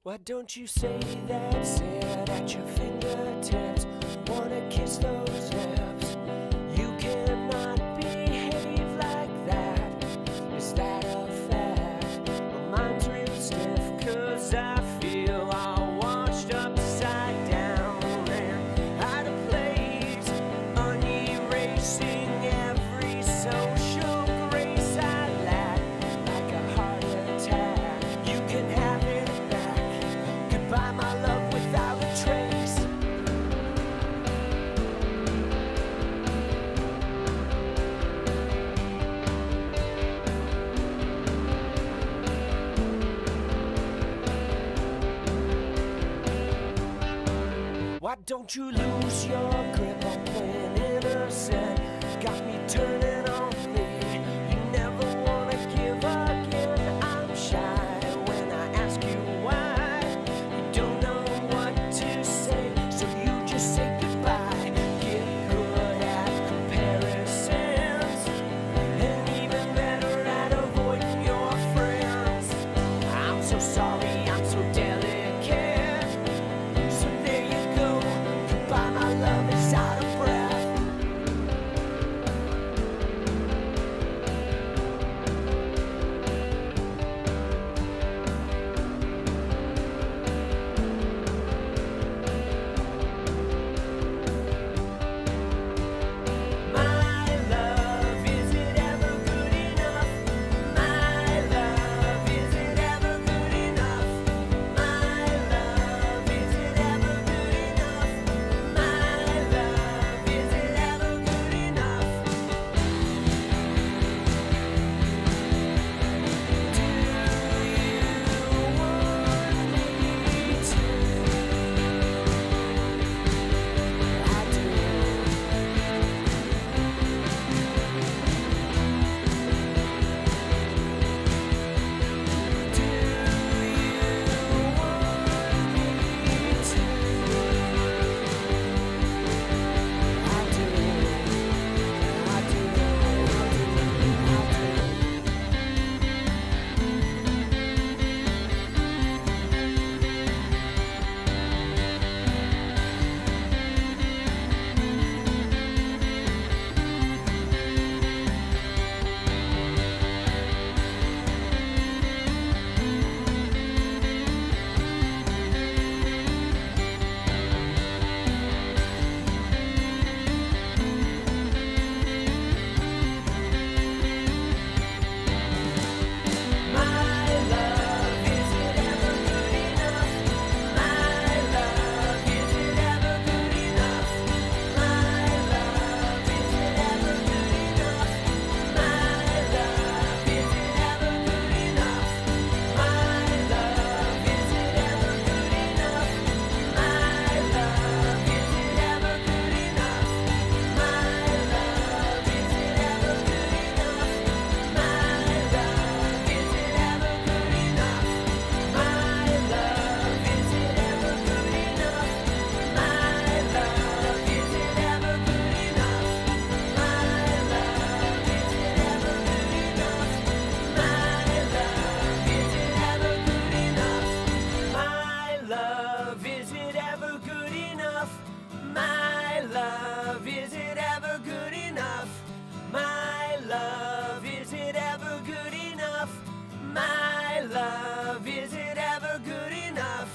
Why don't you say that, sit at your fingertips, wanna kiss those lips? You cannot behave like that, is that a fact? Well, mine's real stiff, cause I feel all washed upside down and out of place, unerasing every social grace I lack, like a heart attack. You can have it back, goodbye my love without a trace. Why don't you lose your grip on playing innocent? Got me turning on me. You never wanna give again. I'm shy when I ask you why. You don't know what to say, so you just say goodbye. Get good at comparisons, and even better at avoiding your friends. I'm so sorry, I'm so delicate. So there you go, goodbye my love is out of breath. My love, is it ever good enough? My love, is it ever good enough? My love, is it ever good enough? My love, is it ever good enough? Do you want me to? I do. Do you want me to? I do. I do. My love, is it ever good enough? My love, is it ever good enough? My love, is it ever good enough? My love, is it ever good enough? My love, is it ever good enough? My love, is it ever good enough? My love, is it ever good enough? My love, is it ever good enough? My love, is it ever good enough? My love, is it ever good enough? My love, is it ever good enough? My love, is it ever good enough? My love, is it ever good enough? My love, is it ever good enough? My love, is it ever good enough? My love, is it ever good enough?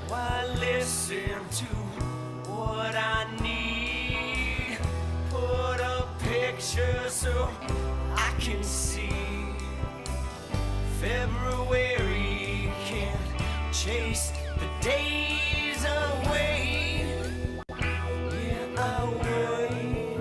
Why listen to what I need? Put a picture so I can see. February can't chase the days away. Yeah, away.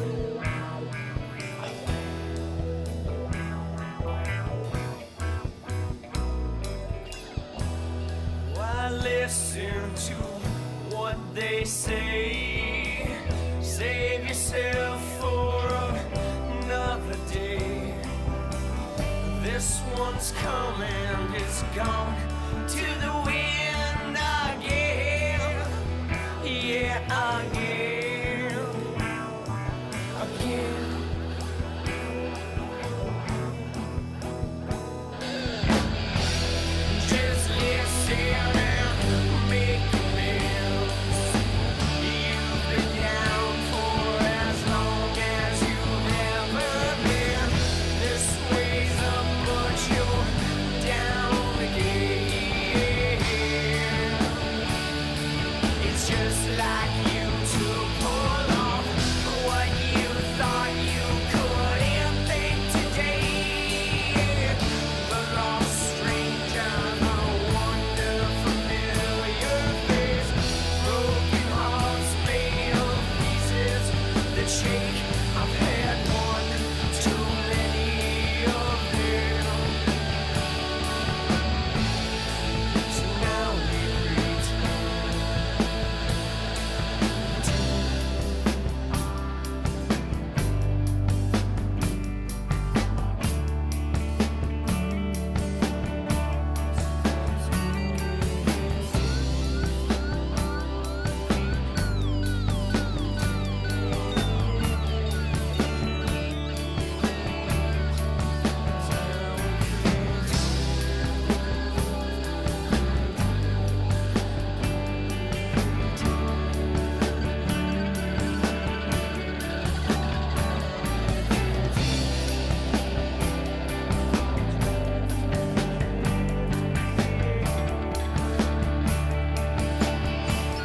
yourself for another day. This one's coming, it's gone to the wind again. Yeah, again. Again. Just listen and make amends. You've been down for as long as you've ever been. This way's up, but you're down again. It's just like you to pull off what you thought you couldn't think today. The lost stranger, the wonder familiar face. Broken hearts made of pieces that shake. I've had one too many of them. So now we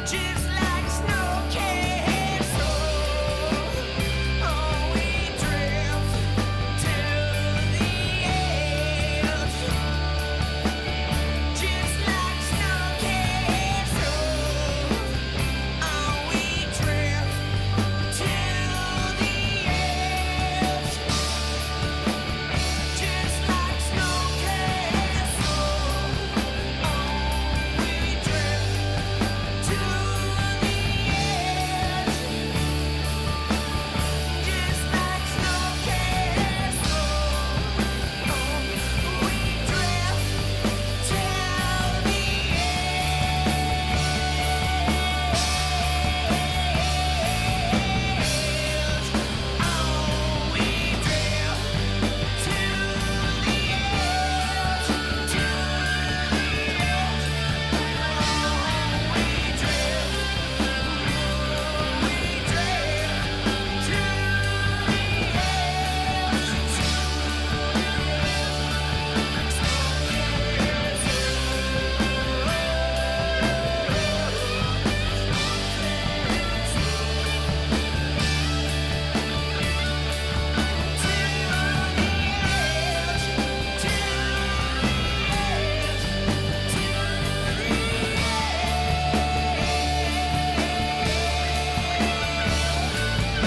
just like snow castle, oh, we drift to the edge. Just like snow castle, oh, we drift to the edge. Just like snow castle, oh, we drift to the edge. Just like snow castle, oh, we drift to the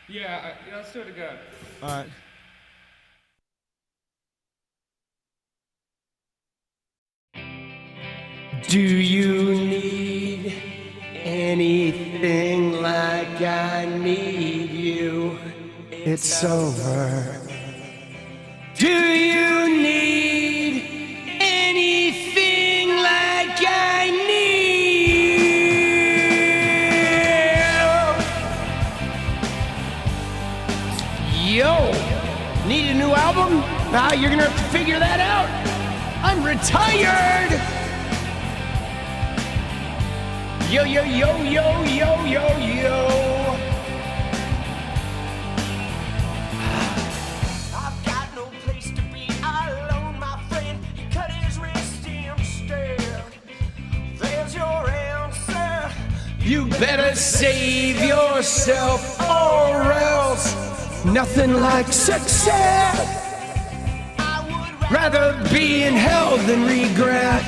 Yeah, let's do it again. All right. Do you need anything like I need you? It's over. Do you need anything like I need? Yo, need a new album? Ah, you're gonna have to figure that out. I'm retired. Yo, yo, yo, yo, yo, yo, yo. I've got no place to be alone, my friend. He cut his wrist instead. There's your answer. You better save yourself or else. Nothing like success. I would rather be in hell than regret.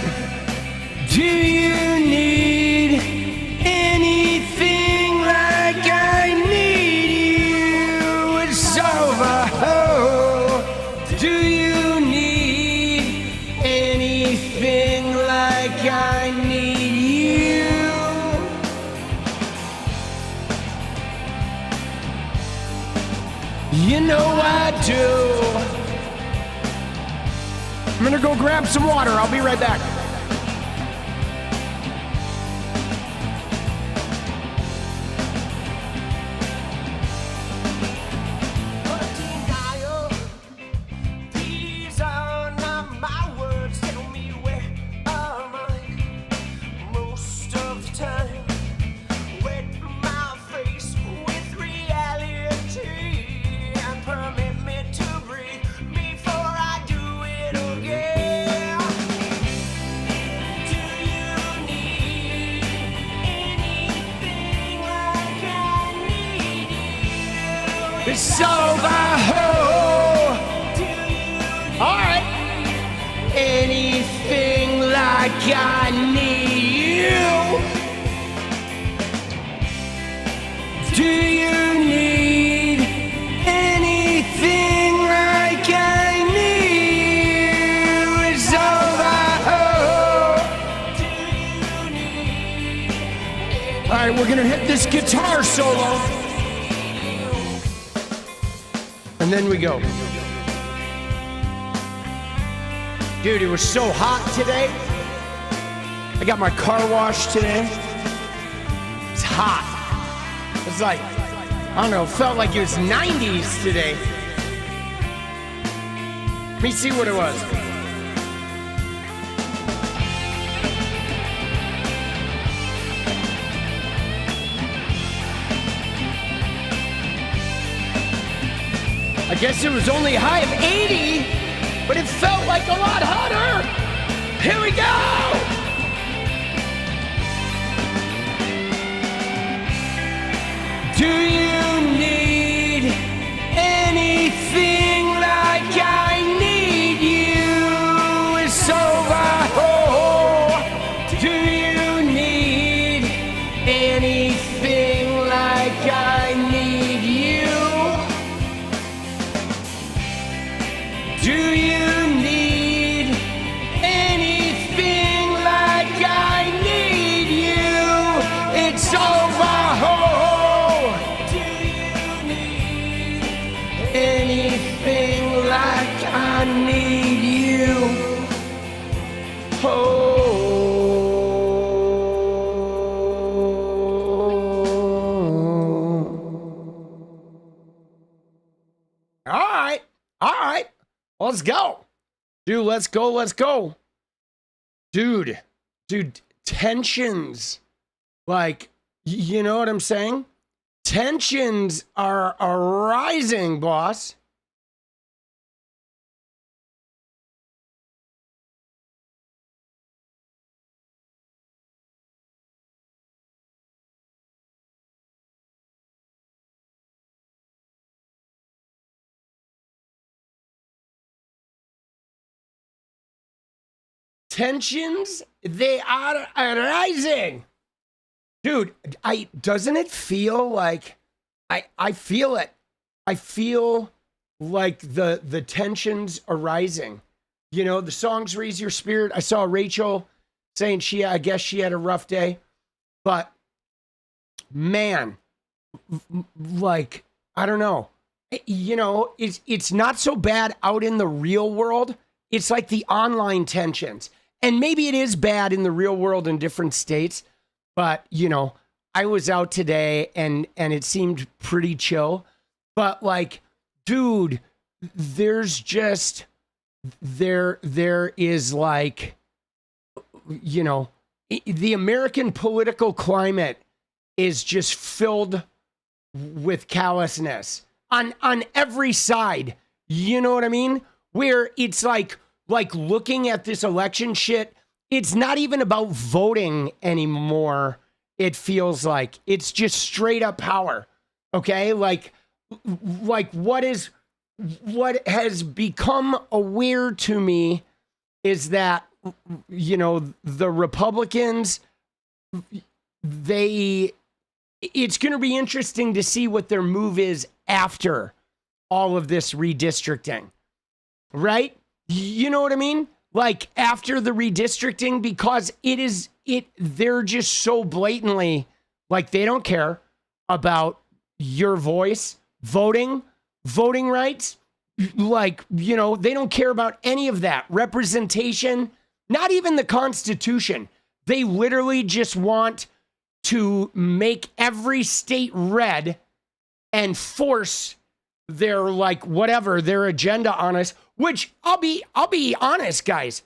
Do you need anything like I need you? It's over. You know I do. I'm gonna go grab some water. I'll be right back. These are not my words. Tell me where am I? Most of the time, wet my face with reality and permit me to breathe before I do it again. Do you need anything like I need you? It's over. All right. Anything like I need you. Do you need anything like I need you? It's over. All right, we're gonna hit this guitar solo. And then we go. Dude, it was so hot today. I got my car washed today. It's hot. It's like, I don't know, felt like it was 90s today. Let me see what it was. I guess it was only a high of 80, but it felt like a lot hotter. Here we go. Do you need anything like I need you? It's over. Do you need anything like I need you? Do you need anything like I need you? It's over. Do you need anything like I need you? All right. Let's go. Dude, let's go. Dude, tensions. Like, you know what I'm saying? Tensions are rising, boss. Tensions, they are rising. Dude, doesn't it feel like I feel it. I feel like the tensions are rising. You know, the songs raise your spirit. I saw Rachel saying I guess she had a rough day, but man, like, I don't know. You know, it's not so bad out in the real world. It's like the online tensions. And maybe it is bad in the real world in different states, but, you know, I was out today and it seemed pretty chill. But, like, dude, there's just, there is, like, you know, the American political climate is just filled with callousness on every side. You know what I mean? Where it's like looking at this election shit, it's not even about voting anymore. It feels like it's just straight up power. Okay? Like what has become aware to me is that, you know, the Republicans, it's going to be interesting to see what their move is after all of this redistricting, right? You know what I mean? Like after the redistricting, because they're just so blatantly like they don't care about your voice voting. voting rights, like, you know, they don't care about any of that. Representation, not even the Constitution. They literally just want to make every state red and force their, like, whatever, their agenda on us, which I'll be honest, guys.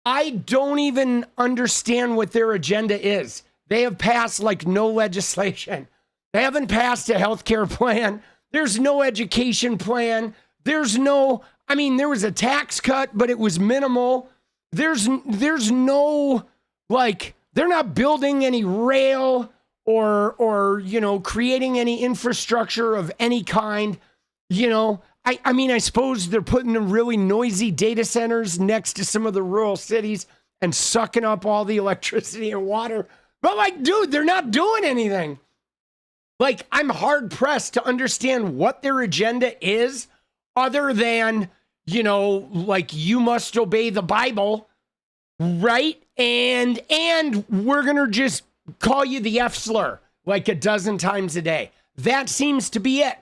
I don't even understand what their agenda is. They have passed like no legislation. They haven't passed a healthcare plan. There's no education plan. There's no, I mean, there was a tax cut, but it was minimal. There's no, like, they're not building any rail or, you know, creating any infrastructure of any kind. You know, I mean, I suppose they're putting the really noisy data centers next to some of the rural cities and sucking up all the electricity and water. But like, dude, they're not doing anything. Like, I'm hard pressed to understand what their agenda is other than, you know, like, you must obey the Bible, right? And we're going to just call you the F slur like a dozen times a day. That seems to be it.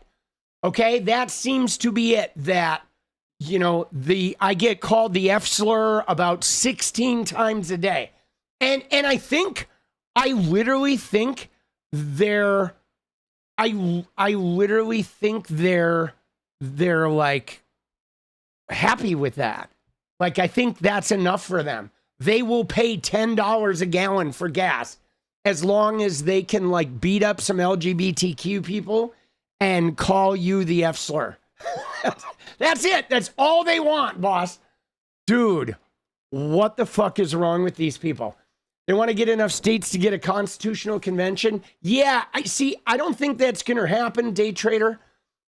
Okay, that seems to be it. That, you know, I get called the F slur about 16 times a day. And I literally think they're like happy with that. Like, I think that's enough for them. They will pay $10 a gallon for gas as long as they can, like, beat up some LGBTQ people and call you the F slur. That's it. That's all they want, boss. Dude, what the fuck is wrong with these people? They want to get enough states to get a constitutional convention. Yeah, I don't think that's going to happen, day trader,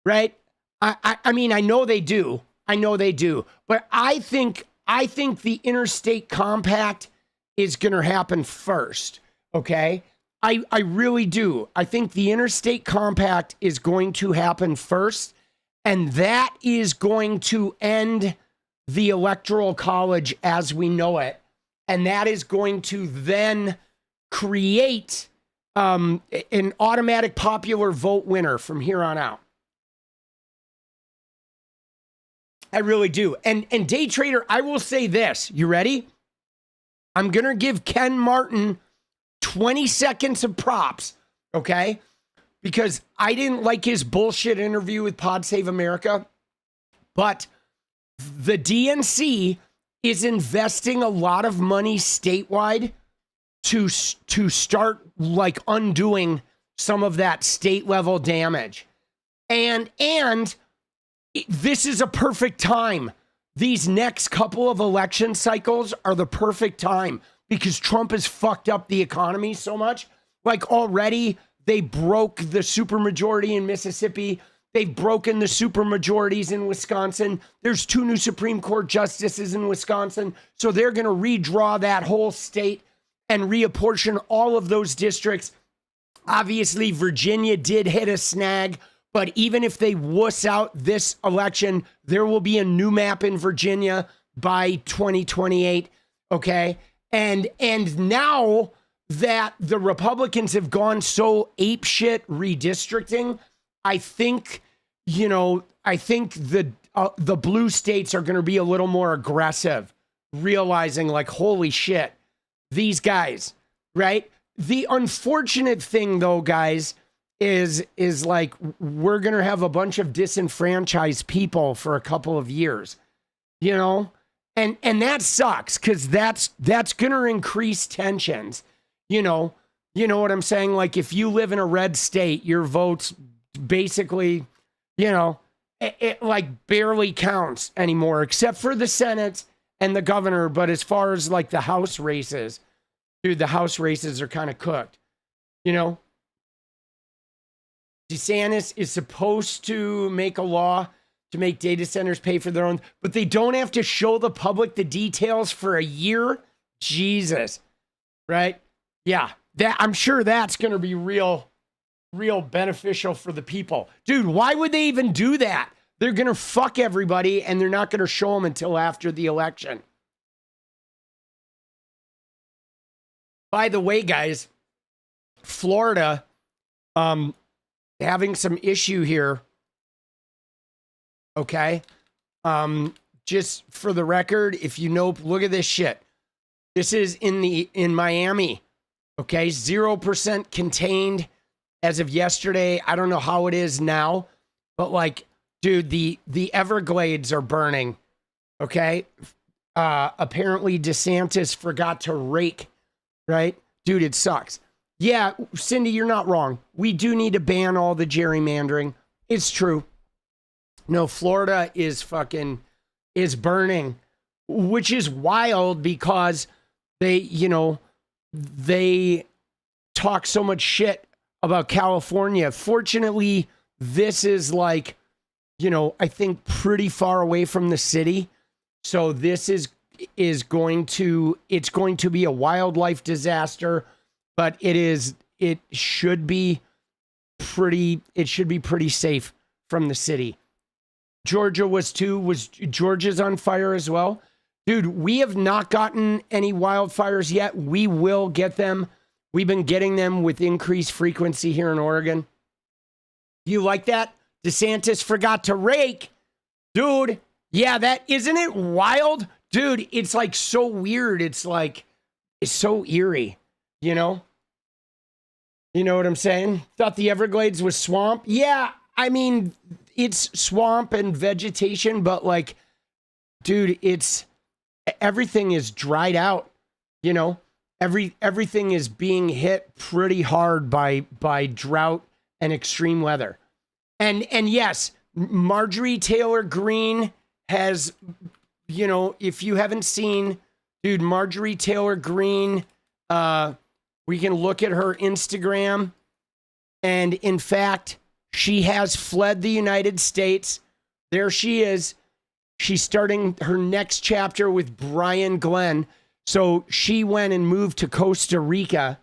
right? I mean, I know they do. But I think the interstate compact is going to happen first, okay? I really do. I think the interstate compact is going to happen first, and that is going to end the electoral college as we know it. And that is going to then create an automatic popular vote winner from here on out. I really do. And day trader, I will say this. You ready? I'm going to give Ken Martin 20 seconds of props, okay? Because I didn't like his bullshit interview with Pod Save America, but the DNC is investing a lot of money statewide to start, like, undoing some of that state level damage. And this is a perfect time. These next couple of election cycles are the perfect time because Trump has fucked up the economy so much. Like, already they broke the supermajority in Mississippi. They've broken the supermajorities in Wisconsin. There's 2 new Supreme Court justices in Wisconsin. So they're going to redraw that whole state and reapportion all of those districts. Obviously, Virginia did hit a snag. But even if they wuss out this election, there will be a new map in Virginia by 2028, okay? And now that the Republicans have gone so apeshit redistricting, I think, you know, the blue states are going to be a little more aggressive, realizing, like, holy shit, these guys, right? The unfortunate thing, though, guys, is like, we're going to have a bunch of disenfranchised people for a couple of years, you know? And that sucks because that's going to increase tensions, you know what I'm saying? Like, if you live in a red state, your votes basically, you know, it like barely counts anymore, except for the Senate and the governor. But as far as, like, the House races, dude, the House races are kind of cooked, you know? DeSantis is supposed to make a law to make data centers pay for their own, but they don't have to show the public the details for a year. Jesus, right? Yeah, I'm sure that's going to be real beneficial for the people. Dude, why would they even do that? They're going to fuck everybody and they're not going to show them until after the election. By the way, guys, Florida, having some issue here Okay. Just for the record, if you know, look at this shit. This is in Miami. Okay. 0% contained as of yesterday. I don't know how it is now, but like, dude, the Everglades are burning. Okay. Apparently DeSantis forgot to rake, right? Dude, it sucks. Yeah, Cindy, you're not wrong. We do need to ban all the gerrymandering. It's true. No, Florida is burning, which is wild because they talk so much shit about California. Fortunately, this is like, I think pretty far away from the city. So this is going to be a wildlife disaster, but it should be pretty safe from the city. Georgia was too. Georgia's on fire as well. Dude, we have not gotten any wildfires yet. We will get them. We've been getting them with increased frequency here in Oregon. You like that? DeSantis forgot to rake. Dude, yeah, that isn't it wild? Dude, it's like so weird. It's so eerie, You know what I'm saying? Thought the Everglades was swamp. Yeah, I mean, it's swamp and vegetation, but like, dude, everything is dried out, everything is being hit pretty hard by drought and extreme weather. And yes, Marjorie Taylor Greene has, if you haven't seen, dude, Marjorie Taylor Greene, we can look at her Instagram. And in fact, she has fled the United States. There she is. She's starting her next chapter with Brian Glenn. So she went and moved to Costa Rica.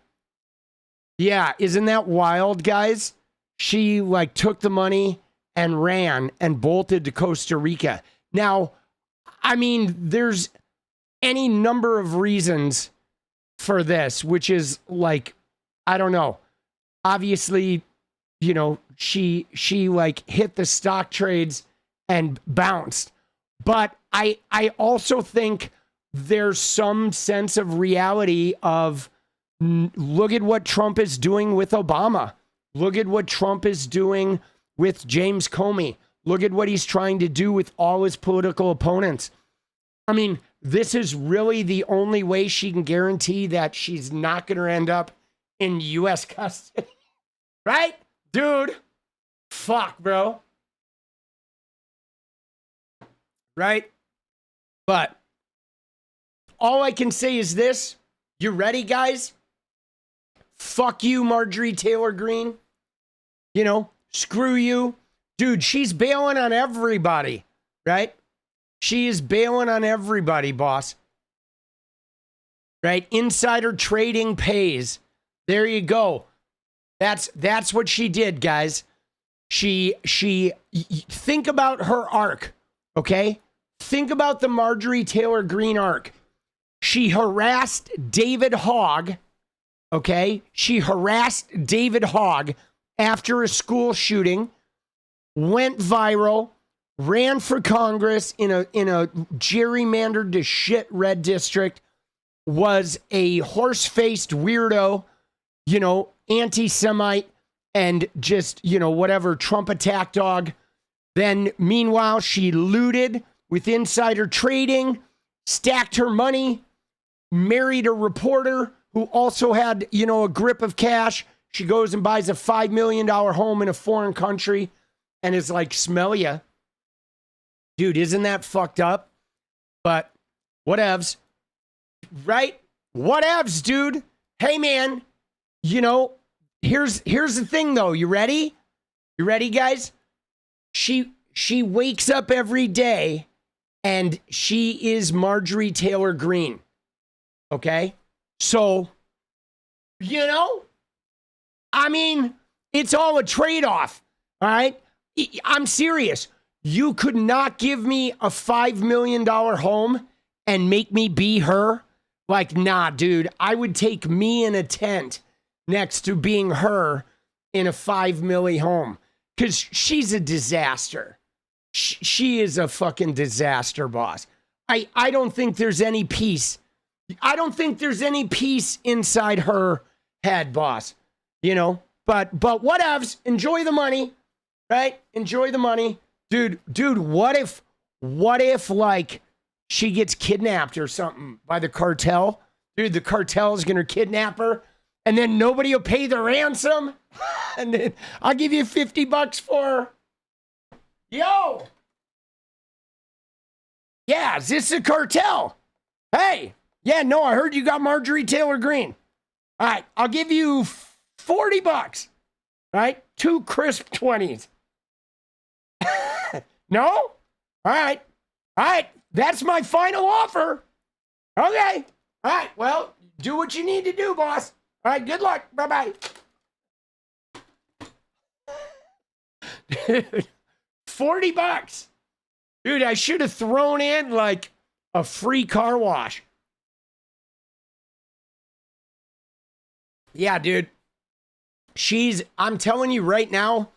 Yeah, isn't that wild, guys? She took the money and ran and bolted to Costa Rica. Now, I mean, there's any number of reasons for this, which is I don't know. Obviously, she hit the stock trades and bounced. But I also think there's some sense of reality of look at what Trump is doing with Obama. Look at what Trump is doing with James Comey. Look at what he's trying to do with all his political opponents. I mean, this is really the only way she can guarantee that she's not going to end up in U.S. custody. Right? Dude. Fuck, bro. Right? But all I can say is this. You ready, guys? Fuck you, Marjorie Taylor Greene. Screw you. Dude, she's bailing on everybody, right? She is bailing on everybody, boss. Right? Insider trading pays. There you go. That's what she did, guys. She think about her arc, okay? Think about the Marjorie Taylor Greene arc. She harassed David Hogg, okay? She harassed David Hogg after a school shooting, went viral, ran for Congress in a gerrymandered to shit red district, was a horse-faced weirdo, anti-Semite, and just, whatever, Trump attack dog. Then, meanwhile, she looted with insider trading, stacked her money, married a reporter who also had, a grip of cash. She goes and buys a $5 million home in a foreign country and is like, smell ya. Dude, isn't that fucked up? But whatevs. Right? Whatevs, dude. Hey, man. Here's the thing, though. You ready? You ready, guys? She wakes up every day and she is Marjorie Taylor Greene. Okay? So, I mean, it's all a trade-off. All right? I'm serious. You could not give me a $5 million home and make me be her. Nah, dude. I would take me in a tent next to being her in a $5 million home. Because she's a disaster. she is a fucking disaster, boss. I don't think there's any peace. I don't think there's any peace inside her head, boss. You know, but whatevs. Enjoy the money, right? Enjoy the money. Dude, what if like she gets kidnapped or something by the cartel? Dude, the cartel is going to kidnap her and then nobody will pay the ransom. And then I'll give you $50 for her. Yo. Yeah, is this a cartel? Hey. Yeah, no, I heard you got Marjorie Taylor Greene. All right, I'll give you $40. Right? 2 crisp 20s. No? All right. That's my final offer. Okay. All right. Well, do what you need to do, boss. All right. Good luck. Bye-bye. Dude, $40. Dude, I should have thrown in like a free car wash. Yeah, dude. I'm telling you right now,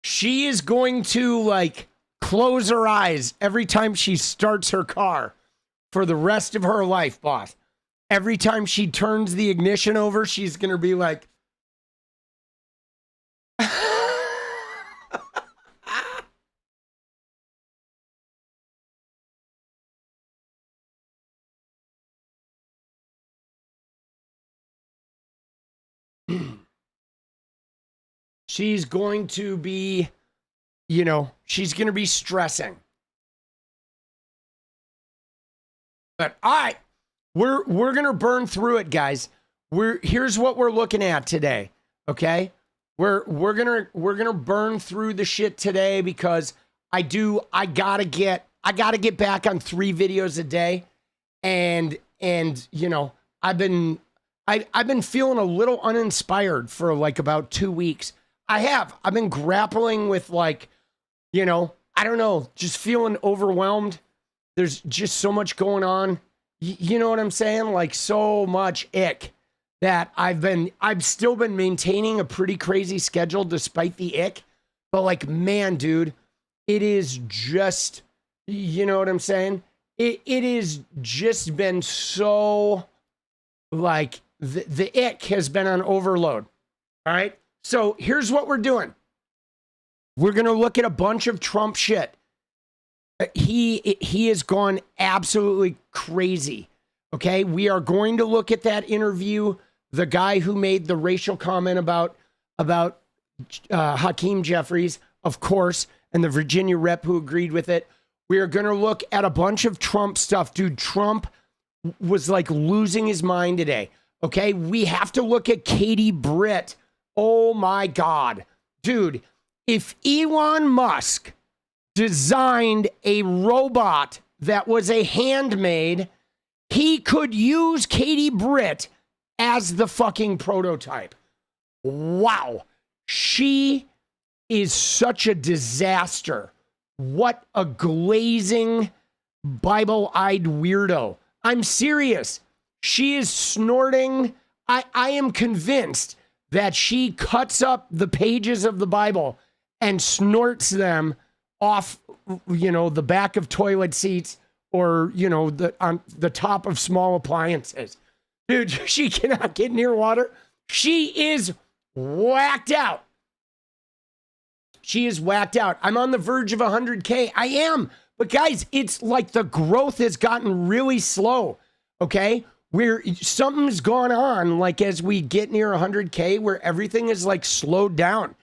she is going to like close her eyes every time she starts her car for the rest of her life, boss. Every time she turns the ignition over, she's going to be like, she's going to be, you know, she's going to be stressing. But all right, we're going to burn through it, guys. Here's what we're looking at today, okay? We're going to burn through the shit today because I got to get back on 3 videos a day. And you know, I've been feeling a little uninspired for like about 2 weeks. I've been grappling with like, you know, I don't know, just feeling overwhelmed. There's just so much going on. You know what I'm saying? Like so much ick that I've still been maintaining a pretty crazy schedule despite the ick. But like, man, dude, it is just, you know what I'm saying? It is just been so like the ick has been on overload. All right. So here's what we're doing. We're going to look at a bunch of Trump shit. He has gone absolutely crazy. Okay. We are going to look at that interview. The guy who made the racial comment about 𝗙𝗪𝗏𝗎𝗪s, of course, and the Virginia rep who agreed with it. We are going to look at a bunch of Trump stuff. Dude, Trump was like losing his mind today. Okay. We have to look at Katie Britt. Oh my God. Dude, if Elon Musk designed a robot that was a handmaid, he could use Katie Britt as the fucking prototype. Wow. She is such a disaster. What a glazing, Bible-eyed weirdo. I'm serious. She is snorting. I am convinced that she cuts up the pages of the Bible and snorts them off, you know, the back of toilet seats or, you know, on the top of small appliances. Dude, she cannot get near water. She is whacked out. She is whacked out. I'm on the verge of 100K. I am. But guys, it's like the growth has gotten really slow. Okay? Where something's gone on, like as we get near 100K, where everything is like slowed down.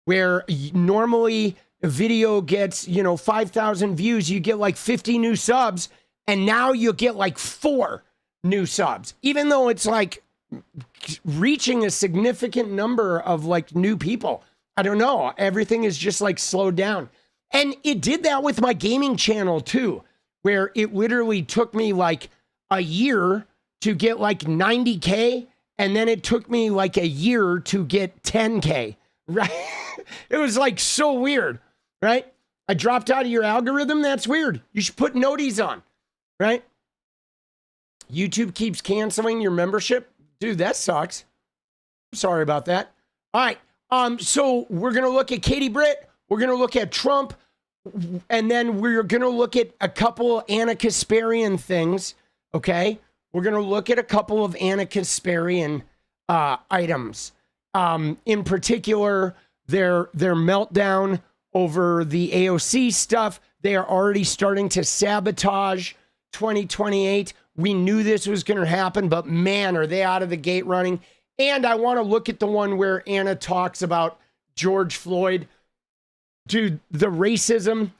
Where normally a video gets, you know, 5,000 views, you get like 50 new subs, and now you get like 4 new subs. Even though it's like reaching a significant number of like new people. I don't know. Everything is just like slowed down. And it did that with my gaming channel too, where it literally took me like a year to get like 90K. And then it took me like a year to get 10K, right? It was like so weird, right? I dropped out of your algorithm. That's weird. You should put noties on, right? YouTube keeps canceling your membership. Dude, that sucks. I'm sorry about that. All right. So we're going to look at Katie Britt. We're going to look at Trump. and then we're going to look at a couple Anna Kasparian things, okay? We're going to look at a couple of Anna Kasparian items. In particular, their meltdown over the AOC stuff. They are already starting to sabotage 2028. We knew this was going to happen, but man, are they out of the gate running. And I want to look at the one where Anna talks about George Floyd. Dude, the racism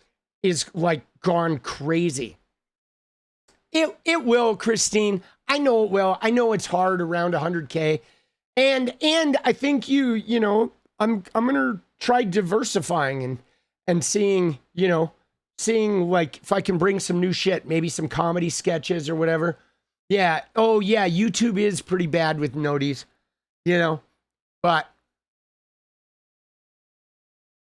is like gone crazy. It will, Christine. I know it will. I know it's hard around 100K. And I think you know, I'm going to try diversifying and seeing, you know, seeing like if I can bring some new shit, maybe some comedy sketches or whatever. Yeah. Oh yeah. YouTube is pretty bad with noties, you know, but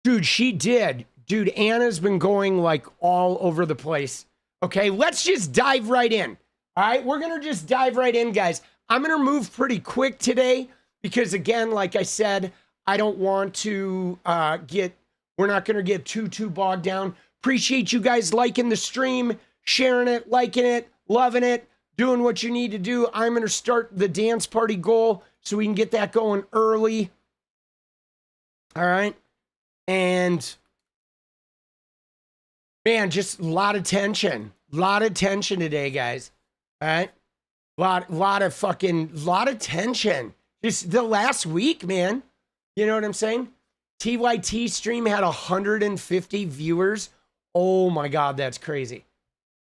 dude, she did. Dude, Anna's been going like all over the place. Okay. Let's just dive right in. All right. We're going to just dive right in, guys. I'm going to move pretty quick today because again, like I said, I don't want to we're not going to get too bogged down. Appreciate you guys liking the stream, sharing it, liking it, loving it, doing what you need to do. I'm going to start the dance party goal so we can get that going early. All right. And man, just a lot of tension today, guys. All right. Lot of tension. Just the last week, man. You know what I'm saying? TYT stream had 150 viewers. Oh my God, that's crazy.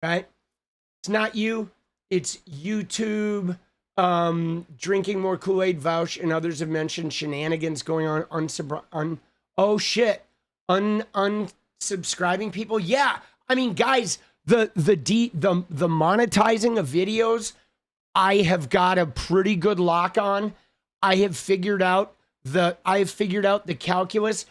Right? It's not you. It's YouTube. Drinking more Kool-Aid, Vouch, and others have mentioned shenanigans going on. Oh shit. Unsubscribing people. Yeah. I mean, guys, the monetizing of videos, I have got a pretty good lock on. I have figured out the calculus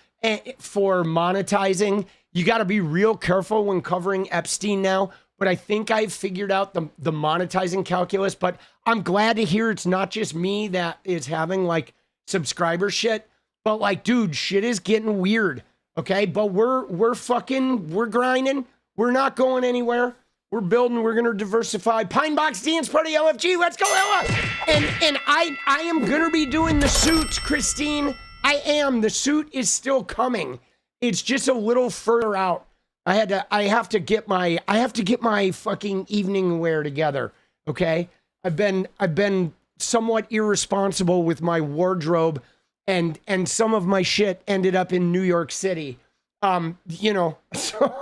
for monetizing. You got to be real careful when covering Epstein now, but I think I've figured out the monetizing calculus. But I'm glad to hear it's not just me that is having like subscriber shit, but like, dude, shit is getting weird. Okay, but we're grinding. We're not going anywhere. We're building. We're gonna diversify. Pine Box Dance Party LFG. Let's go, Ella. And I am gonna be doing the suits, Christine. I am. The suit is still coming. It's just a little further out. I have to get my fucking evening wear together. Okay. I've been somewhat irresponsible with my wardrobe, and some of my shit ended up in New York City. You know, so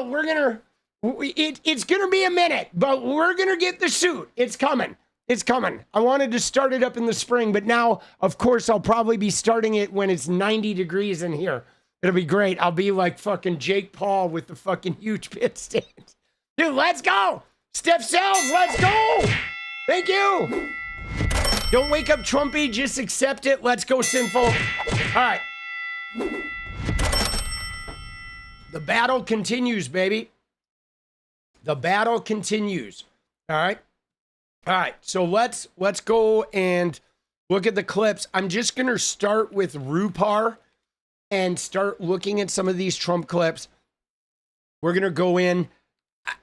we're gonna. It's going to be a minute, but we're going to get the suit. It's coming. It's coming. I wanted to start it up in the spring, but now, of course, I'll probably be starting it when it's 90 degrees in here. It'll be great. I'll be like fucking Jake Paul with the fucking huge pit stand. Dude, let's go. 𝗙cie𝗹𝗹𝗀, let's go. Thank you. Don't wake up Trumpy. Just accept it. Let's go, Sinful. All right. The battle continues, baby. The battle continues. All right. All right. So let's go and look at the clips. I'm just going to start with RuPaR and start looking at some of these Trump clips. We're going to go in.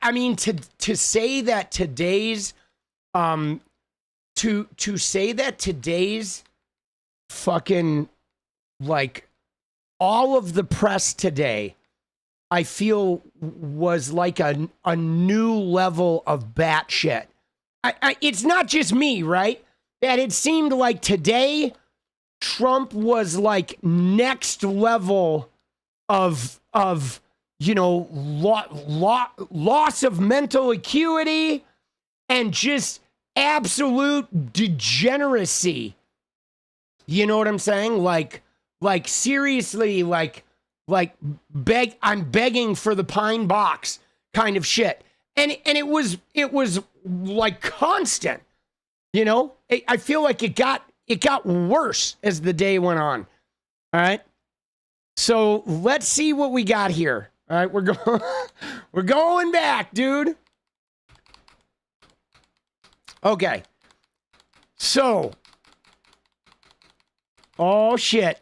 I mean, to say that today's to say that today's fucking like all of the press today, I feel was like a new level of batshit. It's not just me, right? That it seemed like today Trump was like next level of you know, loss of mental acuity and just absolute degeneracy. You know what I'm saying? Like seriously, I'm begging for the pine box kind of shit. And it was like constant, you know. I feel like it got worse as the day went on. All right. So let's see what we got here. All right, we're going back, dude. Okay. So, oh shit.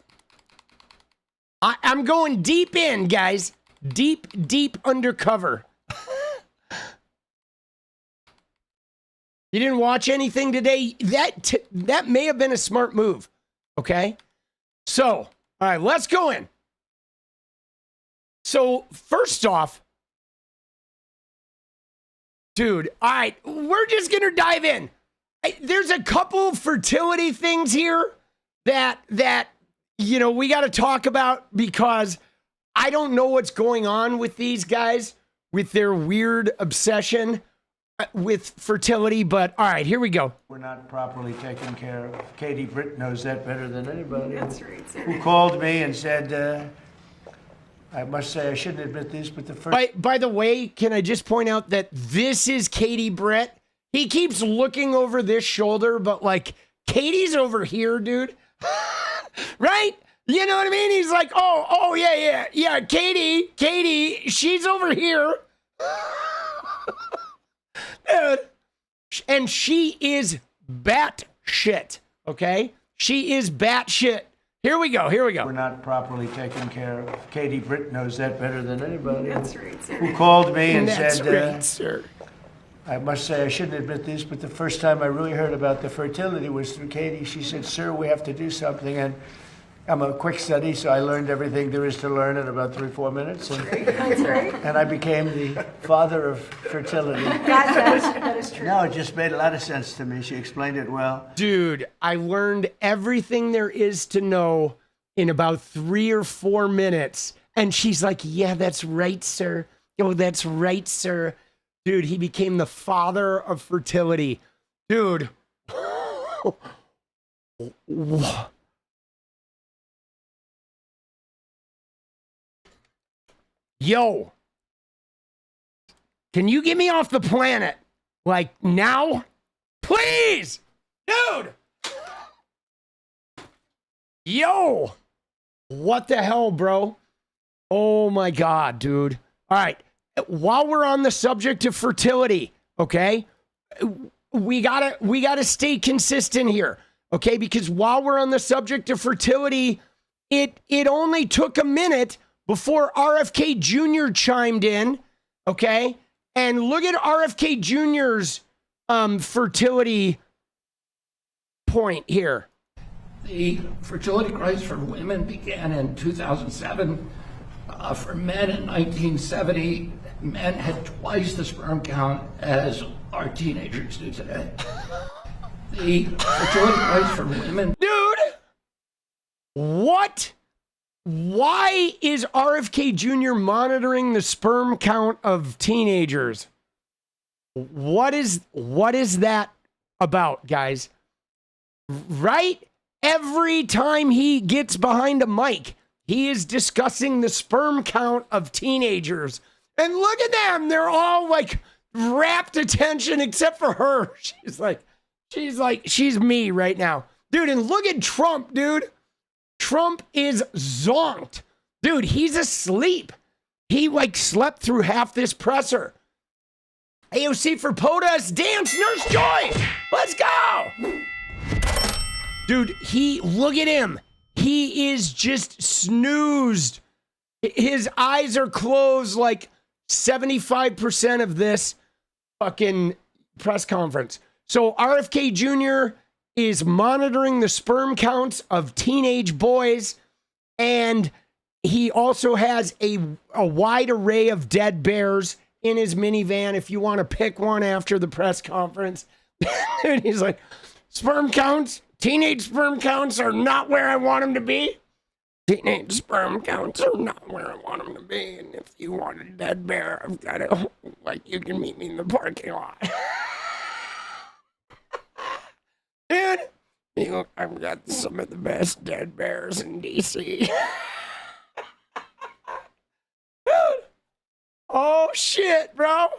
I'm going deep in, guys. deep undercover. You didn't watch anything today? That may have been a smart move. Okay? So, all right, let's go in. So, first off, dude, all right, we're just going to dive in. There's a couple fertility things here that you know, we got to talk about because I don't know what's going on with these guys with their weird obsession with fertility, but all right, here we go. We're not properly taken care of. Katie Britt knows that better than anybody. That's right, sir. Who called me and said, I must say I shouldn't admit this, but the first... By the way, can I just point out that this is Katie Britt? He keeps looking over this shoulder, but like Katie's over here, dude. Right? You know what I mean? He's like, oh, yeah, Katie, she's over here. Dude. And she is bat shit, okay? She is bat shit. Here we go. We're not properly taken care of. Katie Britt knows that better than anybody. That's right, sir. Who called me and That's said, right, sir. I must say I shouldn't admit this, but the first time I really heard about the fertility was through Katie. She said, sir, we have to do something. And I'm a quick study, so I learned everything there is to learn in about 3-4 minutes. That's right. And I became the father of fertility. That is true. No, it just made a lot of sense to me. She explained it well. Dude, I learned everything there is to know in about 3 or 4 minutes. And she's like, yeah, that's right, sir. Oh, that's right, sir. Dude, he became the father of fertility. Dude. Yo. Can you get me off the planet? Like now? Please! Dude! Yo! What the hell, bro? Oh my God, dude. All right. While we're on the subject of fertility, okay? We gotta stay consistent here, okay? Because while we're on the subject of fertility, it only took a minute before RFK Jr. chimed in, okay? And look at RFK Jr.'s fertility point here. The fertility crisis for women began in 2007. For men in 1970, men had twice the sperm count as our teenagers do today. The fertility crisis for women... Dude! What? Why is RFK Jr. monitoring the sperm count of teenagers? What is that about, guys? Right? Every time he gets behind a mic, he is discussing the sperm count of teenagers. And look at them. They're all like rapt attention except for her. She's me right now. Dude, and look at Trump, dude. Trump is zonked. Dude, he's asleep. He like slept through half this presser. AOC for POTUS, dance, Nurse Joy. Let's go. Dude, look at him. He is just snoozed. His eyes are closed like 75% of this fucking press conference. So RFK Jr. is monitoring the sperm counts of teenage boys, and he also has a wide array of dead bears in his minivan if you want to pick one after the press conference. And he's like, sperm counts, teenage sperm counts are not where I want them to be. Teenage sperm counts are not where I want them to be. And if you want a dead bear, I've got it. Like, you can meet me in the parking lot. Dude, you know, I've got some of the best dead bears in DC. Dude. Oh, shit, bro. All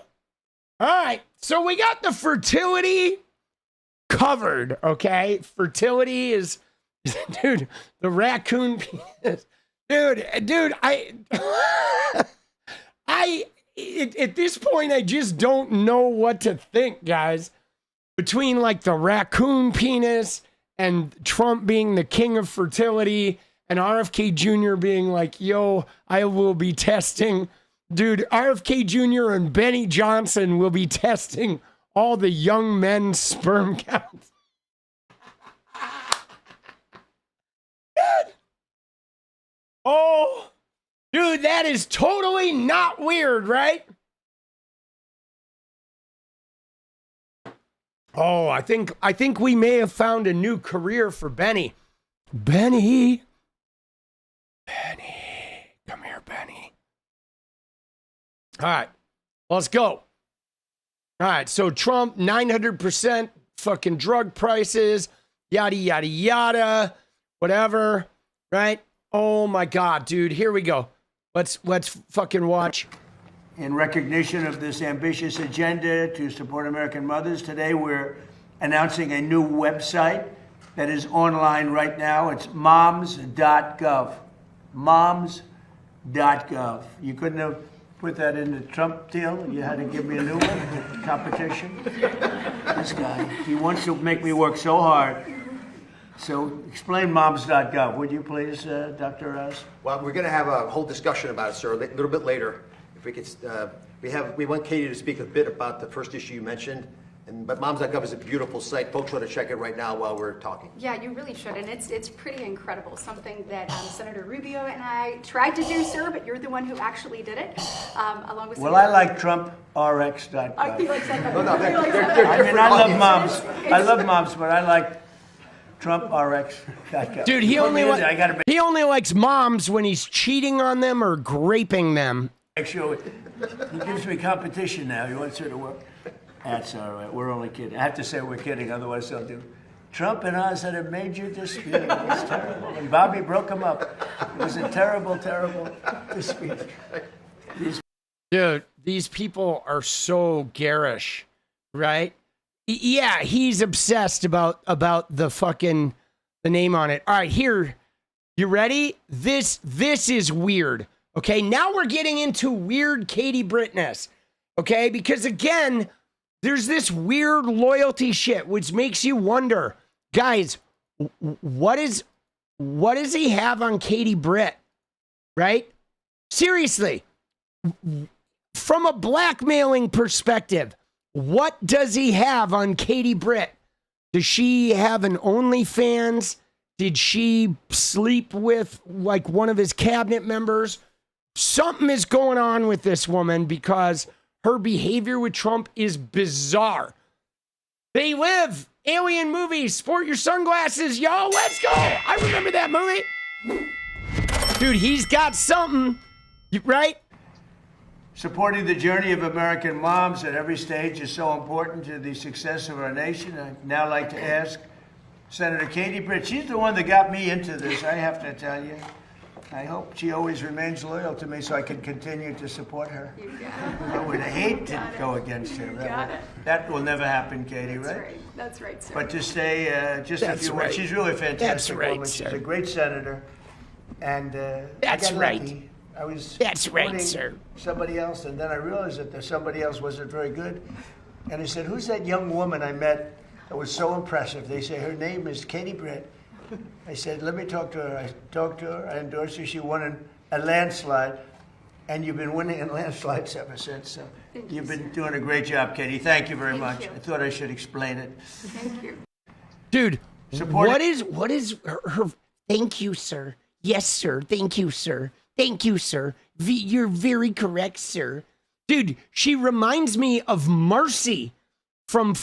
right. So we got the fertility covered, okay? Fertility is, dude, the raccoon penis. Dude, at this point, I just don't know what to think, guys. Between like the raccoon penis and Trump being the king of fertility and RFK Jr. being like, yo, I will be testing. Dude, RFK Jr. and Benny Johnson will be testing all the young men's sperm counts. Oh, dude, that is totally not weird, right? Oh, I think we may have found a new career for Benny. Benny, come here, Benny. All right, let's go. All right, so Trump, 900% fucking drug prices, yada, yada, yada, whatever, right? Oh my God, dude, here we go. Let's fucking watch. In recognition of this ambitious agenda to support American mothers, today we're announcing a new website that is online right now. It's moms.gov. Moms.gov. You couldn't have put that in the Trump deal. You had to give me a new one, competition. This guy, he wants to make me work so hard. So explain moms.gov, would you please, Dr. Oz? Well, we're going to have a whole discussion about it, sir, a little bit later. If we could, we want Katie to speak a bit about the first issue you mentioned. But moms.gov is a beautiful site. Folks want to check it right now while we're talking. Yeah, you really should, and it's pretty incredible. Something that Senator Rubio and I tried to do, sir, but you're the one who actually did it, along with. Well, I like TrumpRx.gov. He likes that. No, He likes they're that. I mean, I love moms. I love moms, but I like TrumpRx.gov. Dude, he only I gotta make he only likes moms when he's cheating on them or graping them. sure he gives me competition now. He wants her to work. That's all right. We're only kidding. I have to say we're kidding, otherwise they'll do. Trump and Oz had a major dispute. It was terrible. And Bobby broke them up. It was a terrible, terrible dispute. Dude, these people are so garish, right? Yeah, he's obsessed about the fucking the name on it. All right, here. You ready? This is weird. Okay, now we're getting into weird Katie Brittness. Okay, because again, there's this weird loyalty shit which makes you wonder, guys, what does he have on Katie Britt? Right? Seriously. From a blackmailing perspective, what does he have on Katie Britt? Does she have an OnlyFans? Did she sleep with like one of his cabinet members? Something is going on with this woman because her behavior with Trump is bizarre. They live. Alien movies. Sport your sunglasses, y'all. Let's go. I remember that movie. Dude, he's got something, right? Supporting the journey of American moms at every stage is so important to the success of our nation. I'd now like to ask Senator Katie Britt. She's the one that got me into this, I have to tell you. I hope she always remains loyal to me so I can continue to support her. You got it. I would hate to got it. go against her. got it. That will never happen, Katie, That's right? right. That's right, sir. But to stay just a That's few right. words. She's really a fantastic That's right, woman. She's sir. a great senator. And That's I got right. lucky. I was That's right, supporting sir. somebody else, and then I realized that the somebody else wasn't very good. And I said, who's that young woman I met that was so impressive? They say her name is Katie Britt. I said, let me talk to her. I talked to her. I endorsed her. She won a landslide. And you've been winning in landslides ever since. So you've been doing a great job, Katie. Thank you very much. you. I thought I should explain it. Thank you. Dude, Support- what is her thank you, sir. Yes, sir. Thank you, sir. Thank you, sir. You're very correct, sir. Dude, she reminds me of Marcy from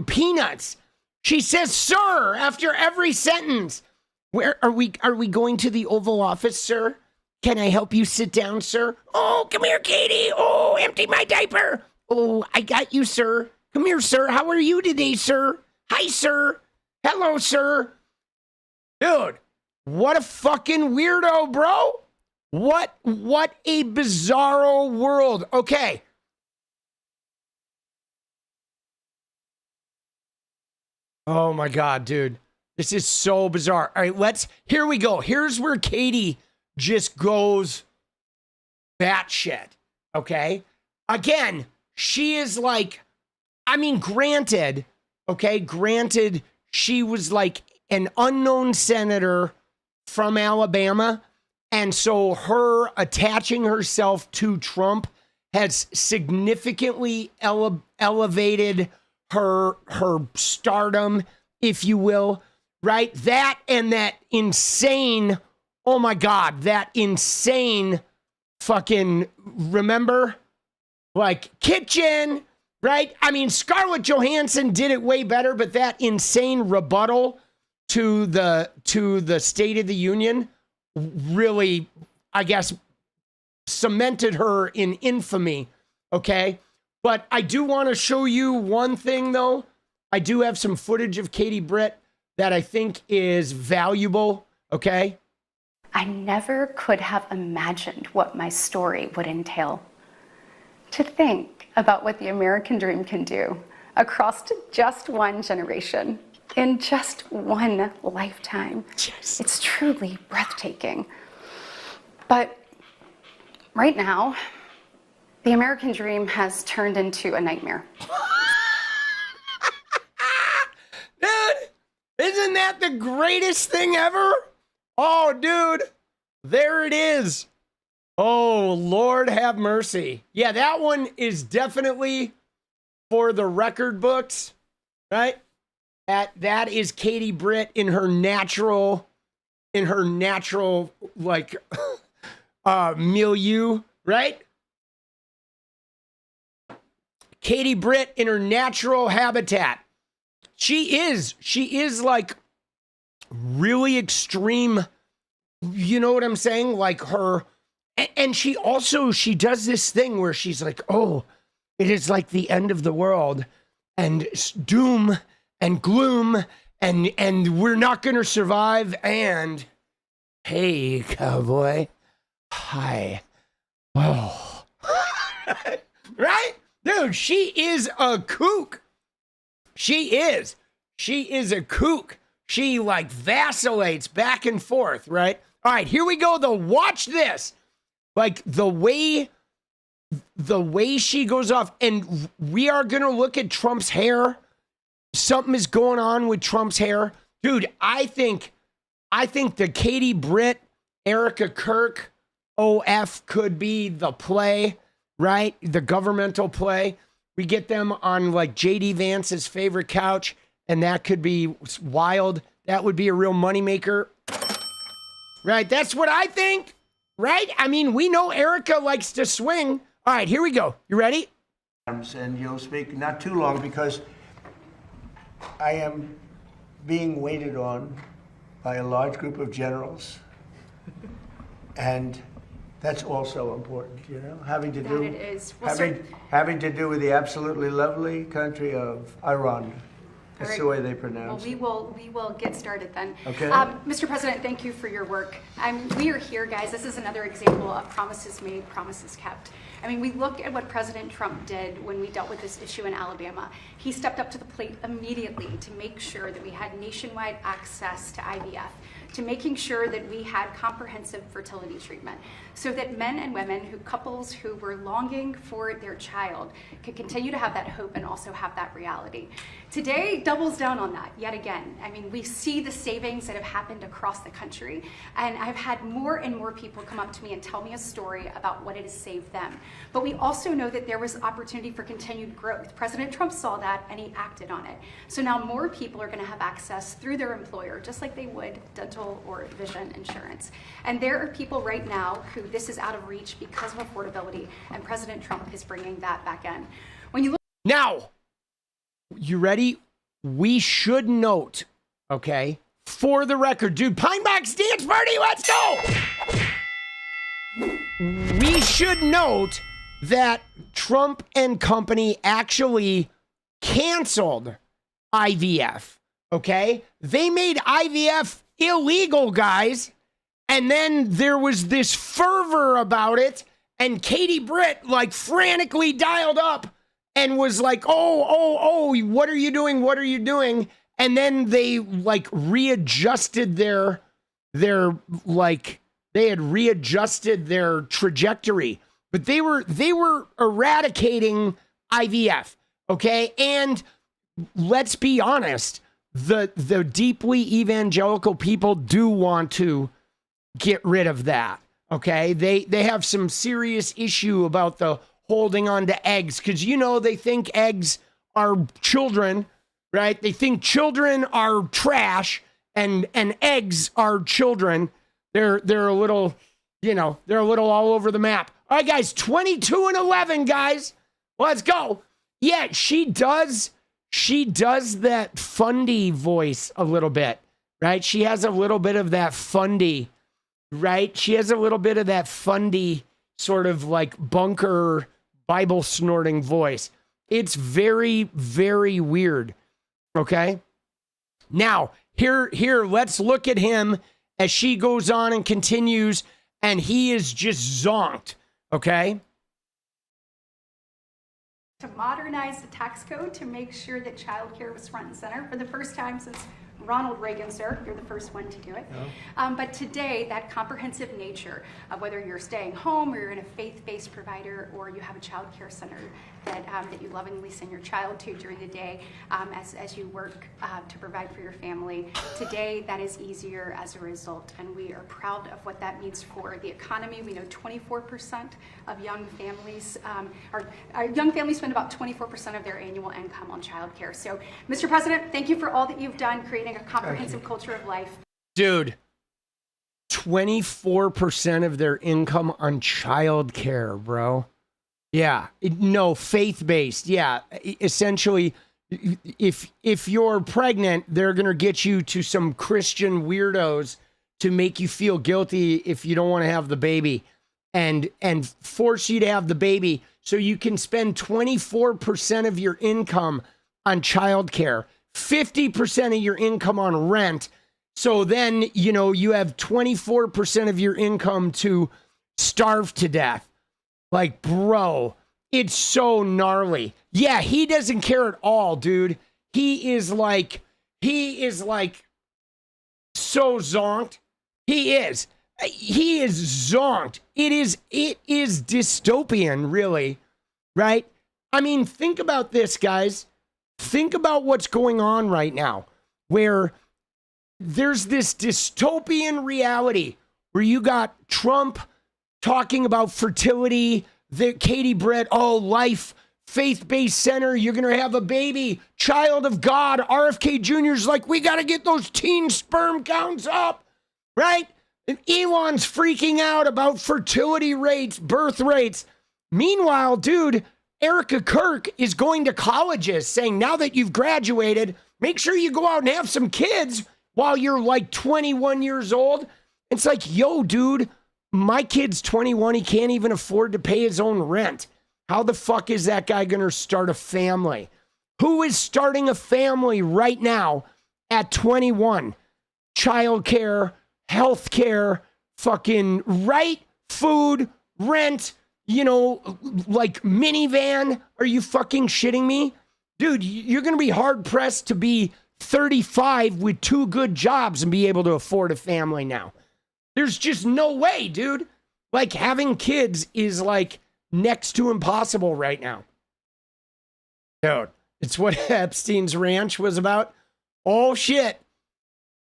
Peanuts. She says, sir, after every sentence. Where are we going to the Oval Office, sir? Can I help you sit down, sir? Oh, come here, Katie. Oh, empty my diaper. Oh, I got you, sir. Come here, sir. How are you today, sir? Hi, sir. Hello, sir. Dude, what a fucking weirdo, bro. What a bizarro world. Okay. Oh my God, dude. This is so bizarre. All right, here we go. Here's where Katie just goes batshit. Okay. Again, she is like, I mean, granted, she was like an unknown senator from Alabama. And so her attaching herself to Trump has significantly elevated her stardom, if you will, right? That and that insane, oh my God, that insane fucking, remember? Like kitchen, right? I mean, Scarlett Johansson did it way better, but that insane rebuttal to the State of the Union really, I guess, cemented her in infamy, okay? But I do want to show you one thing, though. I do have some footage of Katie Britt that I think is valuable, okay? I never could have imagined what my story would entail. To think about what the American dream can do across just one generation, in just one lifetime. Yes. It's truly breathtaking. But right now, the American dream has turned into a nightmare. Dude, isn't that the greatest thing ever? Oh, dude, there it is. Oh, Lord have mercy. Yeah, that one is definitely for the record books, right? That is Katie Britt in her natural like milieu, right? Katie Britt in her natural habitat. She is like really extreme, you know what I'm saying? Like her, and she does this thing where she's like, oh, it is like the end of the world and doom and gloom and we're not going to survive. And hey, cowboy, hi. Oh, right? Dude, she is a kook. She is a kook. She like vacillates back and forth, right? All right, here we go though. Watch this. Like the way she goes off, and we are going to look at Trump's hair. Something is going on with Trump's hair. Dude, I think the Katie Britt, Erica Kirk, OF could be the play, right? The governmental play. We get them on like JD Vance's favorite couch, and that could be wild. That would be a real moneymaker. Right? That's what I think. Right? I mean, we know Erica likes to swing. All right, here we go. You ready? And you'll speak not too long because I am being waited on by a large group of generals. And that's also important, you know, having to do That it is. Well, sir- having to do with the absolutely lovely country of Iran. That's the way they pronounce it. Well, we will get started then. Okay. Mr. President, thank you for your work. We are here, guys. This is another example of promises made, promises kept. I mean, we look at what President Trump did when we dealt with this issue in Alabama. He stepped up to the plate immediately to make sure that we had nationwide access to IVF, to making sure that we had comprehensive fertility treatment, so that men and women, couples who were longing for their child, could continue to have that hope and also have that reality. Today doubles down on that yet again. I mean, we see the savings that have happened across the country, and I've had more and more people come up to me and tell me a story about what it has saved them. But we also know that there was opportunity for continued growth. President Trump saw that and he acted on it. So now more people are going to have access through their employer, just like they would dental or vision insurance. And there are people right now who this is out of reach because of affordability, and President Trump is bringing that back in. When you look Now, you ready? We should note, okay, for the record, dude, Pine Box Dance Party, let's go! We should note that Trump and company actually canceled IVF, okay? They made IVF illegal, guys. And then there was this fervor about it, and Katie Britt like frantically dialed up and was like, oh, what are you doing? What are you doing? And then they like readjusted their like, they had readjusted their trajectory, but they were eradicating IVF. Okay. And let's be honest, the deeply evangelical people do want to get rid of that. Okay, they have some serious issue about the holding on to eggs because they think eggs are children, right? They think children are trash and eggs are children. They're a little, they're a little all over the map. All right, guys, 22-11, guys. Let's go. Yeah, she does that fundy voice a little bit, right? She has a little bit of that fundy, right? She has a little bit of that fundy sort of like bunker Bible snorting voice. It's very, very weird. Okay. Now, here, let's look at him as she goes on and continues, and he is just zonked. Okay. To modernize the tax code to make sure that childcare was front and center for the first time since Ronald Reagan, sir. You're the first one to do it. But today, that comprehensive nature of whether you're staying home or you're in a faith-based provider or you have a child care center that you lovingly send your child to during the day as you work to provide for your family. Today, that is easier as a result, and we are proud of what that means for the economy. We know 24% of young families, young families spend about 24% of their annual income on child care. So, Mr. President, thank you for all that you've done creating a comprehensive culture of life. Dude, 24% of their income on child care, bro. Yeah, no, faith-based. Yeah, essentially, if you're pregnant, they're going to get you to some Christian weirdos to make you feel guilty if you don't want to have the baby and force you to have the baby so you can spend 24% of your income on childcare, 50% of your income on rent. So then, you have 24% of your income to starve to death. Like, bro, it's so gnarly. Yeah, he doesn't care at all, dude. He is like so zonked. He is zonked. It is dystopian, really, right? I mean, think about this, guys. Think about what's going on right now, where there's this dystopian reality where you got Trump talking about fertility, the Katie Britt, life, faith-based center, you're going to have a baby, child of God. RFK Jr.'s like, we got to get those teen sperm counts up, right? And Elon's freaking out about fertility rates, birth rates. Meanwhile, dude, Erica Kirk is going to colleges saying, now that you've graduated, make sure you go out and have some kids while you're like 21 years old. It's like, yo, dude, my kid's 21. He can't even afford to pay his own rent. How the fuck is that guy going to start a family? Who is starting a family right now at 21? Childcare, healthcare, fucking right, food, rent, like minivan. Are you fucking shitting me? Dude, you're going to be hard pressed to be 35 with 2 good jobs and be able to afford a family now. There's just no way, dude. Like, having kids is like next to impossible right now. Dude, it's what Epstein's ranch was about. Oh, shit.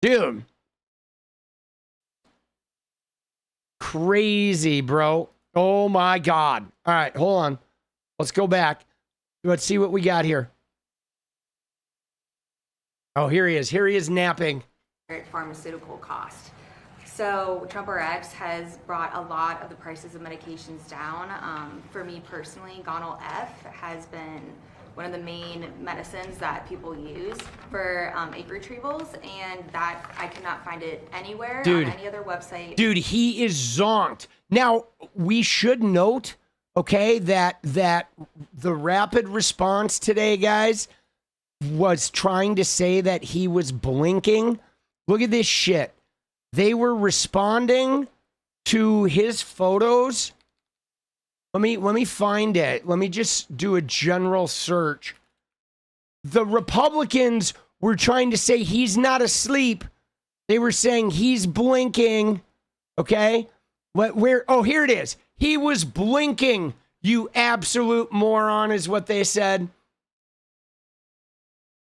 Dude. Crazy, bro. Oh, my God. All right, hold on. Let's go back. Let's see what we got here. Oh, here he is. Here he is napping. Pharmaceutical cost. So Trump RX has brought a lot of the prices of medications down. For me personally, Gonal F has been one of the main medicines that people use for egg retrievals, and that I cannot find it anywhere on any other website. Dude, he is zonked. Now, we should note, okay, that the rapid response today, guys, was trying to say that he was blinking. Look at this shit. They were responding to his photos. Let me find it. Let me just do a general search. The Republicans were trying to say he's not asleep. They were saying he's blinking. Okay? Oh, here it is. He was blinking, you absolute moron, is what they said.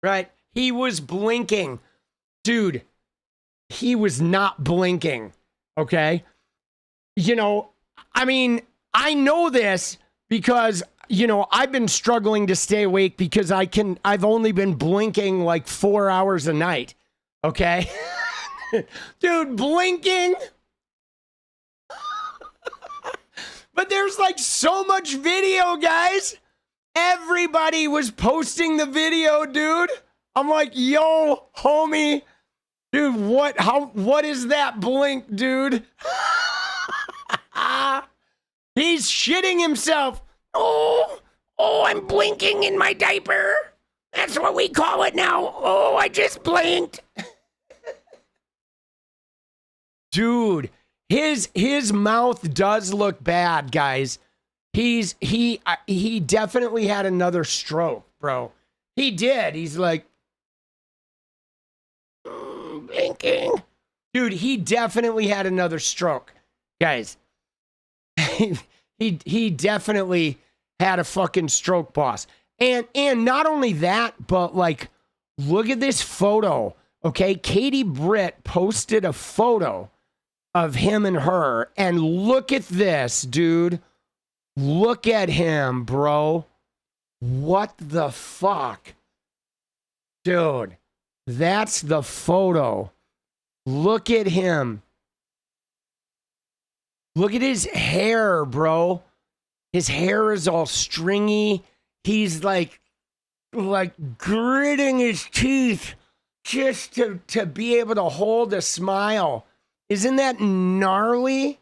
Right? He was blinking. Dude, he was not blinking. Okay. You know, I mean, I know this because, you know, I've been struggling to stay awake because I've only been blinking like 4 hours a night. Okay. Dude, blinking. But there's like so much video, guys. Everybody was posting the video, dude. I'm like, yo, homie. Dude, what is that blink, dude? He's shitting himself. Oh, I'm blinking in my diaper. That's what we call it now. Oh, I just blinked. Dude, his mouth does look bad, guys. He definitely had another stroke, bro. He did. He's like blinking. Dude, he definitely had another stroke. Guys, he definitely had a fucking stroke, boss. And not only that, but like, look at this photo. Okay, Katie Britt posted a photo of him and her, and look at this, dude. Look at him, bro. What the fuck? Dude, that's the photo. Look at him. Look at his hair, bro. His hair is all stringy. He's like gritting his teeth just to be able to hold a smile. Isn't that gnarly?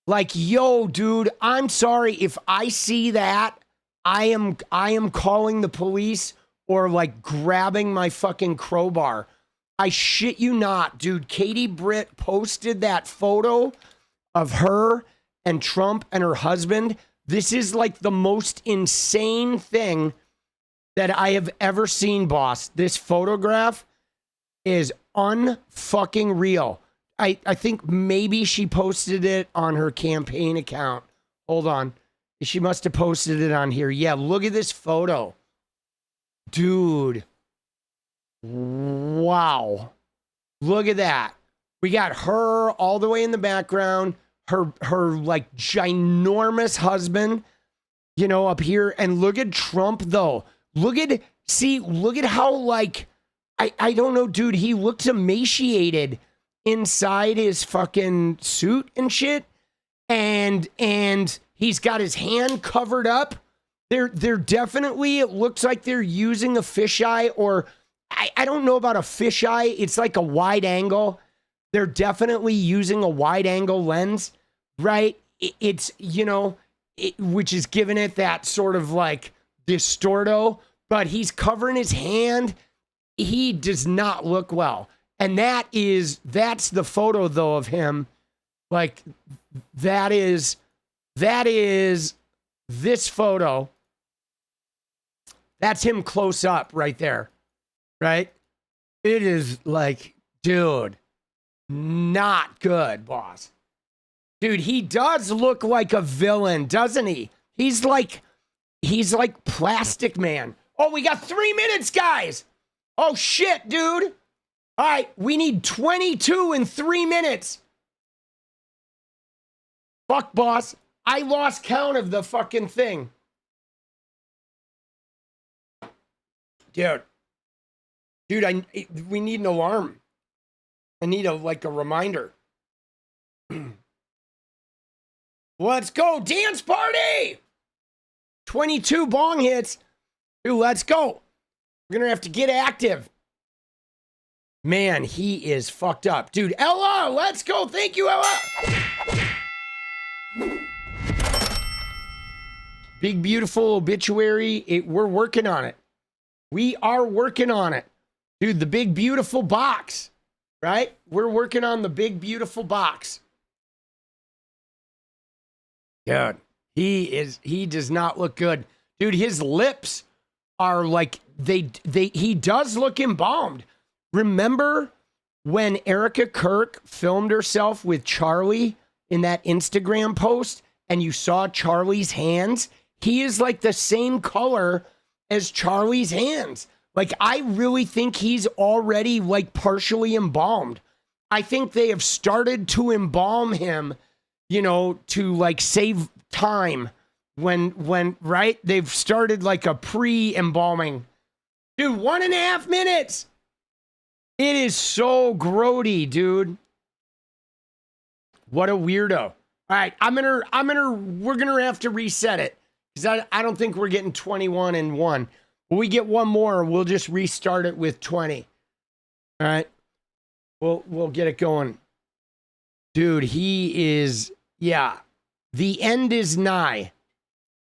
Like, yo, dude, I'm sorry if I see that. I am calling the police or like grabbing my fucking crowbar. I shit you not, dude. Katie Britt posted that photo of her and Trump and her husband. This is like the most insane thing that I have ever seen, boss. This photograph is unfucking real. I think maybe she posted it on her campaign account. Hold on. She must have posted it on here. Yeah, look at this photo. Dude. Wow. Look at that. We got her all the way in the background. Her like ginormous husband, you know, up here. And look at Trump though. Look at how like, I don't know, dude. He looks emaciated inside his fucking suit and shit, and he's got his hand covered up. They're definitely, it looks like they're using a fisheye, or I don't know about a fisheye. It's like a wide angle. They're definitely using a wide angle lens, right? It's, you know, which is giving it that sort of like distorto, but he's covering his hand. He does not look well. And that's the photo though of him. Like that is this photo. That's him close up right there. Right? It is like, dude, not good, boss. Dude, he does look like a villain, doesn't he? He's like Plastic Man. Oh, we got 3 minutes, guys. Oh shit, dude. All right, we need 22 in 3 minutes. Fuck, boss. I lost count of the fucking thing. Dude, we need an alarm. I need a reminder. Let's go, dance party! 22 bong hits. Dude, let's go. We're gonna have to get active. Man, he is fucked up. Dude, Ella, let's go. Thank you, Ella. Big, beautiful obituary. We're working on it. We are working on it. Dude, the big, beautiful box, right? We're working on the big, beautiful box. Dude, he does not look good. Dude, his lips are like, he does look embalmed. Remember when Erica Kirk filmed herself with Charlie in that Instagram post and you saw Charlie's hands? He is like the same color as Charlie's hands. Like, I really think he's already like partially embalmed. I think they have started to embalm him, you know, to like save time when right? They've started like a pre-embalming. Dude, 1.5 minutes. It is so grody, dude. What a weirdo. All right, we're gonna have to reset it because I don't think we're getting 21 and 1. When we get one more, we'll just restart it with 20. All right, we'll get it going. Dude, he is, yeah. The end is nigh,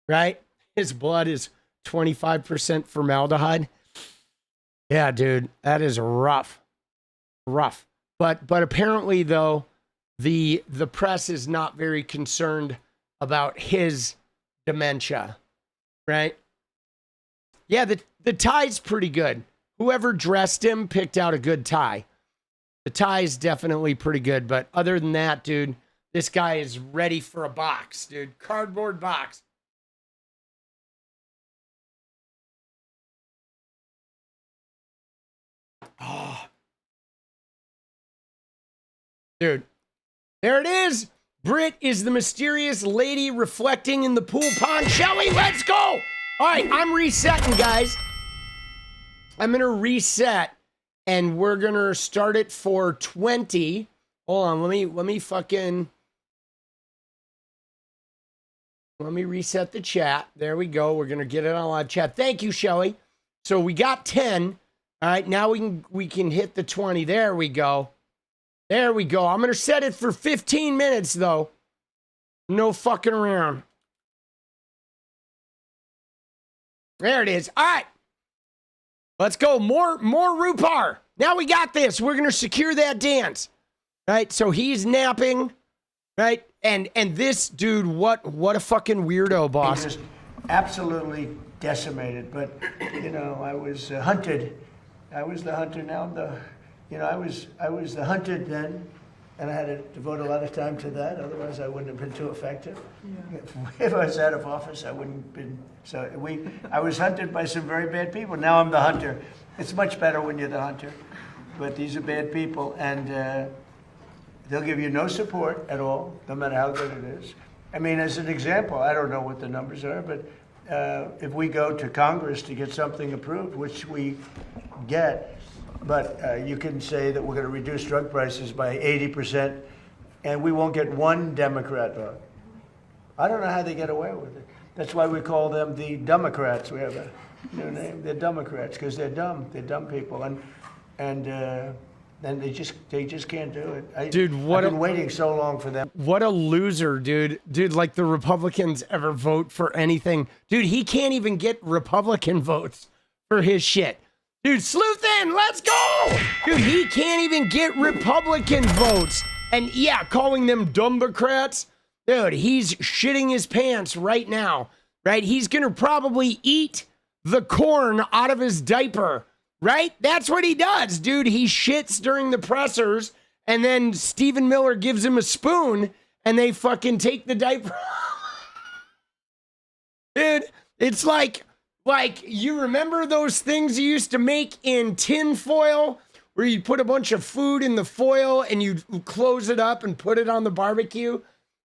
right? His blood is 25% formaldehyde. Yeah, dude, that is rough. Rough. But apparently though, the press is not very concerned about his dementia, right? Yeah, the tie's pretty good. Whoever dressed him picked out a good tie. The tie is definitely pretty good, but other than that, dude, this guy is ready for a box, dude. Cardboard box. Oh. Dude, there it is. Britt is the mysterious lady reflecting in the pool pond. Shall we? Let's go. All right, I'm resetting, guys. I'm going to reset, and we're going to start it for 20. Hold on, let me reset the chat. There we go. We're going to get it on live chat. Thank you, Shelly. So we got 10. All right, now we can hit the 20. There we go. There we go. I'm going to set it for 15 minutes, though. No fucking around. There it is. All right. Let's go. More Rupar. Now we got this. We're going to secure that dance. Right? So he's napping. Right? And this dude, what a fucking weirdo, boss. Just absolutely decimated. But, you know, I was hunted. I was the hunter. Now I'm the... You know, I was the hunted then, and I had to devote a lot of time to that. Otherwise, I wouldn't have been too effective. Yeah. If I was out of office, I wouldn't have been. So I was hunted by some very bad people. Now I'm the hunter. It's much better when you're the hunter, but these are bad people, and they'll give you no support at all, no matter how good it is. I mean, as an example, I don't know what the numbers are, but if we go to Congress to get something approved, which we get. But you can say that we're going to reduce drug prices by 80%, and we won't get one Democrat vote. I don't know how they get away with it. That's why we call them the Democrats. We have a new name. They're Democrats because they're dumb. They're dumb people, and they just can't do it. Dude, I've been waiting so long for them. What a loser, dude. Dude, like the Republicans ever vote for anything. Dude, he can't even get Republican votes for his shit. Dude, Sleuthin, let's go! Dude, he can't even get Republican votes. And yeah, calling them Democrats. Dude, he's shitting his pants right now, right? He's gonna probably eat the corn out of his diaper, right? That's what he does, dude. He shits during the pressers, and then Stephen Miller gives him a spoon, and they fucking take the diaper. Dude, it's like, you remember those things you used to make in tin foil where you put a bunch of food in the foil and you close it up and put it on the barbecue,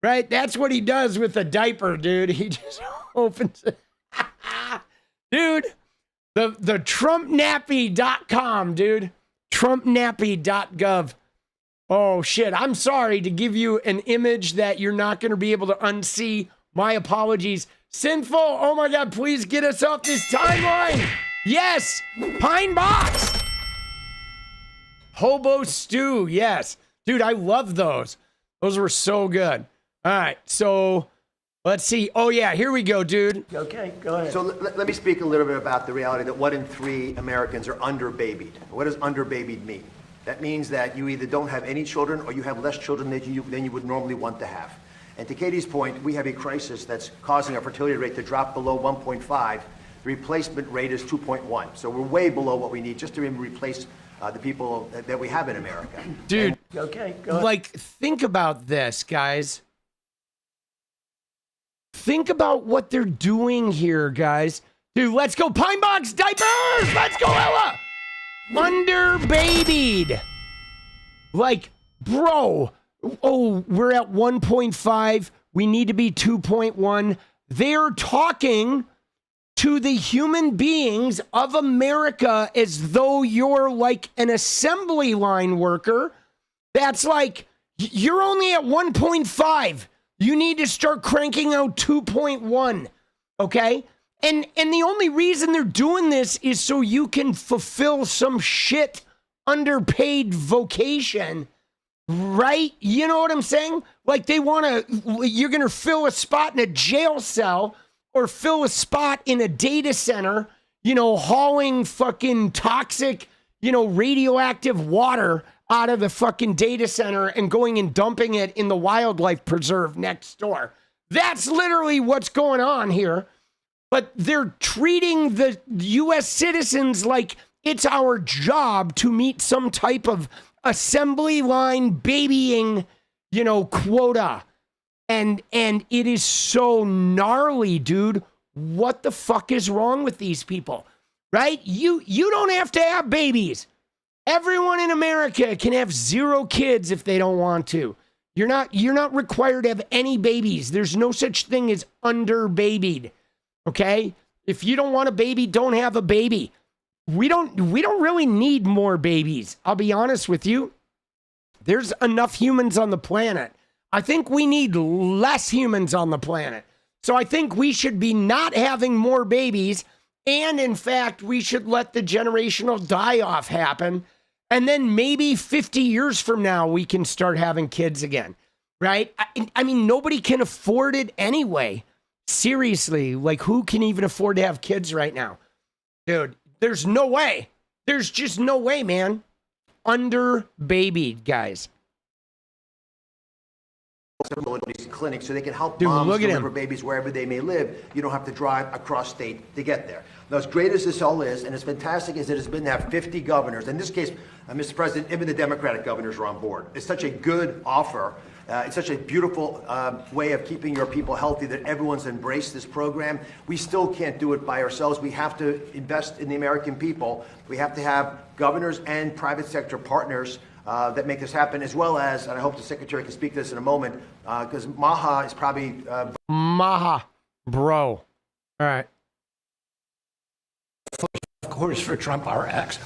right? That's what he does with a diaper, dude. He just opens it. Dude, the TrumpNappy.com, dude. TrumpNappy.gov. Oh, shit. I'm sorry to give you an image that you're not going to be able to unsee. My apologies. Sinful, oh my God, please get us off this timeline. Yes, Pine Box. Hobo Stew, yes. Dude, I love those. Those were so good. All right, so let's see. Oh yeah, here we go, dude. Okay, go ahead. So let me speak a little bit about the reality that 1 in 3 Americans are underbabied. What does underbabied mean? That means that you either don't have any children or you have less children than you would normally want to have. And to Katie's point, we have a crisis that's causing our fertility rate to drop below 1.5. The replacement rate is 2.1. So we're way below what we need just to replace the people that we have in America. Dude, okay, go ahead. Like, think about this, guys. Think about what they're doing here, guys. Dude, let's go Pine Box Diapers! Let's go, Ella! Underbabied. Like, bro, oh, we're at 1.5. We need to be 2.1. They're talking to the human beings of America as though you're like an assembly line worker. That's like, you're only at 1.5. You need to start cranking out 2.1. Okay? And the only reason they're doing this is so you can fulfill some shit underpaid vocation, right? You know what I'm saying? Like they want to, you're going to fill a spot in a jail cell or fill a spot in a data center, you know, hauling fucking toxic, you know, radioactive water out of the fucking data center and going and dumping it in the wildlife preserve next door. That's literally what's going on here. But they're treating the U.S. citizens like it's our job to meet some type of assembly line babying, you know, quota. And it is so gnarly, dude. What the fuck is wrong with these people? Right? You don't have to have babies. Everyone in America can have 0 kids if they don't want to. You're not required to have any babies. There's no such thing as under-babied. Okay? If you don't want a baby, don't have a baby. We don't really need more babies. I'll be honest with you. There's enough humans on the planet. I think we need less humans on the planet. So I think we should be not having more babies. And in fact, we should let the generational die-off happen. And then maybe 50 years from now, we can start having kids again. Right? I mean, nobody can afford it anyway. Seriously, like who can even afford to have kids right now? Dude, there's no way. There's just no way, man. Under-babied, guys. These clinics so they can help Dude, moms look at deliver him. babies wherever they may live. You don't have to drive across state to get there. Now, as great as this all is, and as fantastic as it has been to have 50 governors, in this case, Mr. President, even the Democratic governors are on board. It's such a good offer. It's such a beautiful way of keeping your people healthy that everyone's embraced this program. We still can't do it by ourselves. We have to invest in the American people. We have to have governors and private sector partners that make this happen, as well as, and I hope the Secretary can speak to this in a moment, because Maher is probably... Maher, bro. All right. Of course, for Trump RX,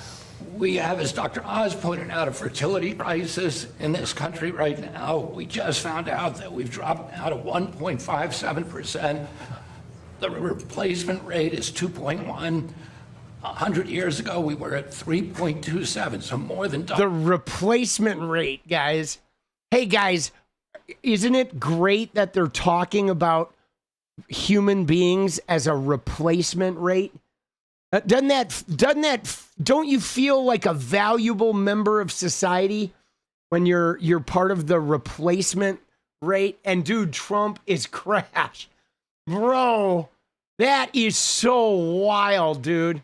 we have, as Dr. Oz pointed out, a fertility crisis in this country right now. We just found out that we've dropped out of 1.57%. The replacement rate is 2.1. 100 years ago, we were at 3.27, so more than double. The replacement rate, guys. Hey, guys, isn't it great that they're talking about human beings as a replacement rate? Don't you feel like a valuable member of society when you're part of the replacement rate? And dude, Trump is crashed. Bro, that is so wild, dude.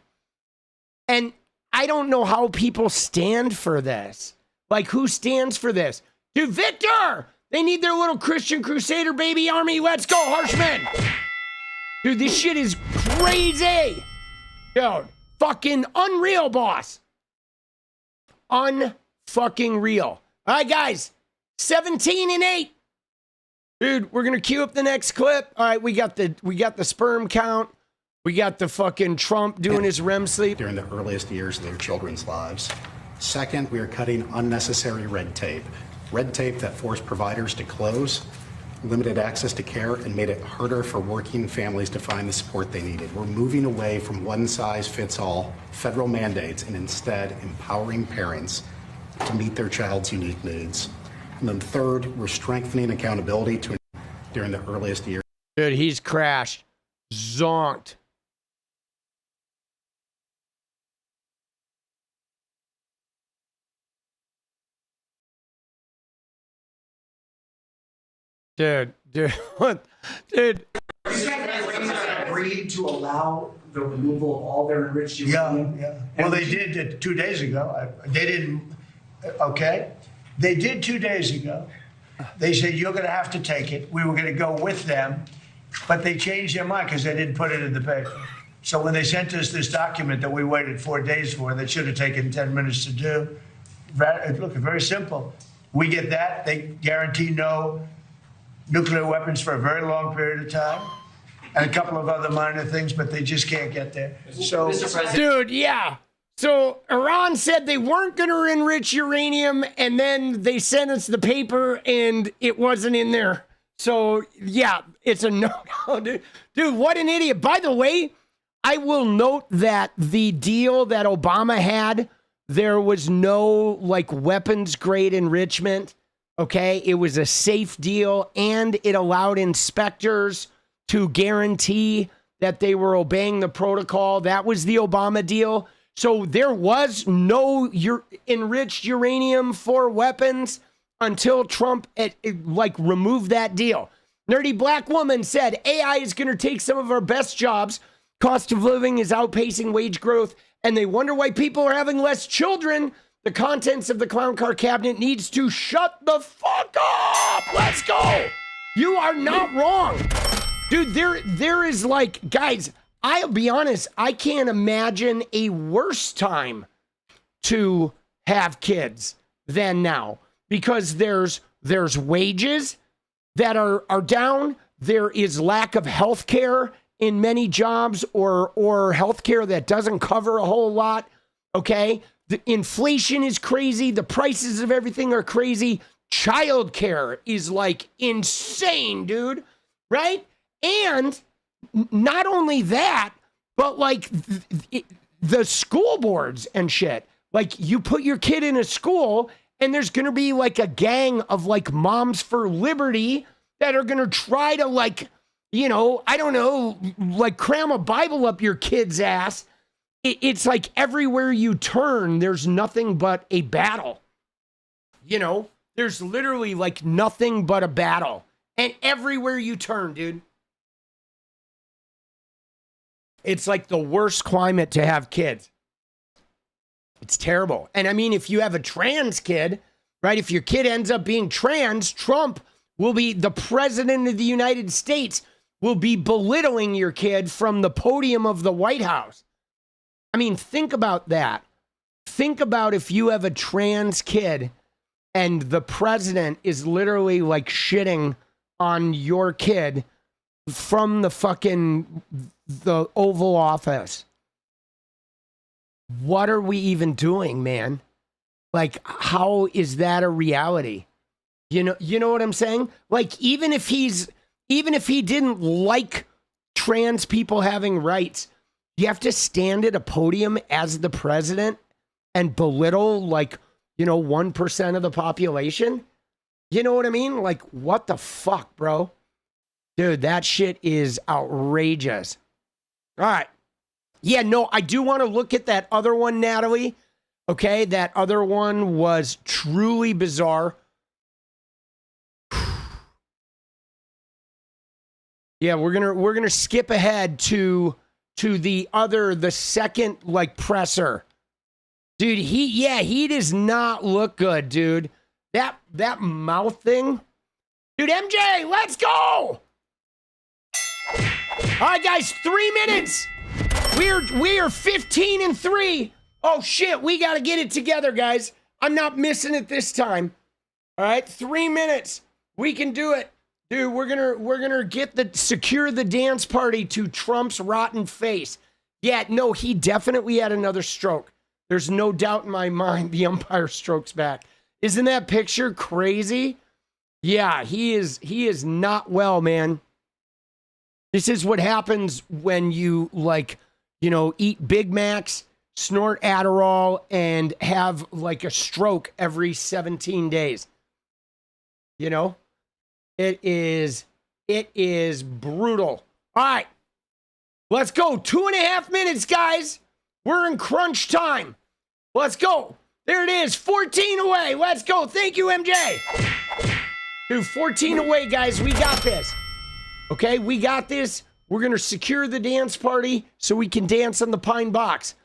And I don't know how people stand for this. Like, who stands for this? Dude, Victor! They need their little Christian Crusader baby army. Let's go, Harshman! Dude, this shit is crazy! Dude, fucking unreal, boss. Unfucking real. All right, guys. 17-8. Dude, we're gonna queue up the next clip. All right, we got the sperm count. We got the fucking Trump doing his REM sleep. During the earliest years of their children's lives. Second, we are cutting unnecessary red tape that forced providers to close, limited access to care, and made it harder for working families to find the support they needed. We're moving away from one-size-fits-all federal mandates and instead empowering parents to meet their child's unique needs. And then third, we're strengthening accountability during the earliest years. Dude, he's crashed. Zonked. Dude, what? Dude. Agreed to allow the removal of all their enriched uranium. Yeah. Well, they did it 2 days ago. They didn't, okay? They did 2 days ago. They said, you're going to have to take it. We were going to go with them, but they changed their mind because they didn't put it in the paper. So when they sent us this document that we waited 4 days for, that should have taken 10 minutes to do, look, very simple. We get that. They guarantee no nuclear weapons for a very long period of time, and a couple of other minor things, but they just can't get there. So, Dude, yeah. So Iran said they weren't going to enrich uranium, and then they sent us the paper, and it wasn't in there. So, yeah, it's a no-no, dude. Dude, what an idiot. By the way, I will note that the deal that Obama had, there was no, like, weapons-grade enrichment, okay? It was a safe deal, and it allowed inspectors to guarantee that they were obeying the protocol. That was the Obama deal. So there was no enriched uranium for weapons until Trump removed that deal. Nerdy black woman said AI is going to take some of our best jobs. Cost of living is outpacing wage growth, and they wonder why people are having less children. The contents of the clown car cabinet needs to shut the fuck up. Let's go. You are not wrong. Dude, there is like, guys, I'll be honest, I can't imagine a worse time to have kids than now, because there's wages that are down. There is lack of health care in many jobs, or health care that doesn't cover a whole lot. Okay. The inflation is crazy. The prices of everything are crazy. Childcare is like insane, dude. Right? And not only that, but like the school boards and shit. Like, you put your kid in a school and there's going to be like a gang of like moms for liberty that are going to try to like, you know, I don't know, like cram a Bible up your kid's ass. It's like everywhere you turn, there's nothing but a battle. You know, there's literally like nothing but a battle. And everywhere you turn, dude. It's like the worst climate to have kids. It's terrible. And I mean, if you have a trans kid, right? If your kid ends up being trans, Trump will be the president of the United States, will be belittling your kid from the podium of the White House. I mean, think about that. Think about if you have a trans kid and the president is literally like shitting on your kid from the Oval Office. What are we even doing, man? Like, how is that a reality? You know what I'm saying? Like, even if he didn't like trans people having rights, you have to stand at a podium as the president and belittle, like, 1% of the population? You know what I mean? Like, what the fuck, bro? Dude, that shit is outrageous. All right. Yeah, no, I do want to look at that other one, Natalie. Okay, that other one was truly bizarre. Yeah, we're gonna skip ahead to the second like presser. Dude, he does not look good, dude. That mouth thing. Dude, MJ, let's go! All right, guys, 3 minutes. We are 15-3. Oh shit, we gotta get it together, guys. I'm not missing it this time. All right, 3 minutes. We can do it. Dude, we're gonna secure the dance party to Trump's rotten face. Yeah, no, he definitely had another stroke. There's no doubt in my mind the umpire strokes back. Isn't that picture crazy? Yeah, he is not well, man. This is what happens when you eat Big Macs, snort Adderall, and have like a stroke every 17 days. You know? It is brutal. All right. Let's go. 2.5 minutes, guys. We're in crunch time. Let's go. There it is. 14 away. Let's go. Thank you, MJ. Dude, 14 away, guys. We got this. Okay, we got this. We're going to secure the dance party so we can dance on the pine box.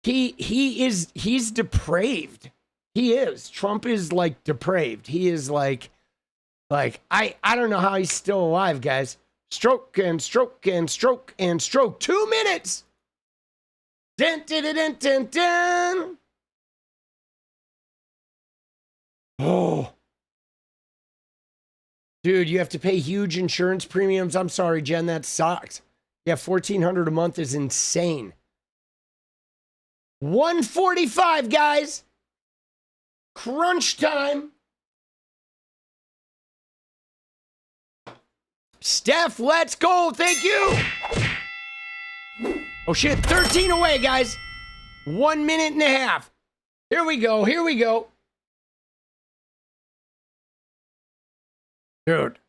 He's depraved. He is. Trump is like depraved. He is like I don't know how he's still alive, guys. Stroke and stroke and stroke and stroke. 2 minutes. Dun, dun, dun, dun, dun, dun. Oh. Dude, you have to pay huge insurance premiums. I'm sorry, Jen, that sucks. Yeah, $1,400 a month is insane. 1:45, guys. Crunch time. Steph, let's go. Thank you. Oh, shit. 13 away, guys. 1 minute and a half. Here we go. Here we go. Dude,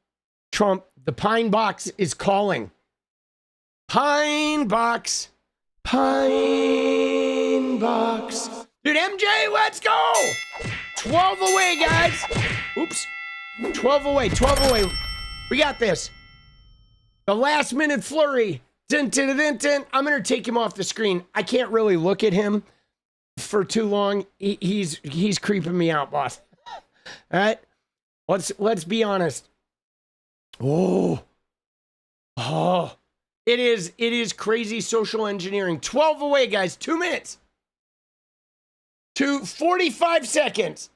Trump, the Pine Box is calling. Pine Box. Pine Box. Dude, MJ, let's go. 12 away, guys. Oops. 12 away. 12 away. We got this. The last minute flurry. Dun, dun, dun, dun. I'm going to take him off the screen. I can't really look at him for too long. He's creeping me out, boss. All right. Let's be honest. Oh. It is crazy social engineering. 12 away, guys. 2 minutes. 45 seconds.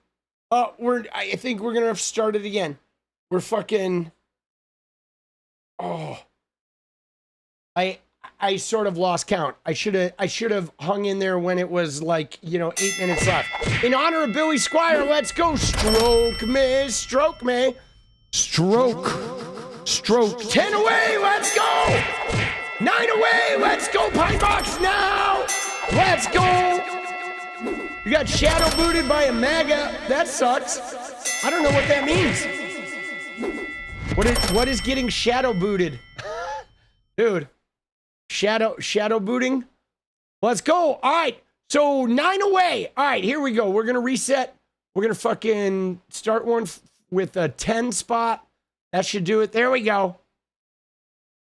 I think we're gonna have to start it again. We're fucking. Oh. I sort of lost count. I should have hung in there when it was like, 8 minutes left. In honor of Billy Squire, let's go. Stroke me, stroke me. Stroke. 10 away, let's go. 9 away, let's go. Pine Box now. Let's go. You got shadow booted by a MAGA. That sucks. I don't know what that means. What is getting shadow booted? Dude. Shadow booting. Let's go. All right. So 9 away. All right, here we go. We're going to reset. We're going to fucking start one with a 10 spot. That should do it. There we go.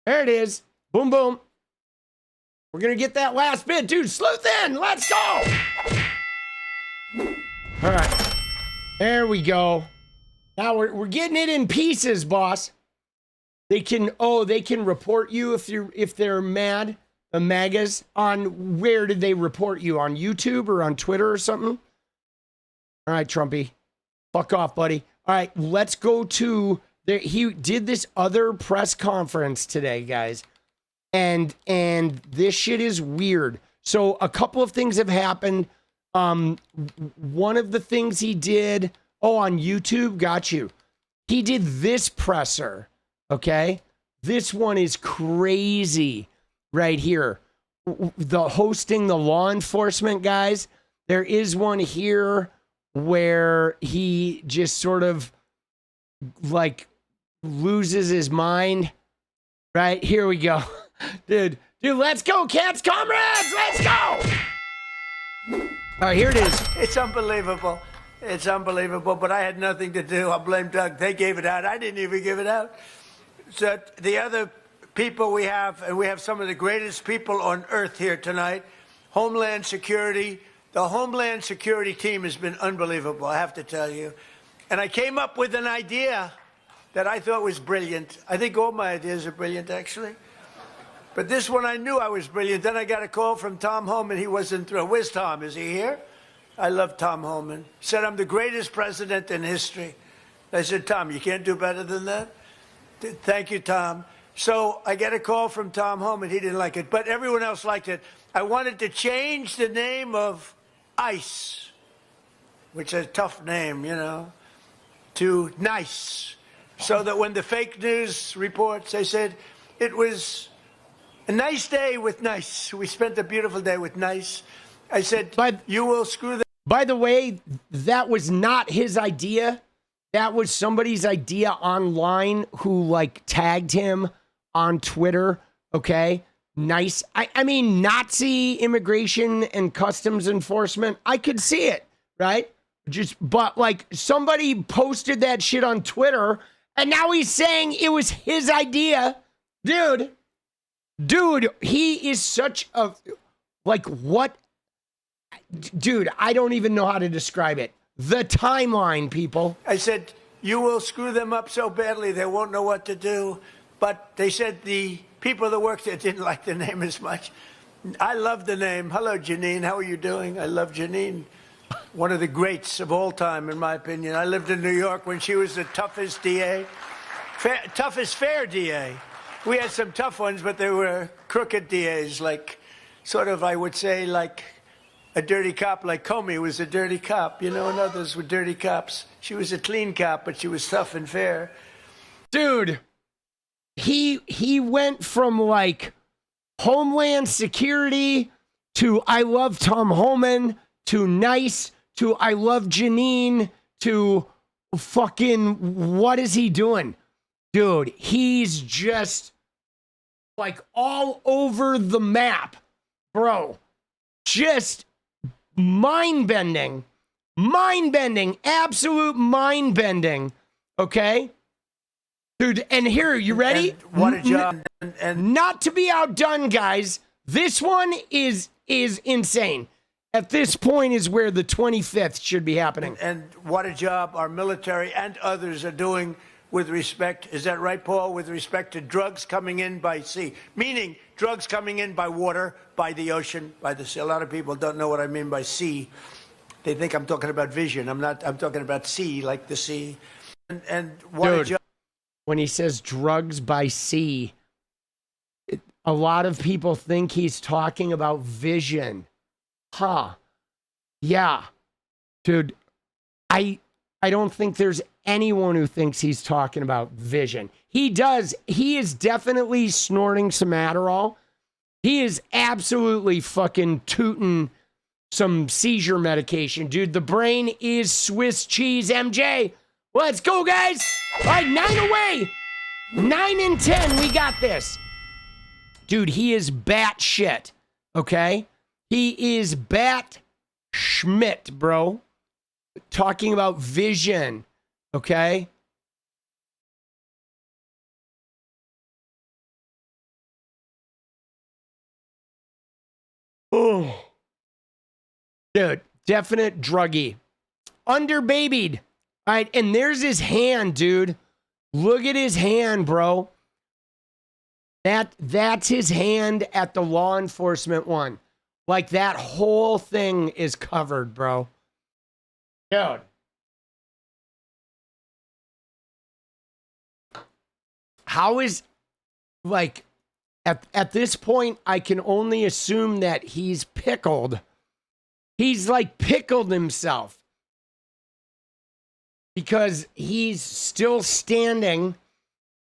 There it is. Boom, boom. We're going to get that last bit. Dude, sleuth in. Let's go. All right. There we go. Now we're getting it in pieces, boss. They can report you if they're mad. The MAGAs on where did they report you? On YouTube or on Twitter or something? All right, Trumpy. Fuck off, buddy. All right, let's go to he did this other press conference today, guys. And this shit is weird. So a couple of things have happened. One of the things he did, on YouTube, got you. He did this presser. Okay, this one is crazy right here. The hosting the law enforcement guys. There is one here where he just sort of like loses his mind. Right, here we go. Dude, let's go, cats, comrades, let's go. All right, here it is. It's unbelievable. It's unbelievable, but I had nothing to do. I blame Doug. They gave it out. I didn't even give it out. So the other people we have, and we have some of the greatest people on earth here tonight, Homeland Security. The Homeland Security team has been unbelievable, I have to tell you. And I came up with an idea that I thought was brilliant. I think all my ideas are brilliant, actually. But this one I knew I was brilliant. Then I got a call from Tom Homan. He wasn't thrilled. Where's Tom? Is he here? I love Tom Homan. Said, I'm the greatest president in history. I said, Tom, you can't do better than that? Thank you, Tom. So I get a call from Tom Homan. He didn't like it, but everyone else liked it. I wanted to change the name of ICE, which is a tough name, to NICE, so that when the fake news reports, they said, it was a nice day with NICE. We spent a beautiful day with NICE. I said, you will screw them. By the way, that was not his idea. That was somebody's idea online who tagged him on Twitter. Okay. Nice. I mean, Nazi immigration and customs enforcement. I could see it, right? But somebody posted that shit on Twitter and now he's saying it was his idea. Dude, he is such a, what? Dude, I don't even know how to describe it. The timeline, people. I said, you will screw them up so badly they won't know what to do. But they said the people that worked there didn't like the name as much. I love the name. Hello, Janine. How are you doing? I love Janine. one of the greats of all time, in my opinion. I lived in New York when she was the toughest DA, toughest fair DA. We had some tough ones, but they were crooked DAs, like sort of, I would say, like a dirty cop, like Comey was a dirty cop, you know, and others were dirty cops. She was a clean cop, but she was tough and fair. Dude, he went from like Homeland Security to I love Tom Homan to nice to I love Janine to fucking what is he doing? Dude, he's just like all over the map, bro. Just mind-bending, absolute mind-bending, okay? Dude, and here, you ready? And what a job. And not to be outdone, guys, this one is insane. At this point is where the 25th should be happening. And what a job our military and others are doing with respect, is that right, Paul, with respect to drugs coming in by sea, meaning drugs coming in by water, by the ocean, by the sea. A lot of people don't know what I mean by sea. They think I'm talking about vision. I'm not. I'm talking about sea, like the sea. And what a job. When he says drugs by sea, a lot of people think he's talking about vision. Huh. Yeah. Dude, I don't think there's anyone who thinks he's talking about vision. He does. He is definitely snorting some Adderall. He is absolutely fucking tooting some seizure medication. Dude, the brain is Swiss cheese, MJ. Let's go, guys. All right, 9 away. 9 and 10. We got this. Dude, he is bat shit. Okay? He is bat Schmidt, bro. Talking about vision. Okay? Oh. Dude, definite druggie. Underbabied. All right, and there's his hand, dude. Look at his hand, bro. That's his hand at the law enforcement one. Like, that whole thing is covered, bro. Dude. How is, like, at this point, I can only assume that he's pickled. He's, like, pickled himself. Because he's still standing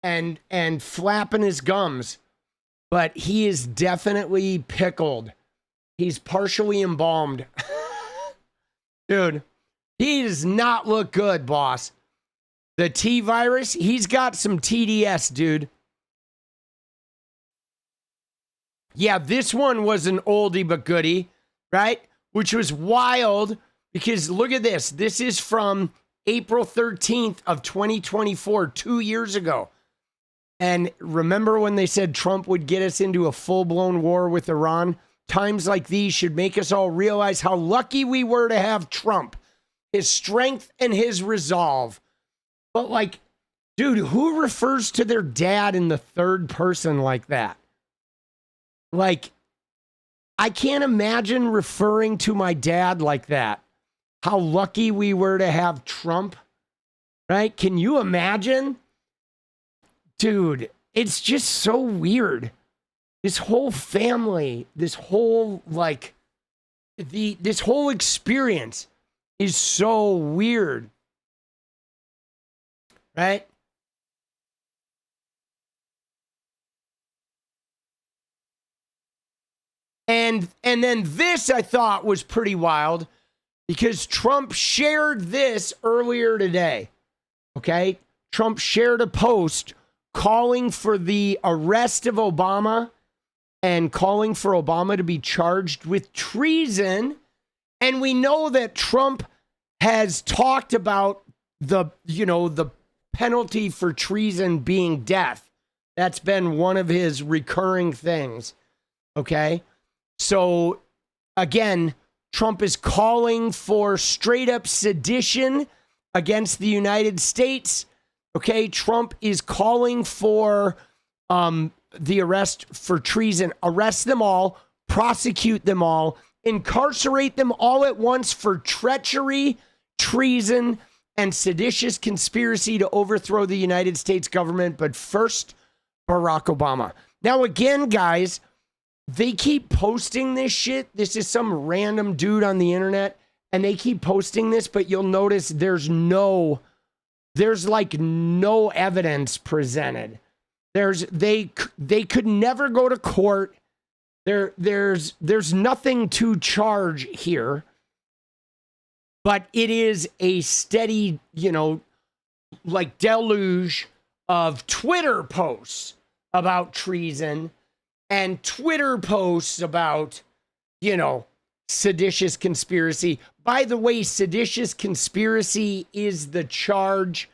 and flapping his gums. But he is definitely pickled. He's partially embalmed. Dude, he does not look good, boss. The T virus, he's got some TDS, dude. Yeah, this one was an oldie but goodie, right? Which was wild because look at this. This is from April 13th of 2024, 2 years ago. And remember when they said Trump would get us into a full-blown war with Iran? Times like these should make us all realize how lucky we were to have Trump, his strength and his resolve. But like, dude, who refers to their dad in the third person like that? Like, I can't imagine referring to my dad like that. How lucky we were to have Trump, right? Can you imagine? Dude, it's just so weird. This whole family, this whole, like, this whole experience is so weird. Right? And then this I thought was pretty wild because Trump shared this earlier today. Okay? Trump shared a post calling for the arrest of Obama and calling for Obama to be charged with treason. And we know that Trump has talked about the penalty for treason being death. That's been one of his recurring things. Okay? So, again, Trump is calling for straight up sedition against the United States. Okay? Trump is calling for the arrest for treason. Arrest them all, prosecute them all, incarcerate them all at once for treachery, treason, and seditious conspiracy to overthrow the United States government. But first, Barack Obama. Now, again, guys, they keep posting this shit. This is some random dude on the internet, and they keep posting this, but you'll notice there's like no evidence presented. They could never go to court. There's nothing to charge here, but it is a steady, like deluge of Twitter posts about treason and Twitter posts about, seditious conspiracy. By the way, seditious conspiracy is the charge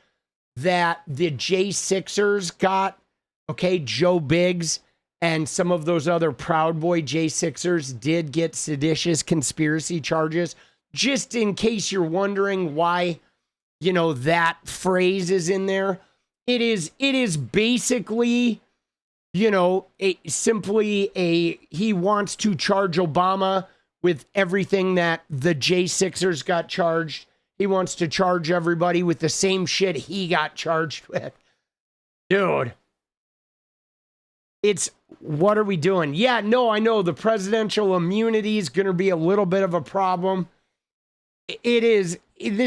that the J6ers got. Okay, Joe Biggs and some of those other Proud Boy J6ers did get seditious conspiracy charges. Just in case you're wondering why, that phrase is in there. It is basically, he wants to charge Obama with everything that the J6ers got charged. He wants to charge everybody with the same shit he got charged with. Dude. What are we doing? Yeah, no, I know the presidential immunity is going to be a little bit of a problem. This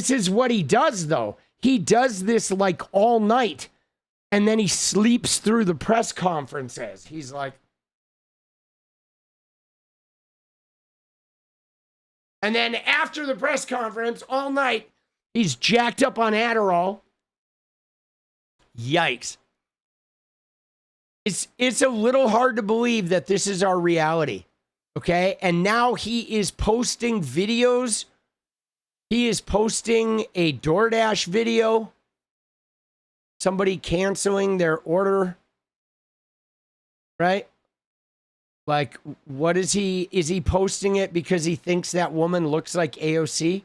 is what he does, though. He does this like all night, and then he sleeps through the press conferences. He's like, and then after the press conference all night, he's jacked up on Adderall. Yikes. It's a little hard to believe that this is our reality, okay? And now he is posting videos. He is posting a DoorDash video. Somebody canceling their order, right? Like, what is he posting it because he thinks that woman looks like AOC? Is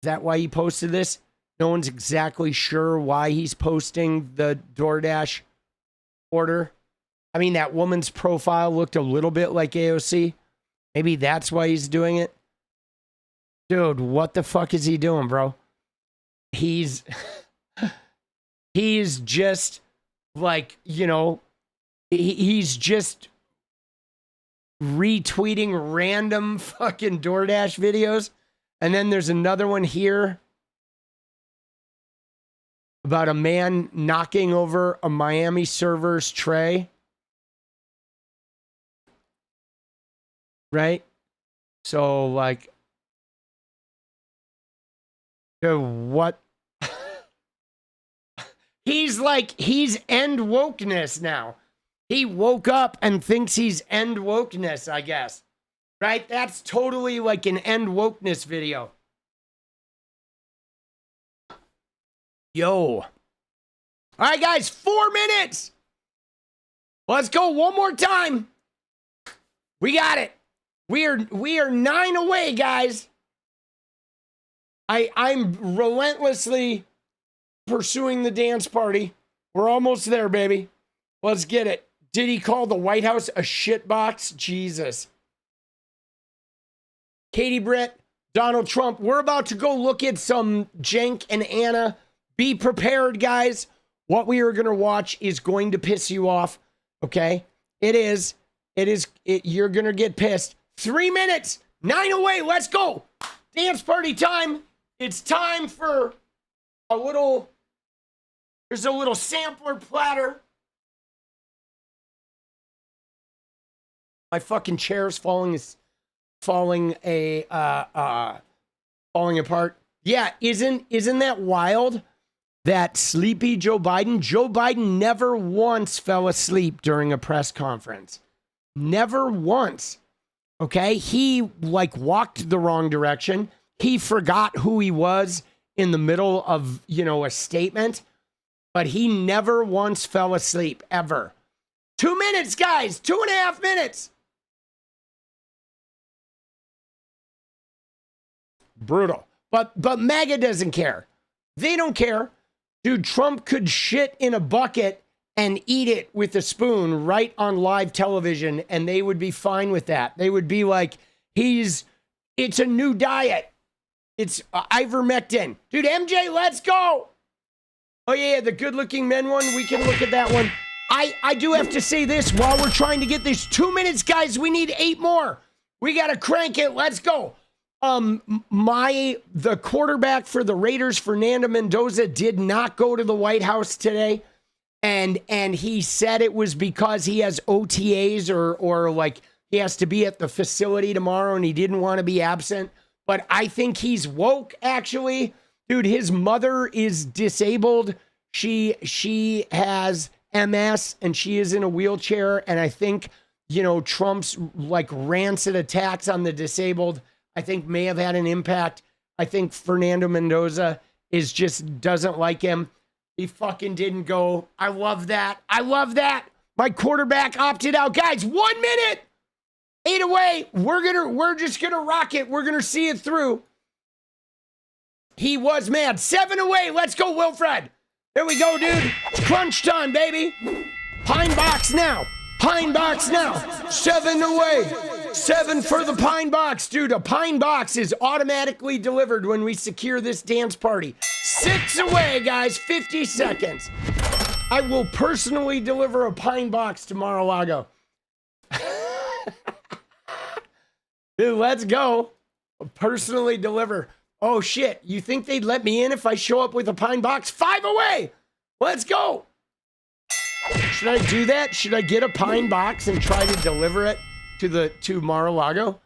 that why he posted this? No one's exactly sure why he's posting the DoorDash order. I mean, that woman's profile looked a little bit like AOC. Maybe that's why he's doing it. Dude, what the fuck is he doing, bro? He's just like, he's just retweeting random fucking DoorDash videos. And then there's another one here about a man knocking over a Miami server's tray. Right? So, like, what? He's end wokeness now. He woke up and thinks he's end wokeness, I guess. Right? That's totally like an end wokeness video. Yo. All right, guys, 4 minutes. Let's go one more time. We got it. We are 9 away, guys. I'm relentlessly pursuing the dance party. We're almost there, baby. Let's get it. Did he call the White House a shitbox? Jesus. Katie Britt, Donald Trump. We're about to go look at some Cenk and Anna. Be prepared, guys. What we are going to watch is going to piss you off. Okay? It is. You're going to get pissed. 3 minutes. 9 away. Let's go. Dance party time. It's time for there's a little sampler platter. My fucking chair's falling apart. Yeah, isn't that wild? That sleepy Joe Biden never once fell asleep during a press conference. Never once. Okay? He walked the wrong direction. He forgot who he was in the middle of, a statement, but he never once fell asleep, ever. 2 minutes, guys. 2.5 minutes. Brutal. But MAGA doesn't care. They don't care. Dude, Trump could shit in a bucket and eat it with a spoon right on live television, and they would be fine with that. They would be like, It's a new diet. It's ivermectin. Dude, MJ, let's go. Oh, yeah, the good-looking men one. We can look at that one. I do have to say this while we're trying to get this. 2 minutes, guys. We need 8 more. We got to crank it. Let's go. The quarterback for the Raiders, Fernando Mendoza, did not go to the White House today. And he said it was because he has OTAs or like he has to be at the facility tomorrow and he didn't want to be absent. But I think he's woke, actually. Dude, his mother is disabled. She has MS and she is in a wheelchair. And I think, Trump's like rancid attacks on the disabled, I think may have had an impact. I think Fernando Mendoza doesn't like him. He fucking didn't go. I love that. My quarterback opted out. Guys, 1 minute. 8 away. We're just gonna rock it. We're gonna see it through. He was mad. 7 away. Let's go, Wilfred. There we go, dude. It's crunch time, baby. Pine box now. 7 away. 7 for the pine box. Dude, a pine box is automatically delivered when we secure this dance party. 6 away, guys. 50 seconds. I will personally deliver a pine box to Mar-a-Lago. Dude, let's go. Personally deliver. Oh, shit. You think they'd let me in if I show up with a pine box? 5 away. Let's go. Should I do that? Should I get a pine box and try to deliver it to Mar-a-Lago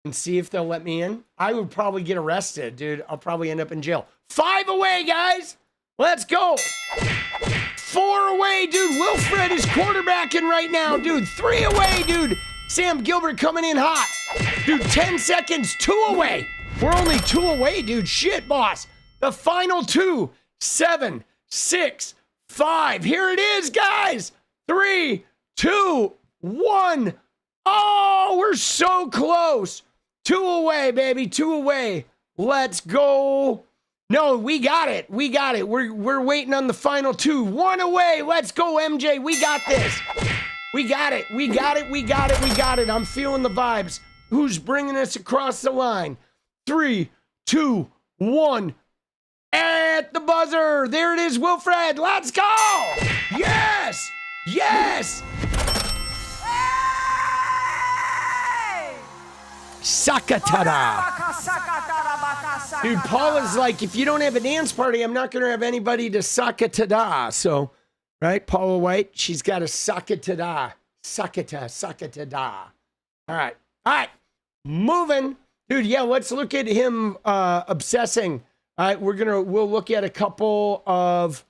and see if they'll let me in? I would probably get arrested, dude. I'll probably end up in jail. 5 away, guys. Let's go. 4 away, dude. Wilfred is quarterbacking right now, dude. 3 away, dude. Sam Gilbert coming in hot. Dude, 10 seconds, 2 away. We're only 2 away, dude. Shit, boss. The final 2, 7, 6, 5. Here it is, guys. 3, 2, 1. Oh, we're so close. 2 away, baby. 2 away. Let's go. No, we got it. We're waiting on the final 2. 1 away. Let's go, MJ. We got this. We got it. I'm feeling the vibes. Who's bringing us across the line? 3, 2, 1. At the buzzer. There it is, Wilfred. Let's go. Yes. Sakatara. Dude, Paul is like, if you don't have a dance party, I'm not going to have anybody to sakatada. So, right, Paula White, she's got a sakatada. Sakatada. All right. Moving. Dude, yeah, let's look at him obsessing. All right, we'll look at a couple of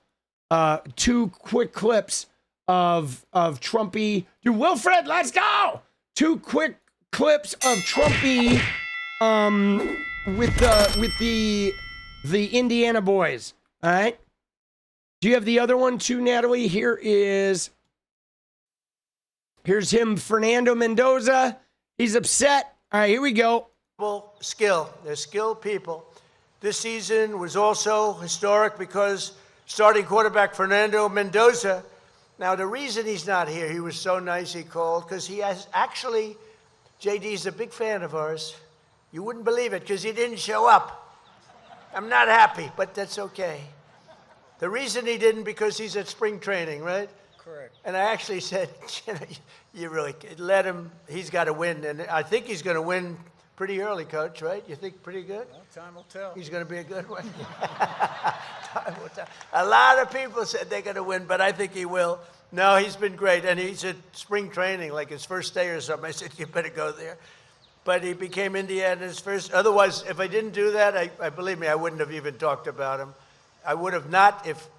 2 quick clips of Trumpy. Dude, Wilfred, let's go. 2 quick clips of Trumpy with the Indiana boys. All right. Do you have the other one too, Natalie? Here's him, Fernando Mendoza. He's upset. All right, here we go. Skill. They're skilled people. This season was also historic because starting quarterback Fernando Mendoza. Now, the reason he's not here, he was so nice he called, because he has actually, JD's a big fan of ours. You wouldn't believe it because he didn't show up. I'm not happy, but that's okay. The reason he didn't, because he's at spring training, right? Correct. And I actually said, you really let him, he's got to win. And I think he's going to win pretty early, Coach, right? You think pretty good? Well, time will tell. He's going to be a good one? Time will tell. A lot of people said they're going to win, but I think he will. No, he's been great. And he's at spring training, like his first day or something. I said, you better go there. But he became Indiana's first. Otherwise, if I didn't do that, I believe me, I wouldn't have even talked about him. I would have not, if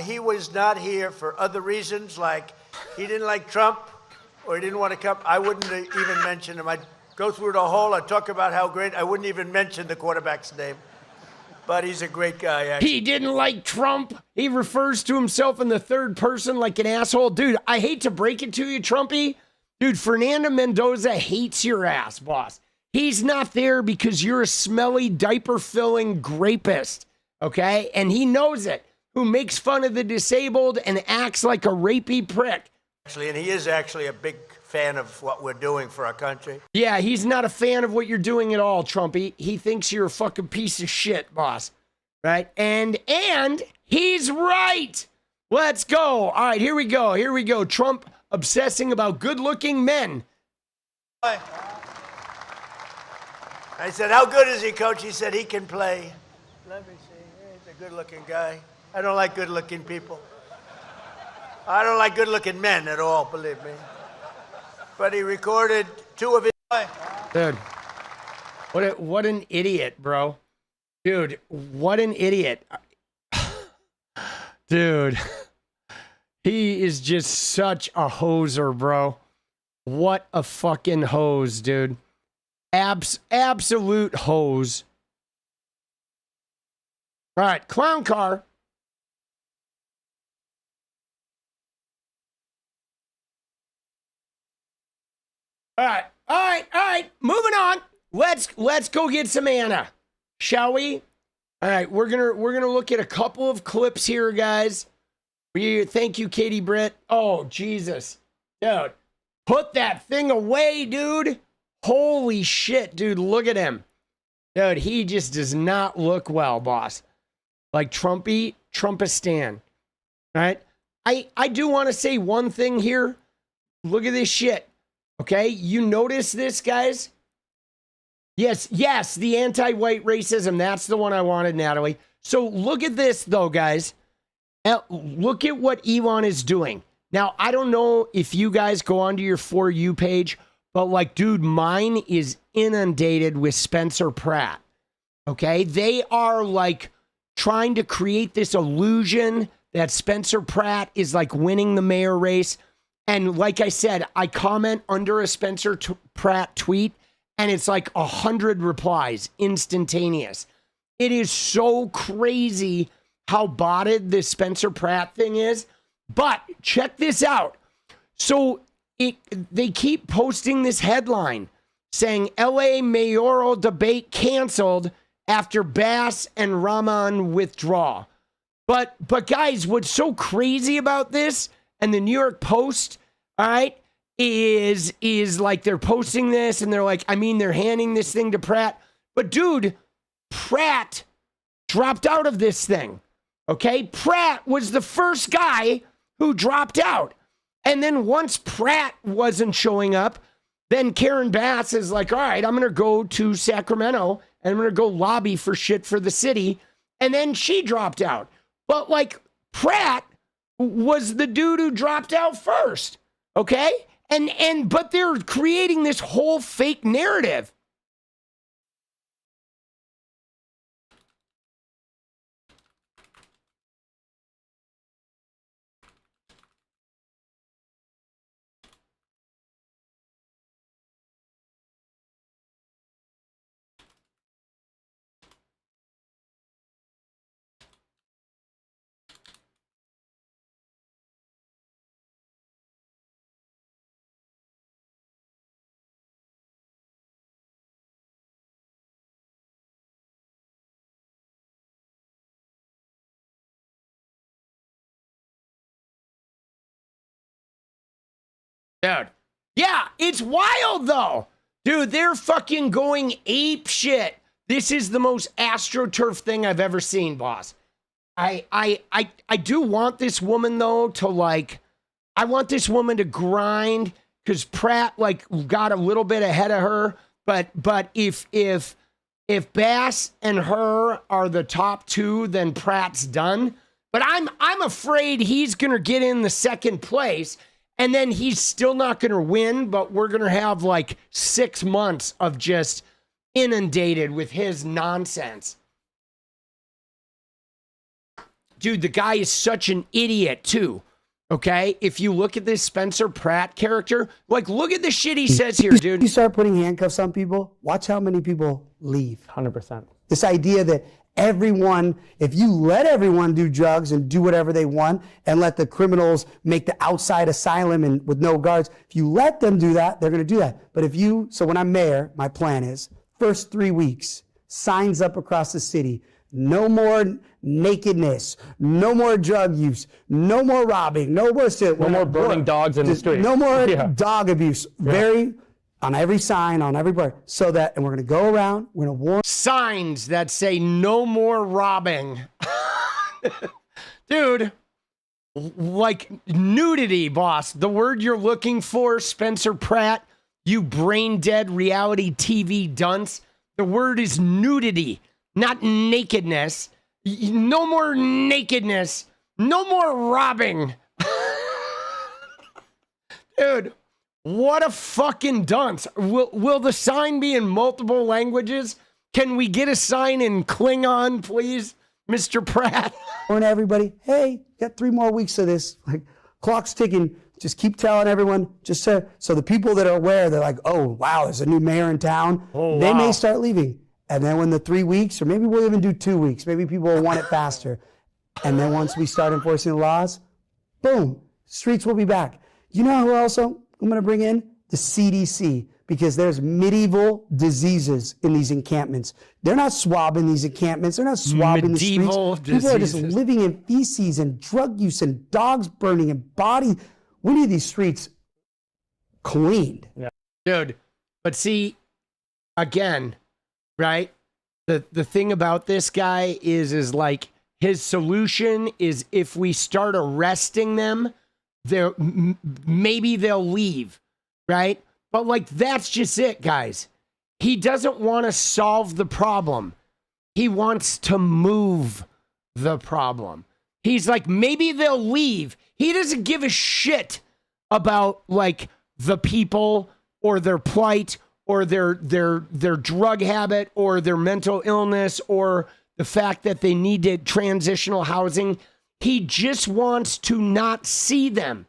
he was not here for other reasons, like he didn't like Trump or he didn't want to come, I wouldn't have even mention him. I'd go through the whole, I'd talk about how great, I wouldn't even mention the quarterback's name. But he's a great guy, actually. He didn't like Trump. He refers to himself in the third person like an asshole. Dude, I hate to break it to you, Trumpy. Dude, Fernando Mendoza hates your ass, boss. He's not there because you're a smelly, diaper-filling grapist, okay? And he knows it, who makes fun of the disabled and acts like a rapey prick. Actually, and he is actually a big fan. fan of what we're doing for our country. Yeah, he's not a fan of what you're doing at all, Trumpy. He thinks you're a fucking piece of shit, boss. Right? And he's right. Let's go. All right, here we go. Here we go. Trump obsessing about good-looking men. I said, how good is he, coach? He said he can play. Let me see. He's a good-looking guy. I don't like good-looking people. I don't like good-looking men at all, believe me. But he recorded 2 of his... Dude, what an idiot, bro. Dude, what an idiot. Dude, he is just such a hoser, bro. What a fucking hose, dude. Absolute hose. All right, clown car. All right. Moving on. Let's go get some Anna, shall we? All right, we're gonna look at a couple of clips here, guys. Thank you, Katie Britt. Oh, Jesus, dude, put that thing away, dude. Holy shit, dude, look at him, dude. He just does not look well, boss. Like Trumpistan. All right, I do want to say one thing here. Look at this shit. Okay, you notice this, guys? Yes, the anti-white racism. That's the one I wanted, Natalie. So look at this, though, guys. Look at what Elon is doing. Now, I don't know if you guys go onto your For You page, but, like, dude, mine is inundated with Spencer Pratt. Okay? They are, like, trying to create this illusion that Spencer Pratt is, like, winning the mayor race. And like I said, I comment under a Spencer Pratt tweet, and it's like 100 replies, instantaneous. It is so crazy how botted this Spencer Pratt thing is. But check this out. So they keep posting this headline saying LA mayoral debate canceled after Bass and Rahman withdraw. But guys, what's so crazy about this? And the New York Post, all right, is like they're posting this and they're like, I mean, they're handing this thing to Pratt. But dude, Pratt dropped out of this thing. Okay? Pratt was the first guy who dropped out. And then once Pratt wasn't showing up, then Karen Bass is like, all right, I'm going to go to Sacramento and I'm going to go lobby for shit for the city. And then she dropped out. But like Pratt was the dude who dropped out first. Okay? But they're creating this whole fake narrative. Dude. Yeah, it's wild though. Dude, they're fucking going ape shit. This is the most AstroTurf thing I've ever seen, boss. I do want this woman though to like, I want this woman to grind because Pratt like got a little bit ahead of her. But if Bass and her are the top two, then Pratt's done. But I'm afraid he's gonna get in the second place. And then he's still not going to win, but we're going to have like 6 months of just inundated with his nonsense. Dude, the guy is such an idiot too. Okay? If you look at this Spencer Pratt character, like look at the shit he says here, dude. You start putting handcuffs on people, watch how many people leave. 100%. This idea that everyone, if you let everyone do drugs and do whatever they want and let the criminals make the outside asylum and with no guards, if you let them do that, they're going to do that. But if you, so when I'm mayor, my plan is first 3 weeks, signs up across the city, No more nakedness. No more drug use. No more robbing. No more burning dogs in the street. No more dog abuse. Very on every sign, on every bird. So that, and we're going to go around. We're going to warn signs that say no more robbing. Dude, like nudity, boss. The word you're looking for, Spencer Pratt, you brain dead reality TV dunce. The word is nudity, not nakedness. No more nakedness. No more robbing. Dude, what a fucking dunce. Will the sign be in multiple languages? Can we get a sign in Klingon, please, Mr. Pratt? warn everybody, hey, you got 3 more weeks of this. Like, clock's ticking. Just keep telling everyone. Just so the people that are aware, they're like, oh, wow, there's a new mayor in town. Oh, they wow. may start leaving. And then when the 3 weeks, or maybe we'll even do 2 weeks, maybe people will want it faster. And then once we start enforcing the laws, boom, streets will be back. You know who also I'm going to bring in? The CDC, because there's medieval diseases in these encampments. They're not swabbing these encampments. They're not swabbing the streets. People are just living in feces and drug use and dogs burning and body. We need these streets cleaned. Yeah. Dude, but see, again, right? The thing about this guy is like his solution is if we start arresting them, maybe they'll leave, right? But like that's just it, guys. He doesn't want to solve the problem. He wants to move the problem. He's like, maybe they'll leave. He doesn't give a shit about like the people or their plight or their drug habit or their mental illness or the fact that they needed transitional housing. He just wants to not see them.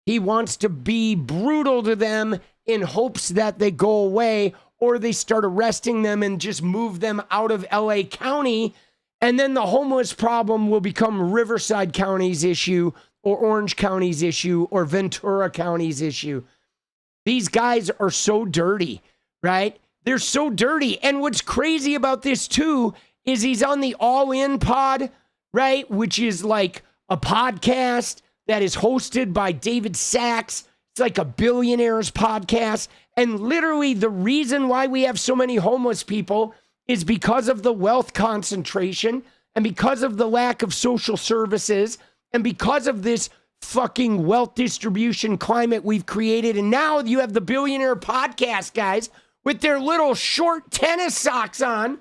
He wants to be brutal to them in hopes that they go away or they start arresting them and just move them out of LA County. And then the homeless problem will become Riverside County's issue or Orange County's issue or Ventura County's issue. These guys are so dirty, right? They're so dirty. And what's crazy about this too is he's on the All In Pod, right? Which is like a podcast that is hosted by David Sachs. It's like a billionaire's podcast. And literally the reason why we have so many homeless people is because of the wealth concentration and because of the lack of social services and because of this fucking wealth distribution climate we've created. And now you have the billionaire podcast guys with their little short tennis socks on,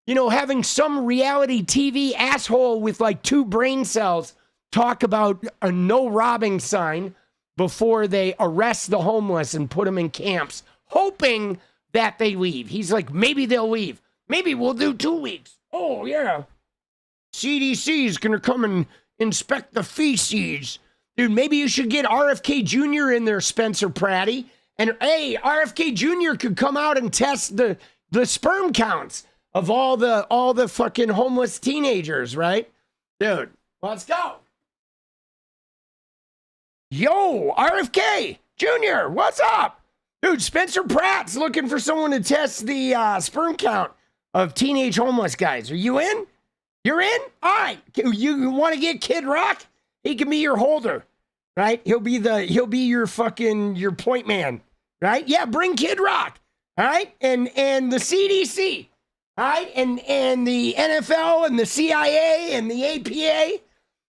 you know, having some reality TV asshole with like 2 brain cells talk about a no robbing sign before they arrest the homeless and put them in camps, hoping that they leave. He's like, maybe they'll leave. Maybe we'll do 2 weeks. Oh, yeah. CDC is going to come and inspect the feces. Dude, maybe you should get RFK Jr. in there, Spencer Pratty. And, hey, RFK Jr. could come out and test the sperm counts of all the fucking homeless teenagers, right? Dude, let's go. Yo, RFK Jr., what's up? Dude, Spencer Pratt's looking for someone to test the sperm count of teenage homeless guys. Are you in? You're in? All right. You want to get Kid Rock? He can be your holder, right? He'll be your point man, right? Yeah, bring Kid Rock, all right? And the CDC, all right? And the NFL and the CIA and the APA.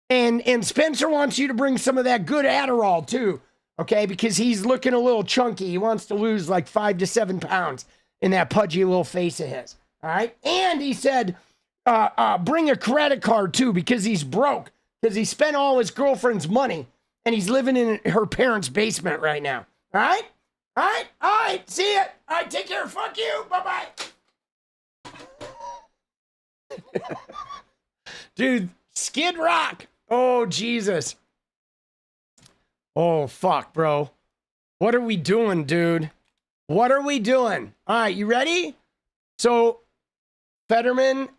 And Spencer wants you to bring some of that good Adderall too, okay? Because he's looking a little chunky. He wants to lose like 5 to 7 pounds in that pudgy little face of his, all right? And he said, bring a credit card too because he's broke because he spent all his girlfriend's money and he's living in her parents' basement right now, all right? All right, all right, see ya. All right, take care, fuck you, bye-bye. Dude, Skid Rock. Oh, Jesus. Oh, fuck, bro. What are we doing, dude? What are we doing? All right, you ready? So, Fetterman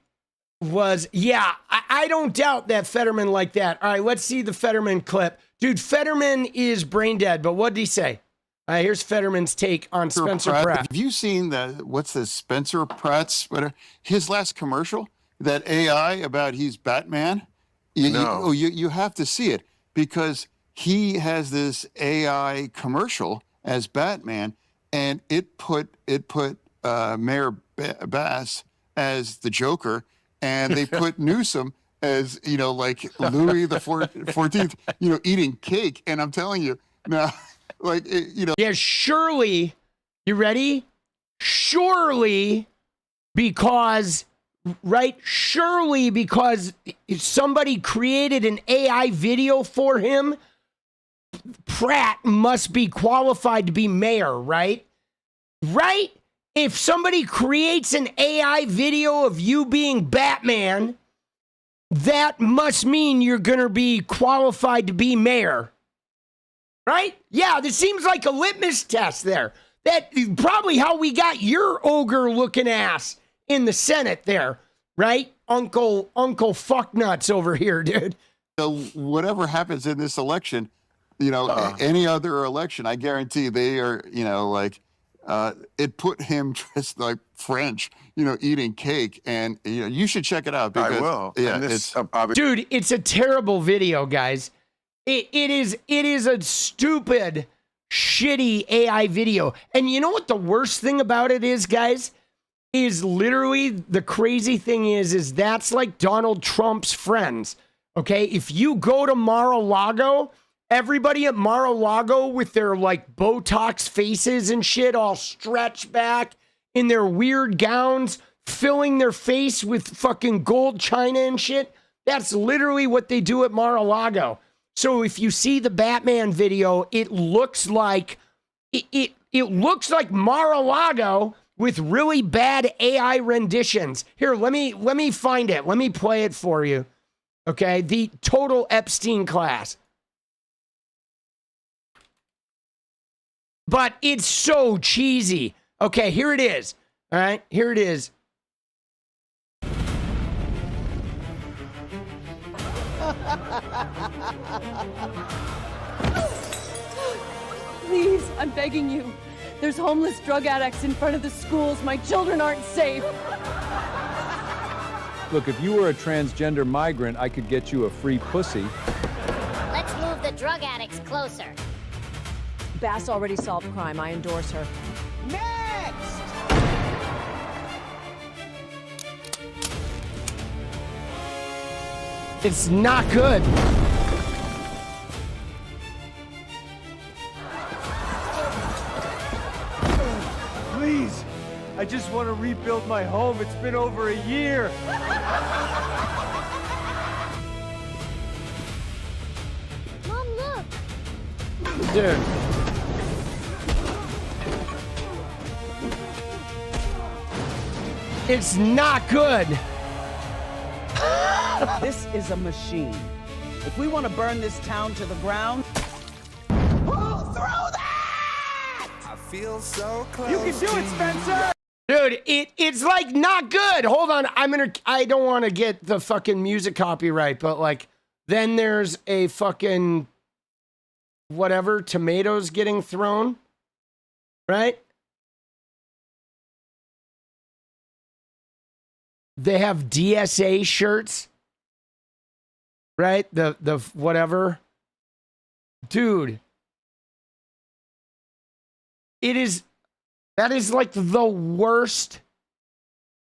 was, yeah, I don't doubt that Fetterman like that. All right, let's see the Fetterman clip. Dude, Fetterman is brain dead, but what did he say? All right, here's Fetterman's take on Spencer Pratt. Have you seen what's the Spencer Pratt's, his last commercial? that AI about he's Batman? You have to see it because he has this AI commercial as Batman, and it put Mayor Bass as the Joker, and they put Newsom as like Louis the 14th, eating cake. And I'm telling you now, like Yeah, surely, you ready? Surely, because somebody created an AI video for him, Pratt must be qualified to be mayor, right? Right? If somebody creates an AI video of you being Batman, that must mean you're going to be qualified to be mayor. Right? Yeah, this seems like a litmus test there. That is probably how we got your ogre-looking ass in the Senate there, right? Uncle fucknuts over here, dude. Whatever happens in this election, any other election, I guarantee they are, it put him dressed like French, eating cake, and you should check it out because I will. Yeah, dude, it's a terrible video, guys. It is a stupid, shitty AI video. And you know what the worst thing about it is, guys? Is literally the crazy thing is that's like Donald Trump's friends. Okay, if you go to Mar-a-Lago, everybody at Mar-a-Lago with their like Botox faces and shit all stretched back in their weird gowns, filling their face with fucking gold china and shit. That's literally what they do at Mar-a-Lago. So if you see the Batman video, it looks like it looks like Mar-a-Lago with really bad AI renditions. Here, let me find it. Let me play it for you. Okay, the total Epstein class. But it's so cheesy. Okay, here it is. All right, here it is. Please, I'm begging you. There's homeless drug addicts in front of the schools. My children aren't safe. Look, if you were a transgender migrant, I could get you a free pussy. Let's move the drug addicts closer. Bass already solved crime. I endorse her. Next! It's not good. Please, I just want to rebuild my home. It's been over a year. Mom, look. Dude. It's not good. This is a machine. If we want to burn this town to the ground, pull through that! I feel so close. You can do it, Spencer! Dude, it's like not good. Hold on. I don't want to get the fucking music copyright, but like then there's a fucking whatever, tomatoes getting thrown. Right? They have DSA shirts. Right? The whatever. Dude. That is like the worst.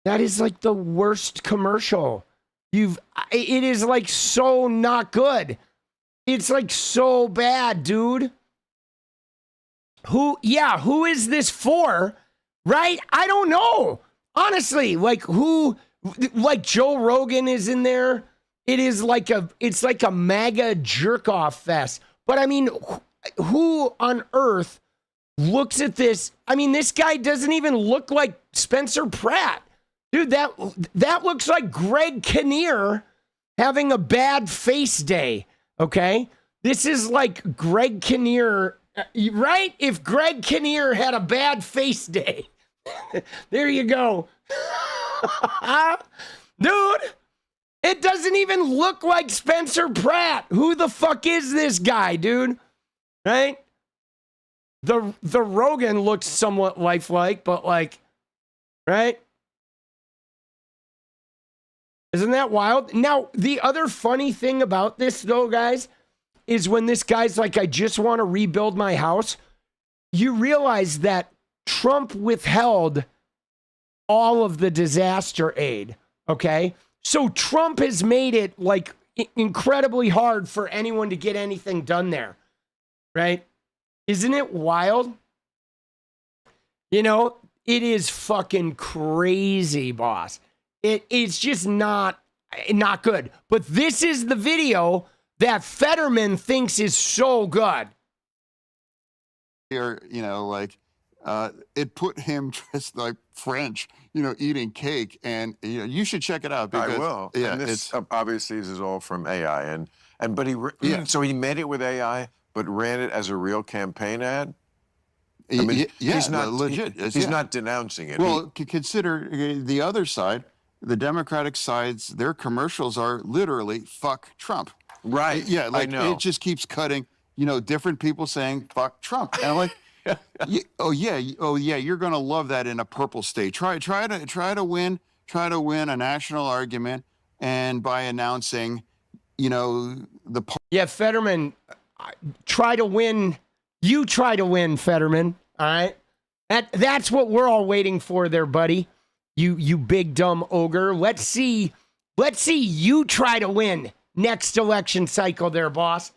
That is like the worst commercial. It is like so not good. It's like so bad, dude. Who is this for? Right? I don't know. Honestly, like Joe Rogan is in there. It's like a MAGA jerk off fest. But I mean, who on earth looks at this? I mean, this guy doesn't even look like Spencer Pratt. Dude, that looks like Greg Kinnear having a bad face day, okay? This is like Greg Kinnear, right? If Greg Kinnear had a bad face day. There you go. Dude, it doesn't even look like Spencer Pratt. Who the fuck is this guy, dude? Right? The Rogan looks somewhat lifelike, but like, right? Isn't that wild? Now, the other funny thing about this, though, guys, is when this guy's like, I just want to rebuild my house, you realize that Trump withheld all of the disaster aid, okay? So Trump has made it, like, incredibly hard for anyone to get anything done there, right? Isn't it wild? You know, it is fucking crazy, boss. It's just not good. But this is the video that Fetterman thinks is so good. Here, you know, like it put him dressed like French, you know, eating cake, and you know, you should check it out. Because, I will. Yeah, and this obviously this is all from AI, but so he made it with AI, but ran it as a real campaign ad. I mean, he's not legit. He's not denouncing it. Well, consider the other side. The Democratic sides, their commercials are literally "fuck Trump." Right. Yeah. Like I know. it just keeps cutting. You know, different people saying "fuck Trump," and I'm like, oh yeah, you're gonna love that in a purple state. Try to win a national argument, and by announcing, you know, the Fetterman, try to win. You try to win, Fetterman. All right, that's what we're all waiting for, there, buddy. You big dumb ogre. Let's see you try to win next election cycle, there, boss.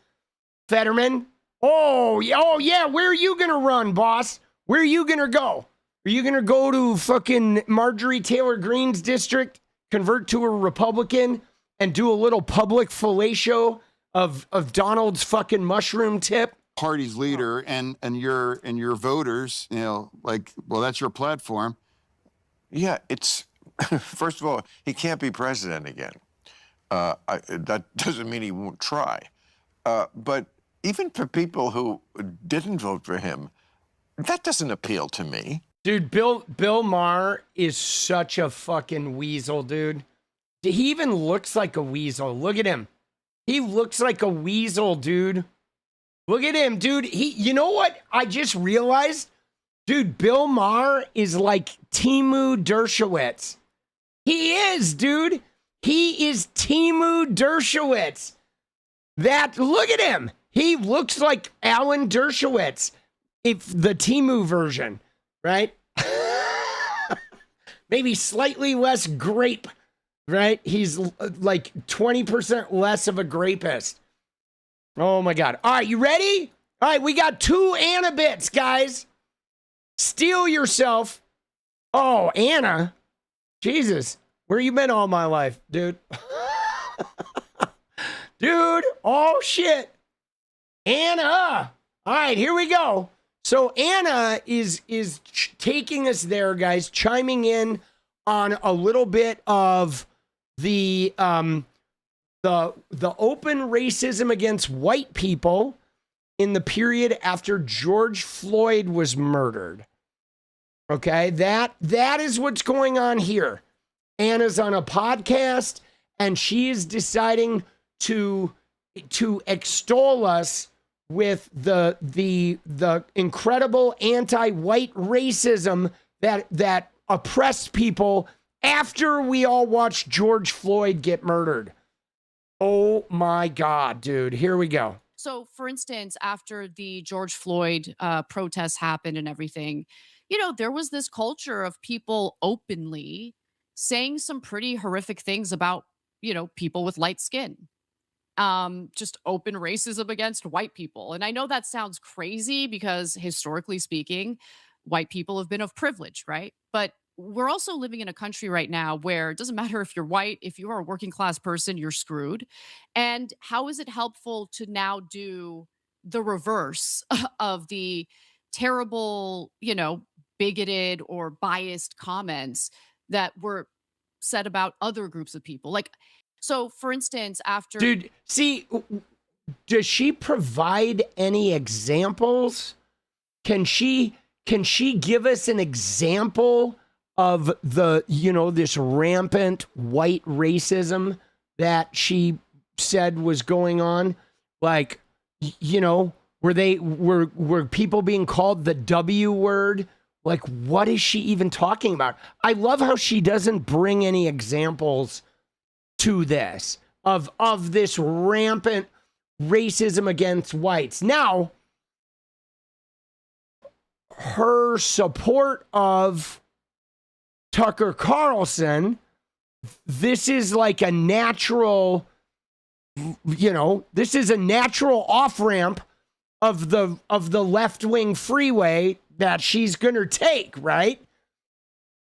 Fetterman. Oh yeah. Where are you gonna run, boss? Where are you gonna go? Are you gonna go to fucking Marjorie Taylor Greene's district, convert to a Republican, and do a little public fellatio of Donald's fucking mushroom tip? Party's leader and your voters, you know, like, well, that's your platform. Yeah, it's first of all, he can't be president again. That doesn't mean he won't try. But even for people who didn't vote for him, that doesn't appeal to me. Dude, Bill Maher is such a fucking weasel, dude. He even looks like a weasel. Look at him. He looks like a weasel, dude. Look at him, dude. You know what I just realized? Dude, Bill Maher is like 𝗙𝗎𝗪𝗪𝗏. He is, dude. He is 𝗙𝗎𝗪𝗪𝗏. Look at him. He looks like Alan Dershowitz, if the Temu version, right? Maybe slightly less grape, right? He's like 20% less of a grapist. Oh my God. All right, you ready? All right, we got 2 Anna bits, guys. Steal yourself. Oh, Anna. Jesus. Where you been all my life, dude? Dude, oh shit. Anna. All right, here we go. So Anna is taking us there, guys, chiming in on a little bit of the open racism against white people in the period after George Floyd was murdered. Okay, that is what's going on here. Anna's on a podcast, and she is deciding to extol us with the incredible anti-white racism that oppressed people after we all watched George Floyd get murdered. Oh my God, dude. Here we go. So, for instance, after the George Floyd protests happened and everything, you know, there was this culture of people openly saying some pretty horrific things about, you know, people with light skin. Just open racism against white people. And I know that sounds crazy because historically speaking, white people have been of privilege, right? But we're also living in a country right now where it doesn't matter if you're white, if you are a working class person, you're screwed. And how is it helpful to now do the reverse of the terrible, you know, bigoted or biased comments that were said about other groups of people? Like, so for instance, after... Dude, see, does she provide any examples? Can she give us an example of the, you know, this rampant white racism that she said was going on? Like, you know, were people being called the W word? Like, what is she even talking about? I love how she doesn't bring any examples to this of this rampant racism against whites. Now, her support of Tucker Carlson, this is like a natural, this is a natural off-ramp of the left-wing freeway that she's gonna take, right?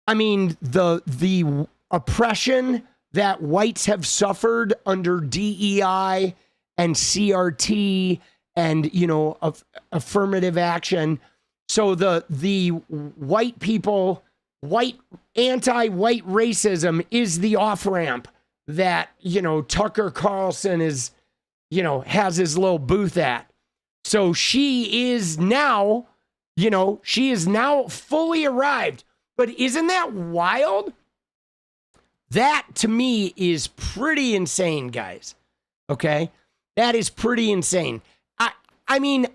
I mean, the oppression that whites have suffered under DEI and CRT and, affirmative action. So the white people, anti-white racism is the off-ramp that, Tucker Carlson is, has his little booth at. So she is now, fully arrived. But isn't that wild? That to me is pretty insane, guys. Okay? That is pretty insane. I mean,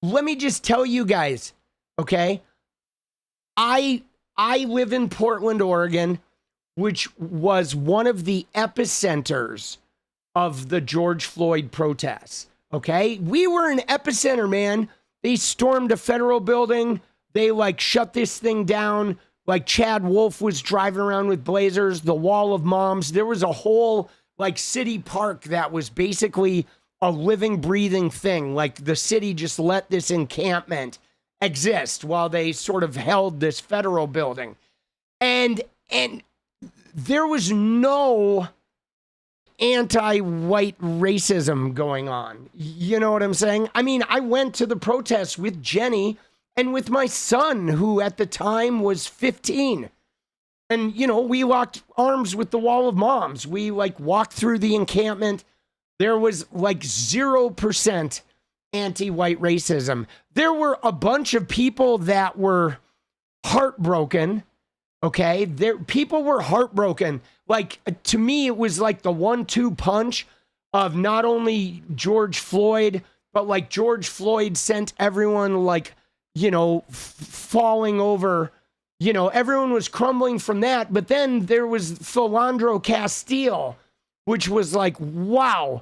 let me just tell you guys, okay? I live in Portland, Oregon, which was one of the epicenters of the George Floyd protests, okay? We were an epicenter, man. They stormed a federal building. They shut this thing down. Chad Wolf was driving around with blazers, the Wall of Moms. There was a whole city park that was basically a living, breathing thing. The city just let this encampment exist while they sort of held this federal building. And there was no anti-white racism going on. You know what I'm saying? I mean, I went to the protests with Jenny and with my son, who at the time was 15. And, we locked arms with the Wall of Moms. We walked through the encampment. There was 0% anti-white racism. There were a bunch of people that were heartbroken. Okay. People were heartbroken. To me, it was the 1-2 punch of not only George Floyd, but George Floyd sent everyone falling over, everyone was crumbling from that. But then there was 𝗙𝗪𝗪, which was wow,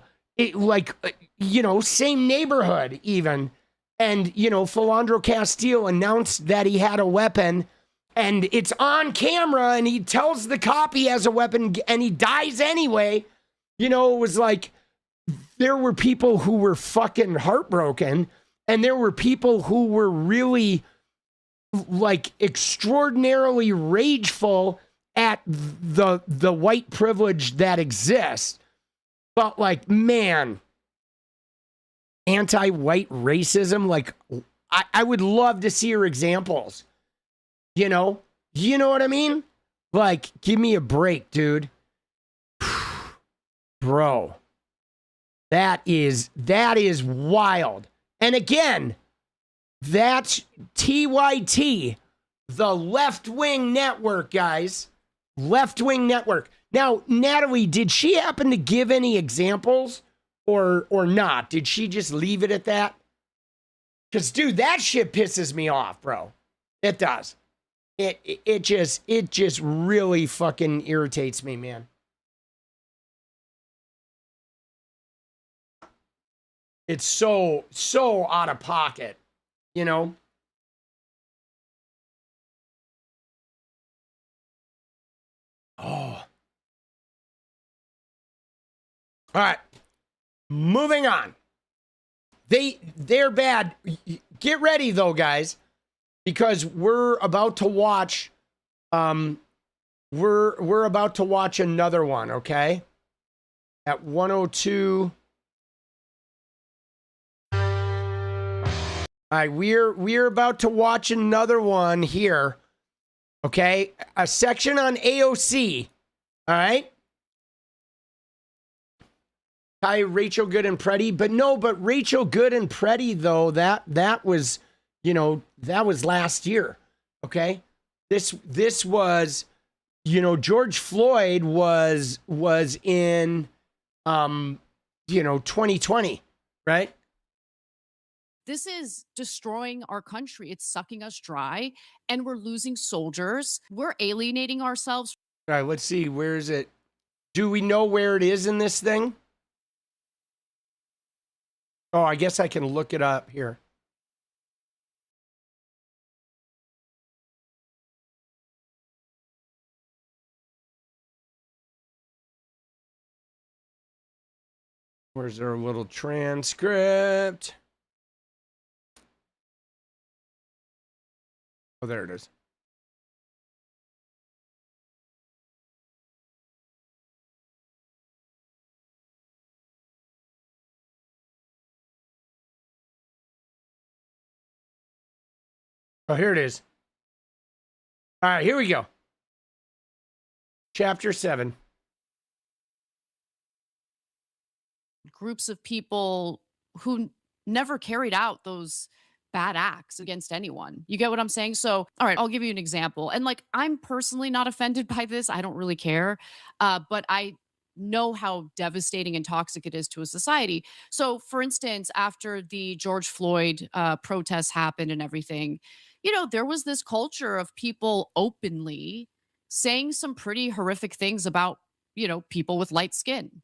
same neighborhood even. And, 𝗙𝗪𝗪 announced that he had a weapon and it's on camera and he tells the cop he has a weapon and he dies anyway. It was there were people who were fucking heartbroken. And there were people who were really extraordinarily rageful at the white privilege that exists. But man, anti-white racism, I would love to see your examples. You know what I mean? Give me a break, dude. Bro. That is wild. And again, that's TYT, the left-wing network, guys. Left-wing network. Now, Natalie, did she happen to give any examples or not? Did she just leave it at that? Because, dude, that shit pisses me off, bro. It does. It just really fucking irritates me, man. It's so out of pocket, Oh. All right. Moving on. They're bad. Get ready though, guys, because we're about to watch we're about to watch another one, okay? At 102. All right, we're about to watch another one here. Okay? A section on AOC. All right? Hi, Rachel Good and Pretty. But Rachel Good and Pretty, though, that was, that was last year. Okay? This was, George Floyd was in 2020, right? This is destroying our country. It's sucking us dry, and we're losing soldiers. We're alienating ourselves. All right, let's see. Where is it? Do we know where it is in this thing? Oh, I guess I can look it up here. Where's our little transcript? Oh, there it is. Oh, here it is. All right, here we go. Chapter 7. Groups of people who never carried out those bad acts against anyone. You get what I'm saying? So, all right, I'll give you an example. And like, I'm personally not offended by this. I don't really care. But I know how devastating and toxic it is to a society. So, for instance, after the George Floyd protests happened and everything, there was this culture of people openly saying some pretty horrific things about, people with light skin.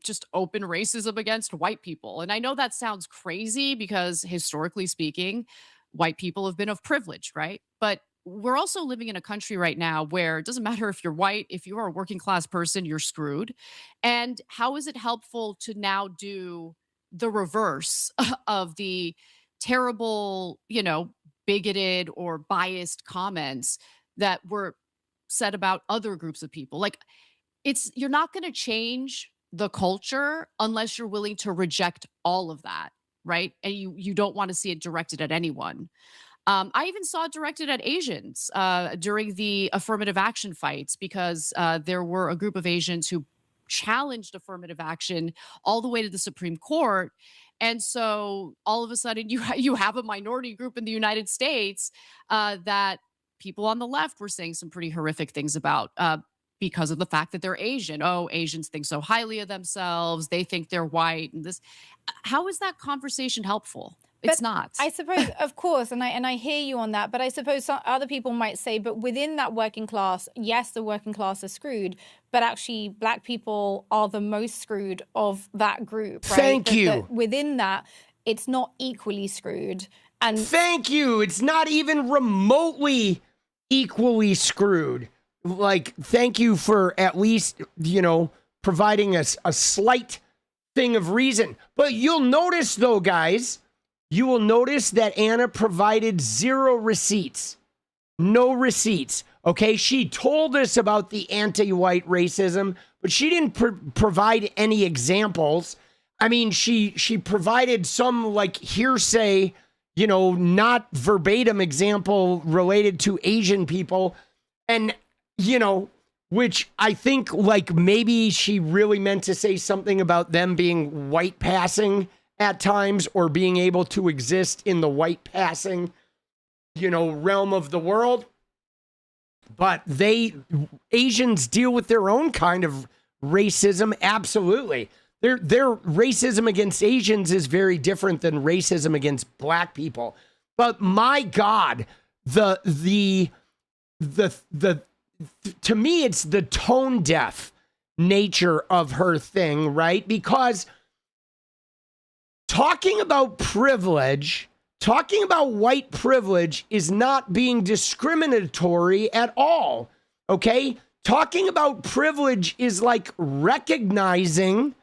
Just open racism against white people. And I know that sounds crazy because historically speaking, white people have been of privilege, right? But we're also living in a country right now where it doesn't matter if you're white, if you are a working class person, you're screwed. And how is it helpful to now do the reverse of the terrible, bigoted or biased comments that were said about other groups of people? Like, you're not going to change the culture unless you're willing to reject all of that, right? And you don't want to see it directed at anyone. I even saw it directed at Asians during the affirmative action fights because there were a group of Asians who challenged affirmative action all the way to the Supreme Court. And so all of a sudden you have a minority group in the United States that people on the left were saying some pretty horrific things about because of the fact that they're Asian. Oh, Asians think so highly of themselves. They think they're white. And this, how is that conversation helpful? It's not. I suppose, of course, and I hear you on that, but I suppose some other people might say, but within that working class, yes, the working class are screwed, but actually black people are the most screwed of that group, right? Thank you. That within that, it's not equally screwed. And thank you. It's not even remotely equally screwed. Like, thank you for at least, providing us a slight thing of reason. But you'll notice, though, guys, you will notice that Anna provided 0 receipts. No receipts. Okay, she told us about the anti-white racism, but she didn't provide any examples. I mean, she provided some like hearsay, not verbatim example related to Asian people. And which I think like maybe she really meant to say something about them being white passing at times or being able to exist in the white passing, realm of the world. But Asians deal with their own kind of racism. Absolutely. Their racism against Asians is very different than racism against black people. But my God, to me, it's the tone deaf nature of her thing, right? Because talking about privilege, talking about white privilege is not being discriminatory at all, okay? Talking about privilege is like recognizing,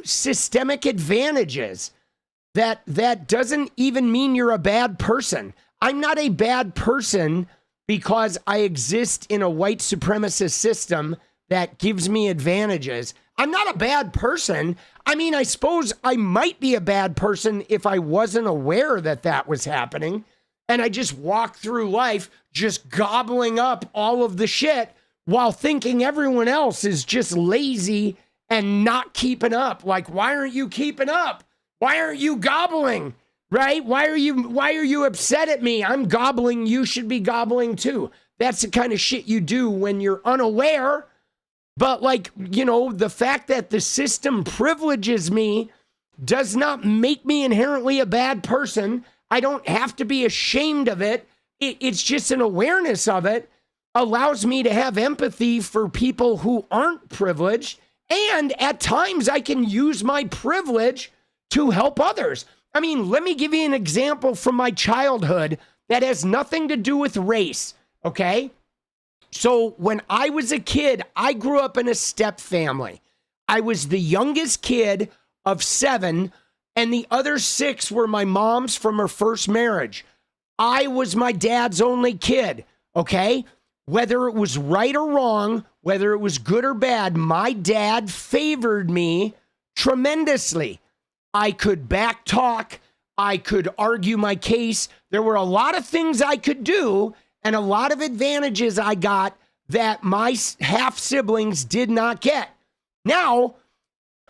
systemic advantages. That doesn't even mean you're a bad person. I'm not a bad person because I exist in a white supremacist system that gives me advantages. I'm not a bad person. I mean, I suppose I might be a bad person if I wasn't aware that that was happening. And I just walk through life just gobbling up all of the shit while thinking everyone else is just lazy and not keeping up. Like, why aren't you keeping up? Why aren't you gobbling? Right? Why are you upset at me? I'm gobbling. You should be gobbling too. That's the kind of shit you do when you're unaware. But like, the fact that the system privileges me does not make me inherently a bad person. I don't have to be ashamed of it. It's just an awareness of it. allows me to have empathy for people who aren't privileged. And at times I can use my privilege to help others. I mean, let me give you an example from my childhood that has nothing to do with race, okay? So when I was a kid, I grew up in a step family. I was the youngest kid of 7, and the other 6 were my mom's from her first marriage. I was my dad's only kid, okay? Whether it was right or wrong, whether it was good or bad, my dad favored me tremendously. I could back talk. I could argue my case. There were a lot of things I could do and a lot of advantages I got that my half siblings did not get. Now,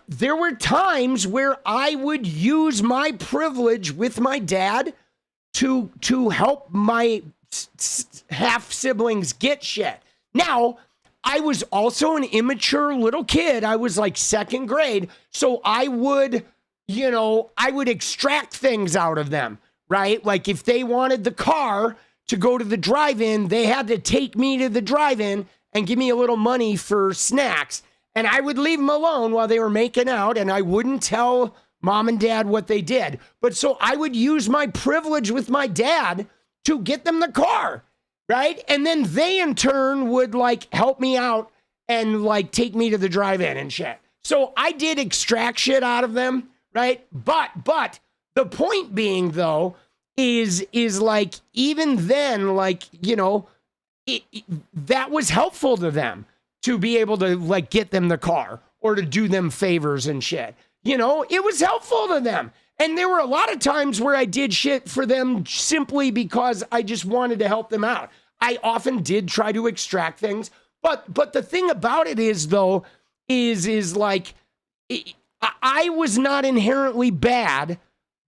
there were times where I would use my privilege with my dad to help my half siblings get shit. Now, I was also an immature little kid. I was like 2nd grade. So I would, I would extract things out of them, right? Like if they wanted the car to go to the drive-in, they had to take me to the drive-in and give me a little money for snacks. And I would leave them alone while they were making out, and I wouldn't tell mom and dad what they did. But so I would use my privilege with my dad to get them the car, right? And then they in turn would like help me out and like take me to the drive-in and shit. So I did extract shit out of them, right? But the point being though is like even then, like, that was helpful to them to be able to like get them the car or to do them favors and shit. It was helpful to them. And there were a lot of times where I did shit for them simply because I just wanted to help them out. I often did try to extract things, but the thing about it is though, is like, I was not inherently bad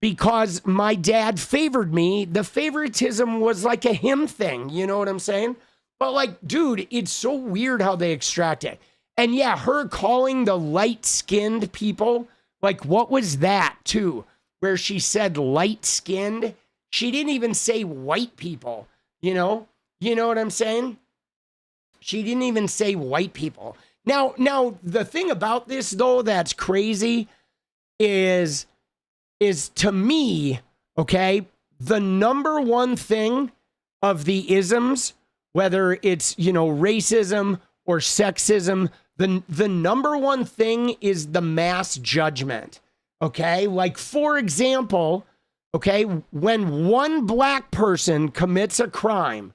because my dad favored me. The favoritism was like a him thing. You know what I'm saying? But like, dude, it's so weird how they extract it. And yeah, her calling the light-skinned people, like what was that too? Where she said light-skinned? She didn't even say white people, You know what I'm saying? She didn't even say white people. Now the thing about this though that's crazy is to me, okay, the number one thing of the isms, whether it's, racism or sexism, the number one thing is the mass judgment, okay? Like, for example, okay, when one black person commits a crime,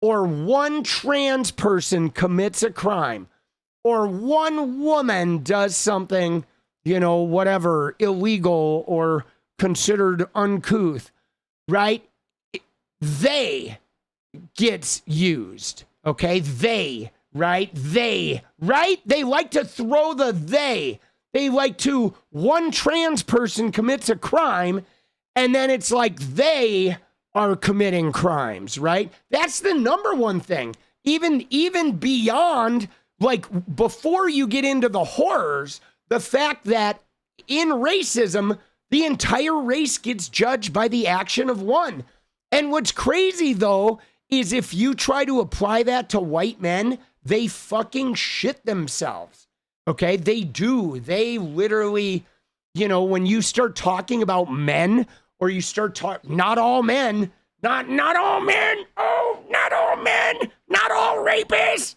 or one trans person commits a crime, or one woman does something, whatever, illegal or considered uncouth, right? They gets used, okay? They, right? They like to throw the they. They like to, one trans person commits a crime, and then it's like they are committing crimes, right? That's the number one thing. Even beyond, like, before you get into the horrors, the fact that in racism, the entire race gets judged by the action of one. And what's crazy, though, is if you try to apply that to white men, they fucking shit themselves, okay? They do. They literally, when you start talking about men, or you start talking, not all men, not all men, oh, not all men, not all rapists.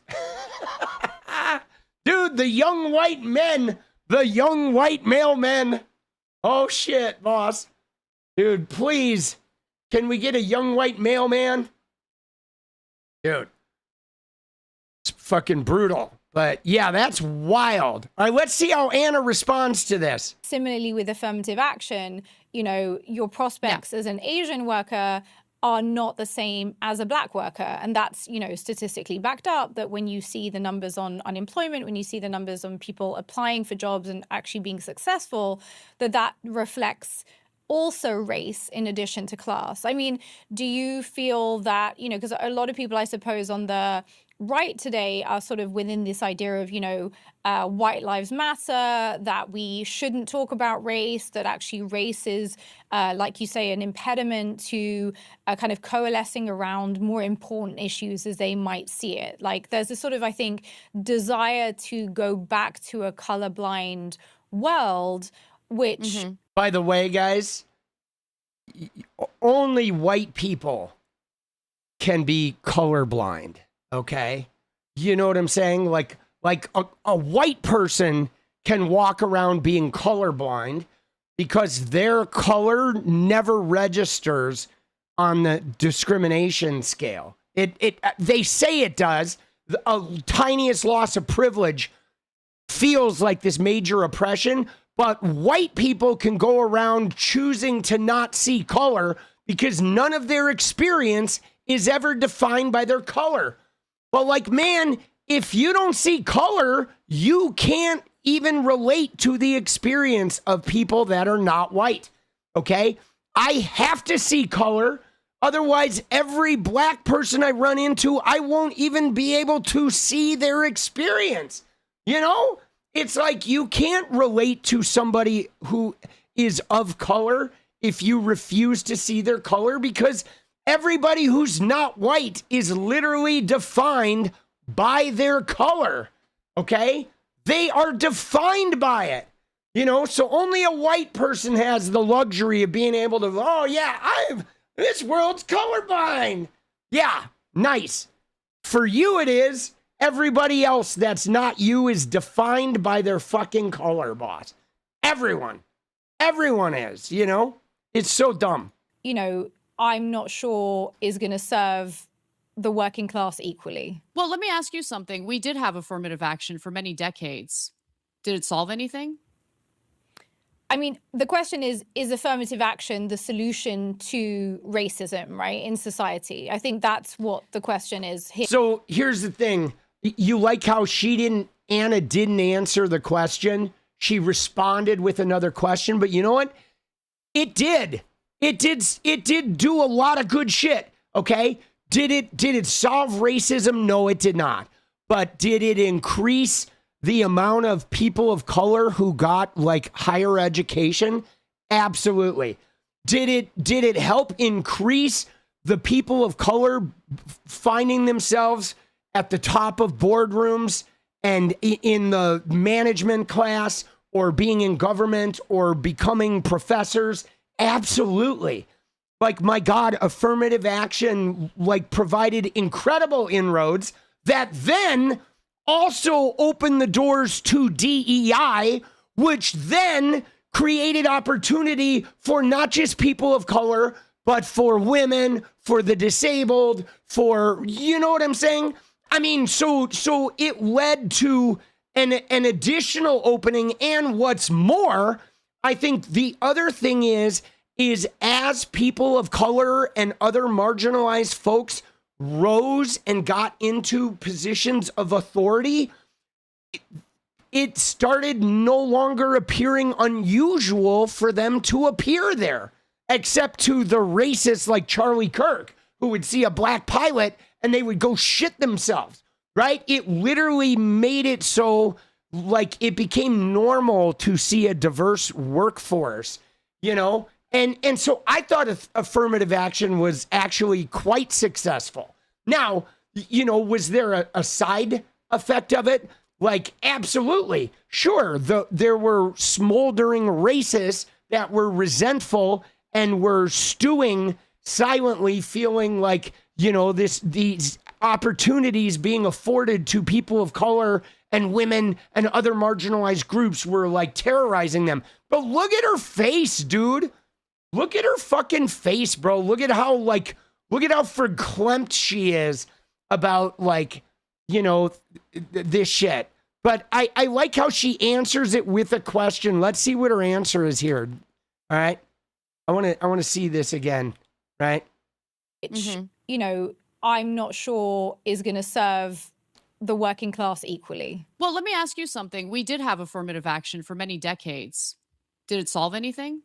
Dude, the young white men, the young white male men. Oh shit, boss. Dude, please, can we get a young white male man? Dude, it's fucking brutal. But yeah, that's wild. All right, let's see how Anna responds to this. Similarly with affirmative action, your prospects as an Asian worker are not the same as a black worker. And that's, statistically backed up, that when you see the numbers on unemployment, when you see the numbers on people applying for jobs and actually being successful, that reflects also race in addition to class. I mean, do you feel that, because a lot of people, I suppose, on the right today are sort of within this idea of, white lives matter, that we shouldn't talk about race, that actually race is, like you say, an impediment to kind of coalescing around more important issues as they might see it. Like there's a sort of, I think, desire to go back to a colorblind world, which... By the way, guys, only white people can be colorblind, okay? You know what I'm saying? Like a white person can walk around being colorblind because their color never registers on the discrimination scale. They say it does. A tiniest loss of privilege feels like this major oppression, but white people can go around choosing to not see color because none of their experience is ever defined by their color. But like, man, if you don't see color, you can't even relate to the experience of people that are not white, okay? I have to see color. Otherwise, every black person I run into, I won't even be able to see their experience. You know? It's like you can't relate to somebody who is of color if you refuse to see their color, because everybody who's not white is literally defined by their color, okay? They are defined by it, so only a white person has the luxury of being able to, oh yeah, this world's colorblind. Yeah, nice. For you it is. Everybody else that's not you is defined by their fucking color, boss. Everyone is, It's so dumb. I'm not sure is going to serve the working class equally. Well, let me ask you something. We did have affirmative action for many decades. Did it solve anything? I mean, the question is affirmative action the solution to racism, right, in society? I think that's what the question is here. So here's the thing. You like how Anna didn't answer the question. She responded with another question, but you know what? It did do a lot of good shit. Okay. Did it solve racism? No, it did not. But did it increase the amount of people of color who got like higher education? Absolutely. Did it help increase the people of color finding themselves at the top of boardrooms and in the management class or being in government or becoming professors? Absolutely. Like, my God, affirmative action provided incredible inroads that then also opened the doors to DEI, which then created opportunity for not just people of color, but for women, for the disabled, for, you know what I'm saying? I mean, so it led to an additional opening. And what's more, I think the other thing is as people of color and other marginalized folks rose and got into positions of authority, it started no longer appearing unusual for them to appear there, except to the racists like Charlie Kirk, who would see a black pilot and they would go shit themselves, right? It literally made it so it became normal to see a diverse workforce, And so I thought affirmative action was actually quite successful. Now, was there a side effect of it? Absolutely. Sure, there were smoldering racists that were resentful and were stewing silently, feeling like, these opportunities being afforded to people of color and women and other marginalized groups were terrorizing them. But look at her face, dude. Look at her fucking face, bro. Look at how verklempt she is about this shit. But I like how she answers it with a question. Let's see what her answer is here. All right. I want to see this again, right? Which, I'm not sure is going to serve the working class equally. Well, let me ask you something. We did have affirmative action for many decades. Did it solve anything?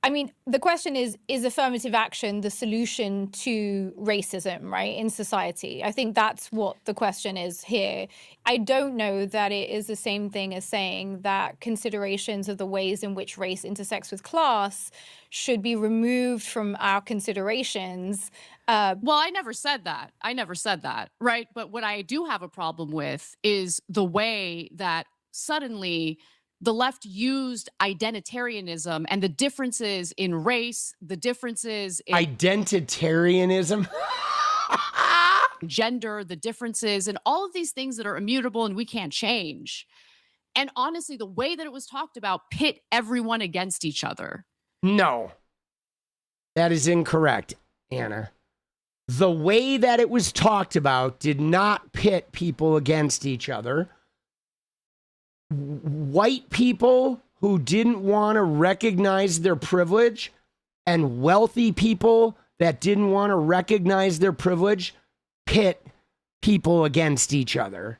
I mean, the question is affirmative action the solution to racism, right, in society? I think that's what the question is here. I don't know that it is the same thing as saying that considerations of the ways in which race intersects with class should be removed from our considerations. Well, I never said that. Right? But what I do have a problem with is the way that suddenly the left used identitarianism and the differences in race, the differences in Identitarianism? gender, the differences, and all of these things that are immutable and we can't change. And honestly, the way that it was talked about pit everyone against each other. No. That is incorrect, Anna. The way that it was talked about did not pit people against each other. White people who didn't want to recognize their privilege and wealthy people that didn't want to recognize their privilege pit people against each other.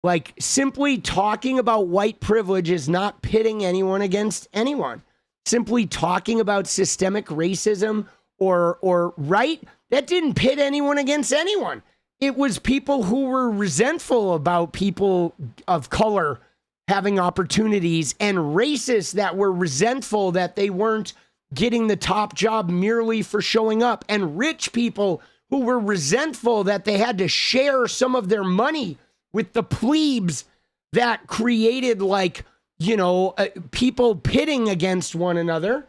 Like, simply talking about white privilege is not pitting anyone against anyone. Simply talking about systemic racism or right, that didn't pit anyone against anyone. It was people who were resentful about people of color having opportunities, and racists that were resentful that they weren't getting the top job merely for showing up, and rich people who were resentful that they had to share some of their money with the plebes that created, like, you know, people pitting against one another.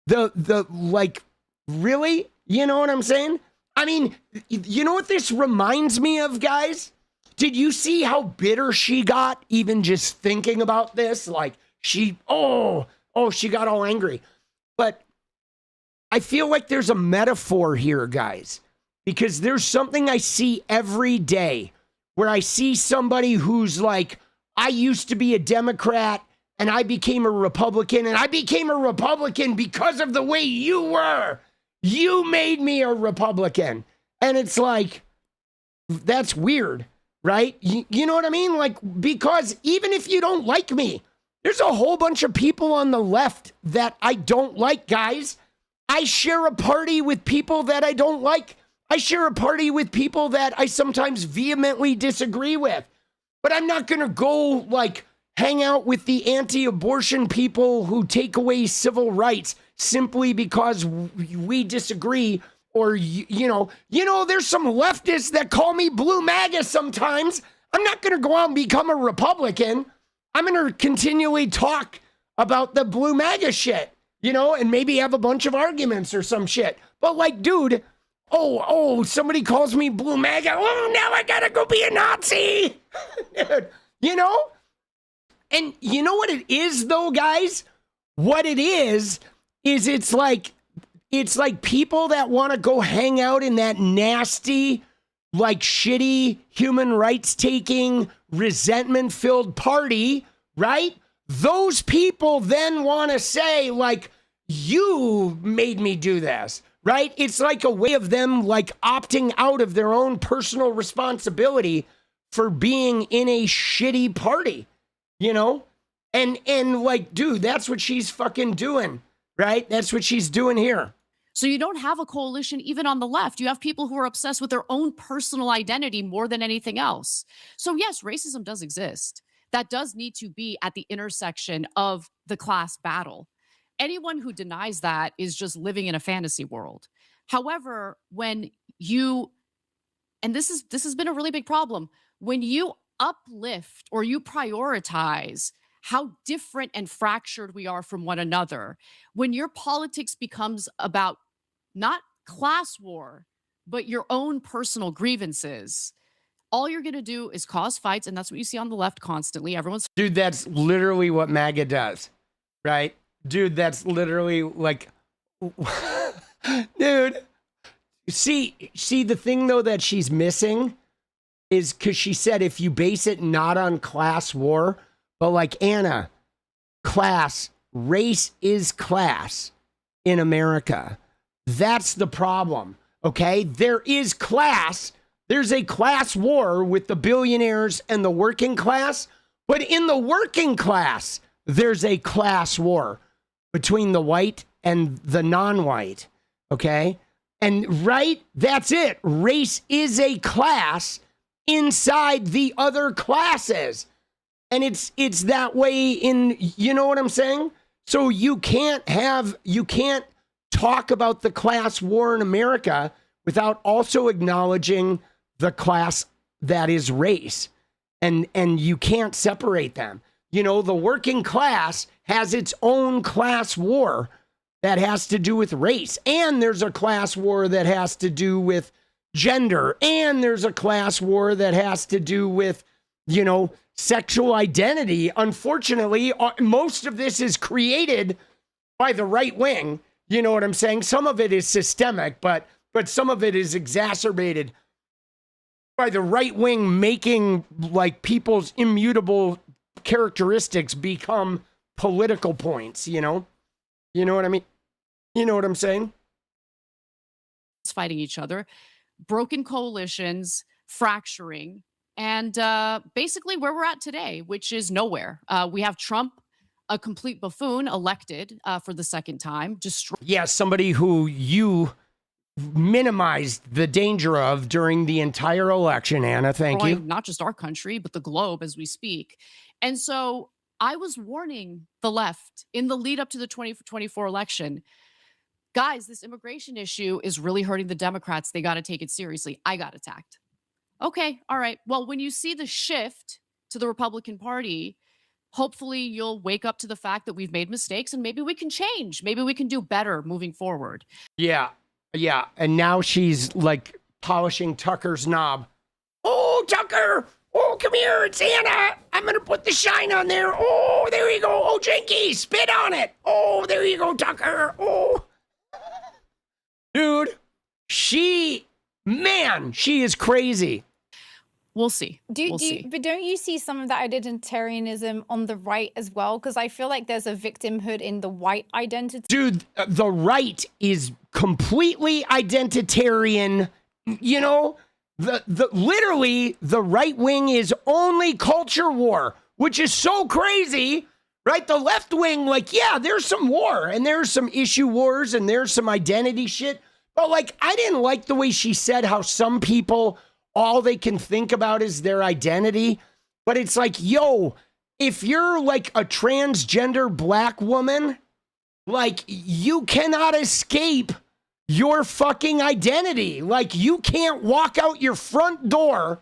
Like, really? You know what I'm saying? I mean, you know what this reminds me of, guys? Did you see how bitter she got even just thinking about this? Like, she got all angry. But I feel like there's a metaphor here, guys, because there's something I see every day where I see somebody who's like, I used to be a Democrat and I became a Republican, and I became a Republican because of the way you were. You made me a Republican. And it's like, that's weird. Right? You know what I mean? Like, because even if you don't like me, there's a whole bunch of people on the left that I don't like, guys. I share a party with people that I don't like. I share a party with people that I sometimes vehemently disagree with. But I'm not going to go, like, hang out with the anti-abortion people who take away civil rights simply because we disagree. Or, you know, there's some leftists that call me blue MAGA sometimes. I'm not going to go out and become a Republican. I'm going to continually talk about the blue MAGA shit, you know, and maybe have a bunch of arguments or some shit. But, like, dude, somebody calls me blue MAGA. Oh, now I got to go be a Nazi. Dude, you know? And you know what it is, though, guys? What it is it's like people that want to go hang out in that nasty, like, shitty, human rights taking, resentment filled party, right? Those people then want to say, like, you made me do this, right? It's like a way of them, like, opting out of their own personal responsibility for being in a shitty party, you know? And like, dude, that's what she's fucking doing, right? That's what she's doing here. So you don't have a coalition even on the left. You have people who are obsessed with their own personal identity more than anything else. So yes, racism does exist. That does need to be at the intersection of the class battle. Anyone who denies that is just living in a fantasy world. However, when you, and this has been a really big problem, when you uplift or you prioritize how different and fractured we are from one another, when your politics becomes about not class war, but your own personal grievances, all you're going to do is cause fights. And that's what you see on the left constantly. Everyone's... Dude, that's literally what MAGA does, right? Dude, that's literally like... Dude, see, the thing, though, that she's missing is because she said if you base it not on class war, but like, Anna, race is class in America. That's the problem, okay? There is class. There's a class war with the billionaires and the working class. But in the working class, there's a class war between the white and the non-white, okay? And right, that's it. Race is a class inside the other classes. And it's that way in, you know what I'm saying? So you can't talk about the class war in America without also acknowledging the class that is race. And you can't separate them. You know, the working class has its own class war that has to do with race. And there's a class war that has to do with gender. And there's a class war that has to do with, you know, sexual identity. Unfortunately, most of this is created by the right wing. You know what I'm saying? Some of it is systemic, but some of it is exacerbated by the right wing making like people's immutable characteristics become political points, you know? You know what I mean? You know what I'm saying? Fighting each other, broken coalitions, fracturing, and basically where we're at today, which is nowhere. We have Trump, a complete buffoon, elected for the second time. Yeah, somebody who you minimized the danger of during the entire election, Anna. Thank you. Not just our country, but the globe as we speak. And so I was warning the left in the lead up to the 2024 election. Guys, this immigration issue is really hurting the Democrats. They got to take it seriously. I got attacked. Okay, all right. Well, when you see the shift to the Republican Party, hopefully you'll wake up to the fact that we've made mistakes and maybe we can change. Maybe we can do better moving forward. Yeah. Yeah. And now she's like polishing Tucker's knob. Oh, Tucker. Oh, come here. It's Anna. I'm going to put the shine on there. Oh, there you go. Oh, Jinky, spit on it. Oh, there you go, Tucker. Oh. Dude, she is crazy. We'll see. But don't you see some of that identitarianism on the right as well? Because I feel like there's a victimhood in the white identity. Dude, the right is completely identitarian. You know, literally the right wing is only culture war, which is so crazy, right? The left wing, like, yeah, there's some war and there's some issue wars and there's some identity shit. But like, I didn't like the way she said how some people, all they can think about is their identity. But it's like, yo, if you're like a transgender black woman, like you cannot escape your fucking identity. Like you can't walk out your front door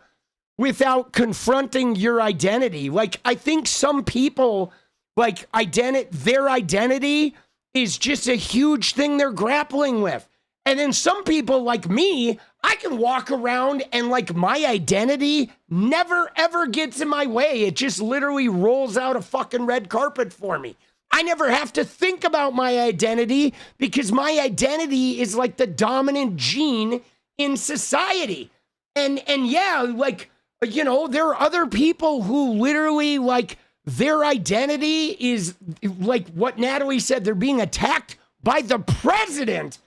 without confronting your identity. Like I think some people like their identity is just a huge thing they're grappling with. And then some people like me, I can walk around and like my identity never ever gets in my way. It just literally rolls out a fucking red carpet for me. I never have to think about my identity because my identity is like the dominant gene in society. And yeah, like, you know, there are other people who literally like their identity is like what Natalie said, they're being attacked by the president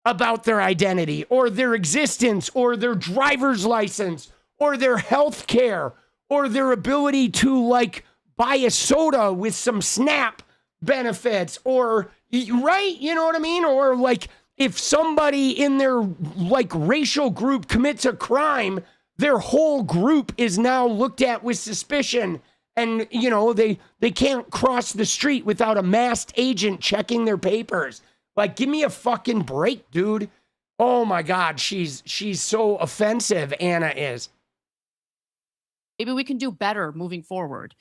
about their identity or their existence or their driver's license or their health care or their ability to like buy a soda with some SNAP benefits or, right? You know what I mean? Or like if somebody in their like racial group commits a crime, their whole group is now looked at with suspicion. And, you know, they can't cross the street without a masked agent checking their papers. Like, give me a fucking break, dude. Oh my God, she's so offensive, Anna is. Maybe we can do better moving forward.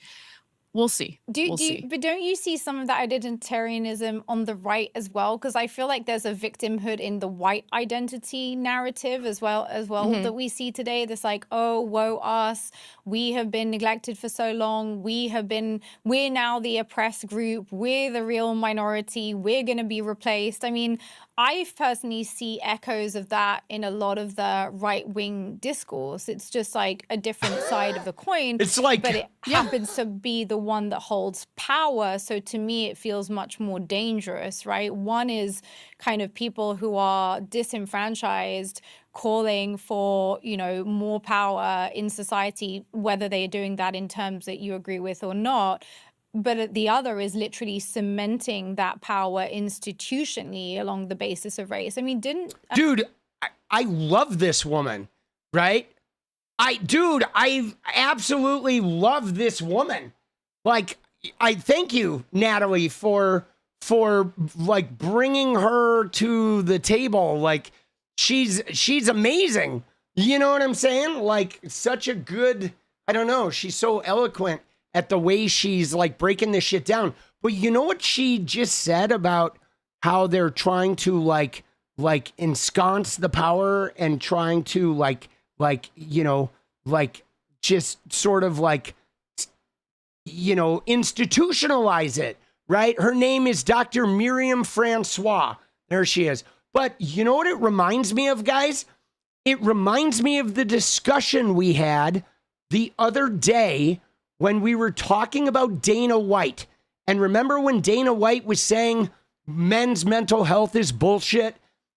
We'll see. But don't you see some of that identitarianism on the right as well? Because I feel like there's a victimhood in the white identity narrative as well that we see today. That's like, oh, woe us. We have been neglected for so long. We're now the oppressed group. We're the real minority. We're going to be replaced. I mean, I personally see echoes of that in a lot of the right-wing discourse. It's just like a different side of the coin. It's like, but it happens to be the one that holds power. So to me, it feels much more dangerous, right? One is kind of people who are disenfranchised, calling for, you know, more power in society, whether they are doing that in terms that you agree with or not. but the other is literally cementing that power institutionally along the basis of race. I mean, dude, I love this woman, right? I absolutely love this woman. Like, I thank you, Natalie, for like bringing her to the table. Like, she's amazing. You know what I'm saying? Like, such a good, I don't know. She's so eloquent at the way she's like breaking this shit down. But you know what she just said about how they're trying to like ensconce the power and trying to you know, like just sort of like, you know, institutionalize it, right? Her name is Dr. Miriam Francois. There she is. But you know what it reminds me of, guys? It reminds me of the discussion we had the other day when we were talking about Dana White. And remember when Dana White was saying men's mental health is bullshit?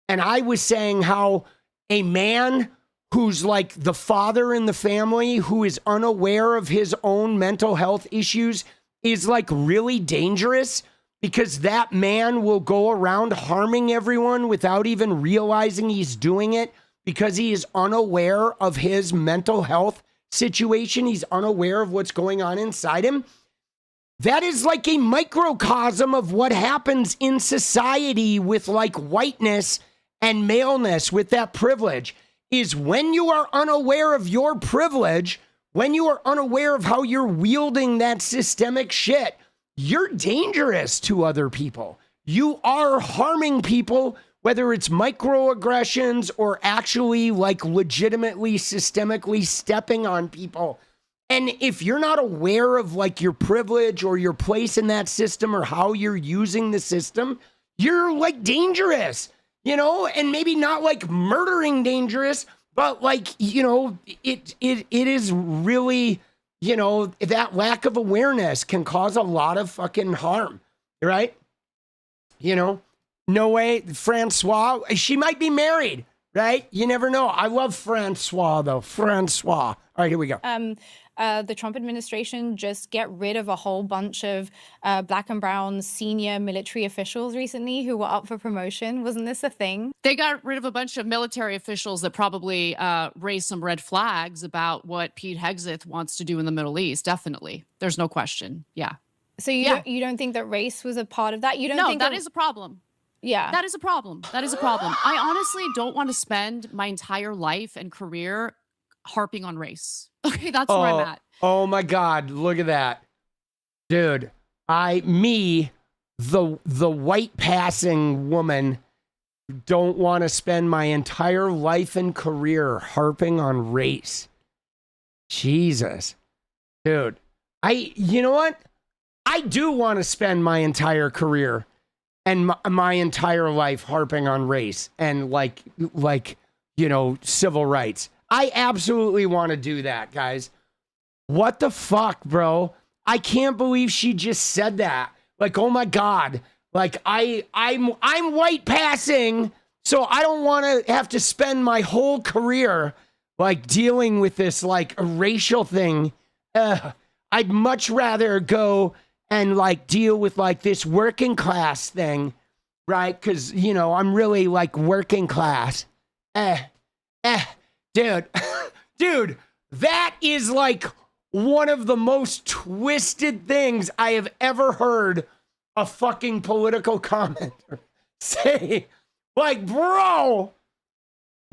And I was saying how a man who's like the father in the family who is unaware of his own mental health issues is like really dangerous, because that man will go around harming everyone without even realizing he's doing it because he is unaware of his mental health situation. He's unaware of what's going on inside him. That is like a microcosm of what happens in society with like whiteness and maleness, with that privilege, is when you are unaware of your privilege, when you are unaware of how you're wielding that systemic shit, you're dangerous to other people. You are harming people, whether it's microaggressions or actually like legitimately systemically stepping on people. And if you're not aware of like your privilege or your place in that system or how you're using the system, you're like dangerous, you know, and maybe not like murdering dangerous, but like, you know, it is really, you know, that lack of awareness can cause a lot of fucking harm, right? You know? No way, Francois. She might be married, right? You never know. I love Francois, though. Francois. All right, here we go. The Trump administration just get rid of a whole bunch of black and brown senior military officials recently who were up for promotion. Wasn't this a thing? They got rid of a bunch of military officials that probably raised some red flags about what 𝗙ecie𝗵𝗃 wants to do in the Middle East. Definitely. There's no question. Yeah. So you don't think that race was a part of that? You don't think that is a problem. Yeah. That is a problem. That is a problem. I honestly don't want to spend my entire life and career harping on race. Okay, that's where I'm at. Oh my God, look at that. Dude, the white passing woman, don't want to spend my entire life and career harping on race. Jesus. Dude, you know what? I do want to spend my entire career and my entire life harping on race and like, you know, civil rights. I absolutely want to do that, guys. What the fuck, bro? I can't believe she just said that. Like, oh my God. Like, I'm white passing, so I don't want to have to spend my whole career like dealing with this like a racial thing. I'd much rather go and like deal with like this working class thing, right? Because, you know, I'm really like working class. Dude, dude, that is like one of the most twisted things I have ever heard a fucking political commenter say. Like, bro,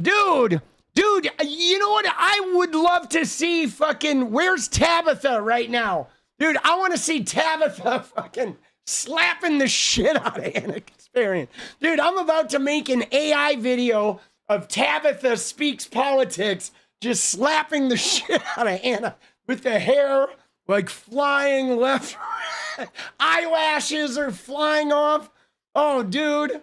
dude, you know what? I would love to see fucking, where's Tabitha right now? Dude, I want to see Tabitha fucking slapping the shit out of Anna Kasparian. Dude, I'm about to make an AI video of Tabitha Speaks Politics just slapping the shit out of Anna with the hair like flying left. Eyelashes are flying off. Oh, dude.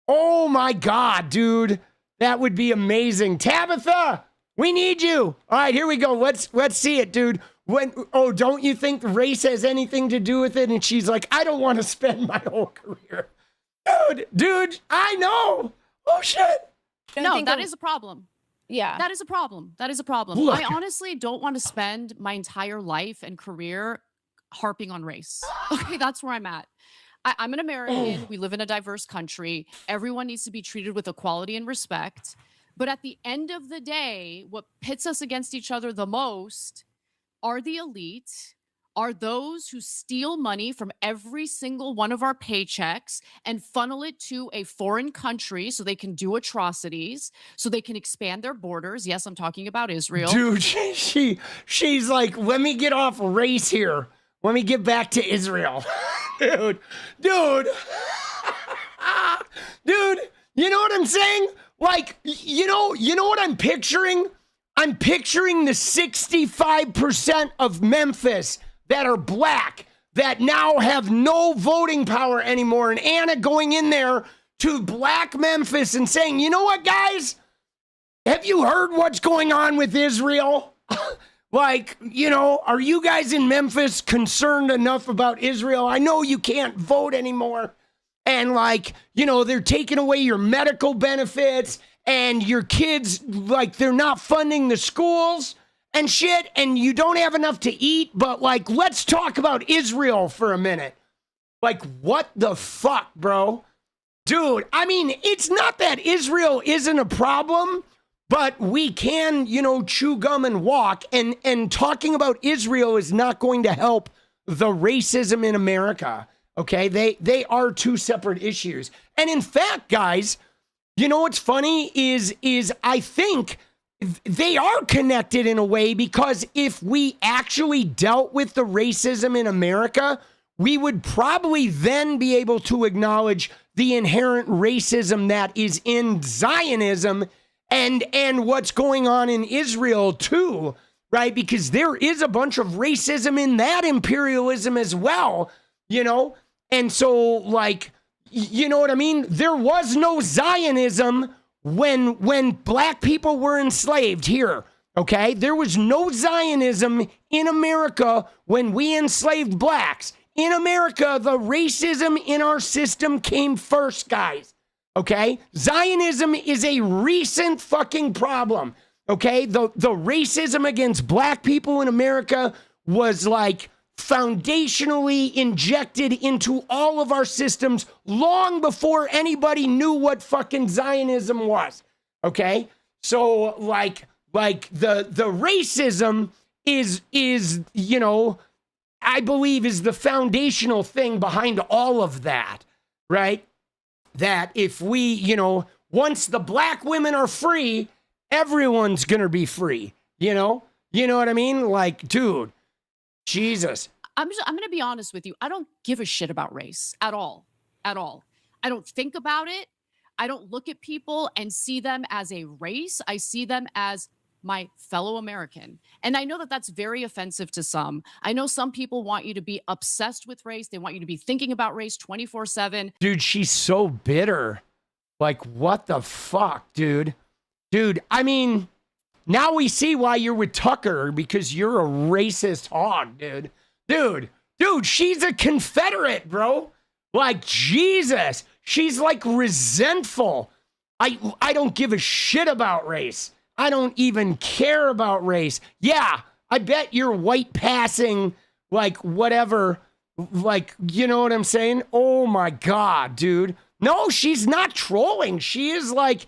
Oh my God, dude. That would be amazing. Tabitha, we need you. All right, here we go. Let's see it, dude. Don't you think race has anything to do with it? And she's like, I don't want to spend my whole career. Dude, I know. Oh, shit. No, that is a problem. Yeah. That is a problem. That is a problem. Look. I honestly don't want to spend my entire life and career harping on race. Okay, that's where I'm at. I'm an American. We live in a diverse country. Everyone needs to be treated with equality and respect. But at the end of the day, what pits us against each other the most are the elite, are those who steal money from every single one of our paychecks and funnel it to a foreign country so they can do atrocities, so they can expand their borders. Yes, I'm talking about Israel. Dude, she's like, let me get off race here. Let me get back to Israel. Dude, dude, you know what I'm saying? Like, you know what I'm picturing? I'm picturing the 65% of Memphis that are black that now have no voting power anymore. And Anna going in there to black Memphis and saying, you know what, guys? Have you heard what's going on with Israel? Like, you know, are you guys in Memphis concerned enough about Israel? I know you can't vote anymore. And like, you know, they're taking away your medical benefits and your kids, like, they're not funding the schools and shit. And you don't have enough to eat. But like, let's talk about Israel for a minute. Like, what the fuck, bro? Dude, I mean, it's not that Israel isn't a problem. But we can, you know, chew gum and walk, and talking about Israel is not going to help the racism in America, okay? They are two separate issues. And in fact, guys, you know what's funny is I think they are connected in a way, because if we actually dealt with the racism in America, we would probably then be able to acknowledge the inherent racism that is in Zionism and what's going on in Israel too, right? Because there is a bunch of racism in that imperialism as well, you know? And so, like, you know what I mean? There was no Zionism when black people were enslaved here, okay? There was no Zionism in America when we enslaved blacks. In America, the racism in our system came first, guys. Okay, Zionism is a recent fucking problem. Okay, the racism against black people in America was like foundationally injected into all of our systems long before anybody knew what fucking Zionism was. Okay, so like the racism is you know, I believe is the foundational thing behind all of that, right? That if we, you know, once the black women are free, everyone's gonna be free, you know what I mean? Like, dude, Jesus. I'm gonna be honest with you. I don't give a shit about race at all. I don't think about it. I don't look at people and see them as a race. I see them as my fellow American. And I know that that's very offensive to some. I know some people want you to be obsessed with race. They want you to be thinking about race 24/7. Dude, she's so bitter. Like, what the fuck, dude? Dude, I mean, now we see why you're with Tucker, because you're a racist hog, dude. Dude, she's a Confederate, bro. Like, Jesus. She's like resentful. I don't give a shit about race. I don't even care about race. Yeah, I bet you're white passing, like, whatever, like, you know what I'm saying? Oh my God, dude. No, she's not trolling. She is like,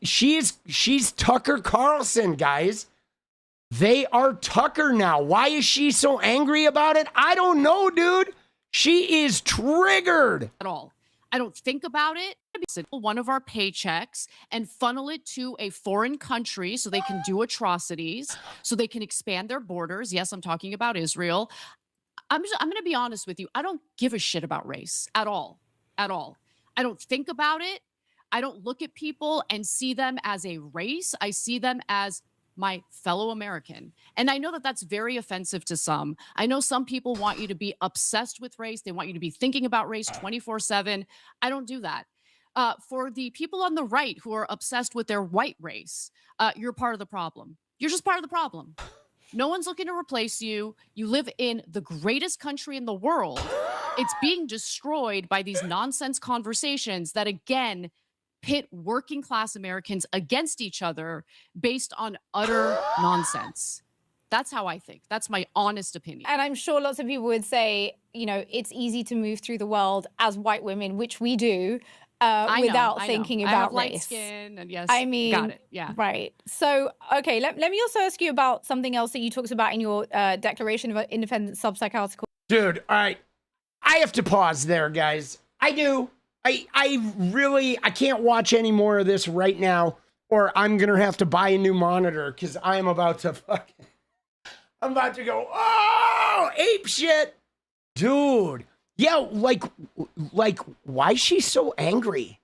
she's Tucker Carlson, guys. They are Tucker now. Why is she so angry about it? I don't know, dude. She is triggered. At all. I don't think about it. One of our paychecks and funnel it to a foreign country so they can do atrocities, so they can expand their borders. Yes, I'm talking about Israel. I'm going to be honest with you. I don't give a shit about race at all. I don't think about it. I don't look at people and see them as a race. I see them as my fellow American. And I know that that's very offensive to some. I know some people want you to be obsessed with race. They want you to be thinking about race 24/7. I don't do that. For the people on the right who are obsessed with their white race, you're part of the problem. You're just part of the problem. No one's looking to replace you. You live in the greatest country in the world. It's being destroyed by these nonsense conversations that, again, pit working class Americans against each other based on utter nonsense. That's how I think. That's my honest opinion. And I'm sure lots of people would say, you know, it's easy to move through the world as white women, which we do, without thinking I about have light race. skin, and yes, I mean, got it. Yeah. Right. So, okay, let me also ask you about something else that you talked about in your Declaration of Independence Substack article. Dude, all right. I have to pause there, guys. I do. I can't watch any more of this right now, or I'm going to have to buy a new monitor because I'm about to I'm about to go, oh, ape shit. Dude. Yeah, like, why is she so angry?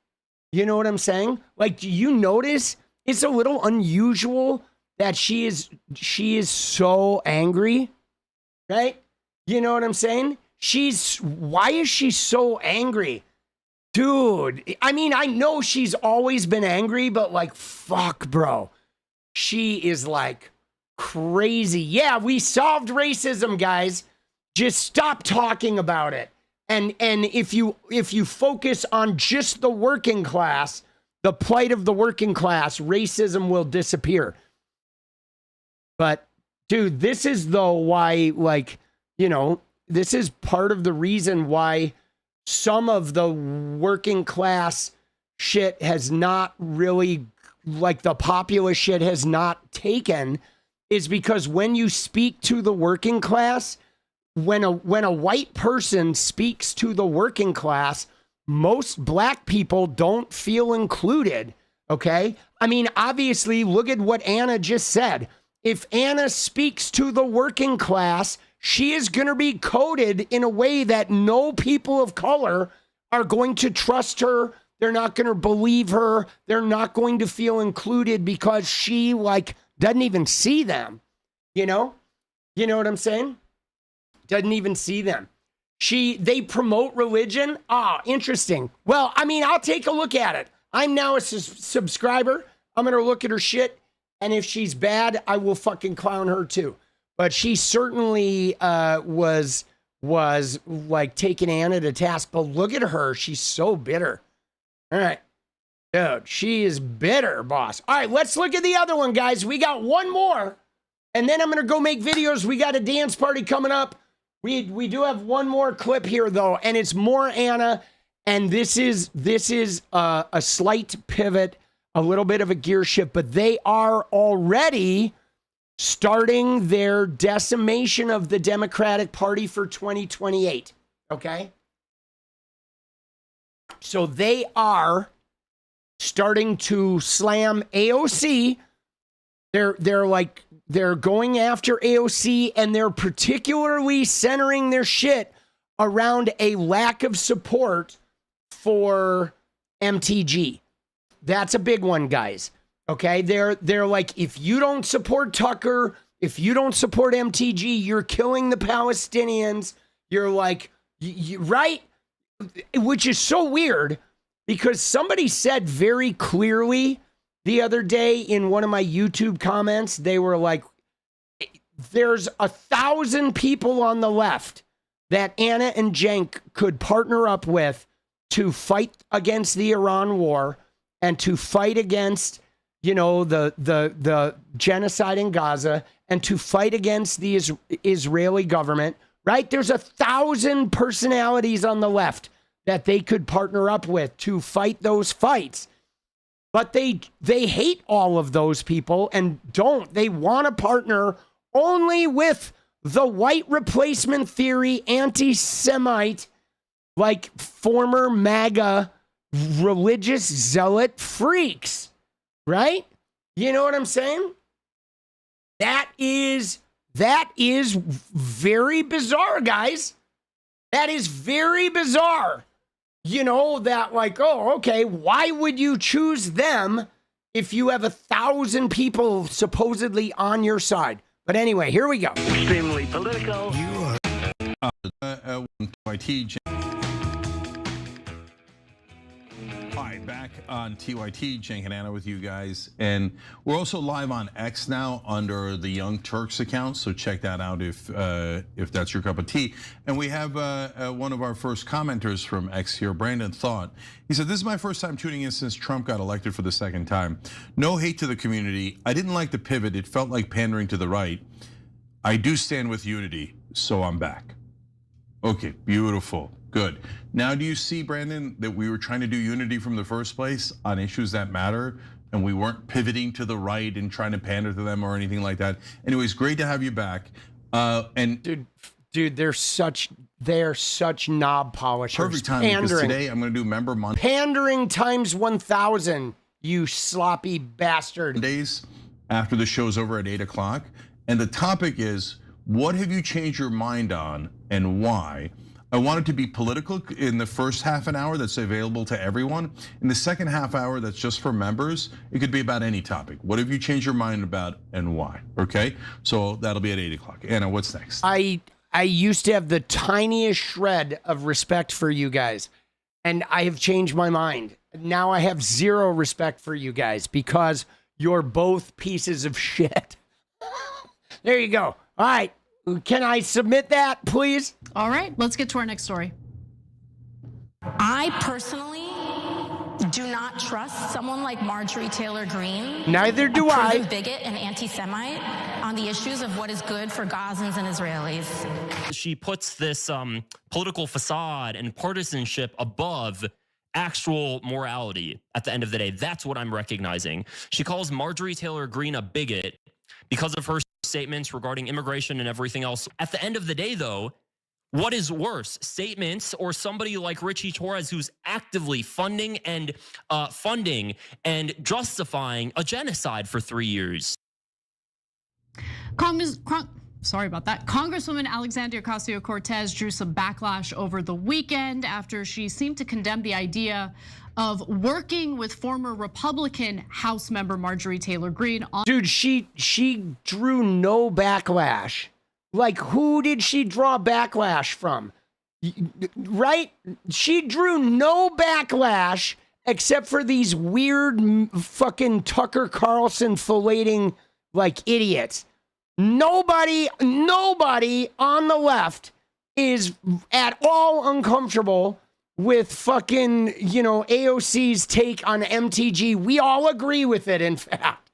You know what I'm saying? Like, do you notice it's a little unusual that she is so angry, right? You know what I'm saying? Why is she so angry? Dude, I mean, I know she's always been angry, but like, fuck, bro. She is like crazy. Yeah, we solved racism, guys. Just stop talking about it. And if you focus on just the working class, the plight of the working class, racism will disappear. But dude, this is though why, like, you know, this is part of the reason why some of the working class shit has not really, like the populist shit has not taken, is because when you speak to the working class, when a white person speaks to the working class, most black people don't feel included, okay? I mean, obviously, look at what Anna just said. If Anna speaks to the working class, she is going to be coded in a way that no people of color are going to trust her. They're not going to believe her. They're not going to feel included because she, like, doesn't even see them, you know? You know what I'm saying? Doesn't even see them. They promote religion. Ah, interesting. Well, I mean, I'll take a look at it. I'm now a subscriber. I'm going to look at her shit. And if she's bad, I will fucking clown her too. But she certainly was like taking Anna to task. But look at her. She's so bitter. All right. Dude, she is bitter, boss. All right, let's look at the other one, guys. We got one more. And then I'm going to go make videos. We got a dance party coming up. We do have one more clip here, though, and it's more Anna. And this is a slight pivot, a little bit of a gear shift, but they are already starting their decimation of the Democratic Party for 2028. Okay? So they are starting to slam AOC. They're going after AOC, and they're particularly centering their shit around a lack of support for MTG. That's a big one, guys. Okay, they're like, if you don't support Tucker, if you don't support MTG, you're killing the Palestinians. You're like, right? Which is so weird because somebody said very clearly the other day in one of my YouTube comments, they were like, there's 1,000 people on the left that Anna and Cenk could partner up with to fight against the Iran war and to fight against, you know, the genocide in Gaza and to fight against the Israeli government, right? There's 1,000 personalities on the left that they could partner up with to fight those fights. But they hate all of those people and don't. They want to partner only with the white replacement theory, anti-Semite, like former MAGA religious zealot freaks, right? You know what I'm saying? That is very bizarre, guys. That is very bizarre. You know, that like, oh, okay, why would you choose them if you have 1,000 people supposedly on your side? But anyway, here we go. Extremely political. You are TYT. Hi, back on TYT, Cenk and Anna with you guys. And we're also live on X now under the Young Turks account, so check that out if that's your cup of tea. And we have one of our first commenters from X here, Brandon Thought. He said, this is my first time tuning in since Trump got elected for the second time. No hate to the community. I didn't like the pivot. It felt like pandering to the right. I do stand with unity, so I'm back. Okay, beautiful, good. Now do you see, Brandon, that we were trying to do unity from the first place on issues that matter, and we weren't pivoting to the right and trying to pander to them or anything like that? Anyways, great to have you back. And dude, they're such knob polishers. Perfect time, because today I'm gonna do member Monday. Pandering times 1,000, you sloppy bastard. Days after the show's over at 8 o'clock. And the topic is, what have you changed your mind on and why? I want it to be political in the first half an hour that's available to everyone. In the second half hour that's just for members, it could be about any topic. What have you changed your mind about and why? Okay, so that'll be at 8 o'clock. Anna, what's next? I used to have the tiniest shred of respect for you guys, and I have changed my mind. Now I have zero respect for you guys because you're both pieces of shit. There you go. All right. Can I submit that, please? All right, let's get to our next story. I personally do not trust someone like Marjorie Taylor Greene. Neither do a I. proven bigot and anti-Semite on the issues of what is good for Gazans and Israelis. She puts this political facade and partisanship above actual morality at the end of the day. That's what I'm recognizing. She calls Marjorie Taylor Greene a bigot because of her statements regarding immigration and everything else. At the end of the day, though, what is worse, statements or somebody like 𝗙cie𝗶𝗍𝗄 who's actively funding and justifying a genocide for 3 years? Sorry about that. Congresswoman Alexandria Ocasio-Cortez drew some backlash over the weekend after she seemed to condemn the idea of working with former Republican House member Marjorie Taylor Greene on— Dude, she drew no backlash. Like, who did she draw backlash from? Right? She drew no backlash except for these weird fucking Tucker Carlson filleting like idiots. Nobody on the left is at all uncomfortable with fucking, AOC's take on MTG. We all agree with it, in fact.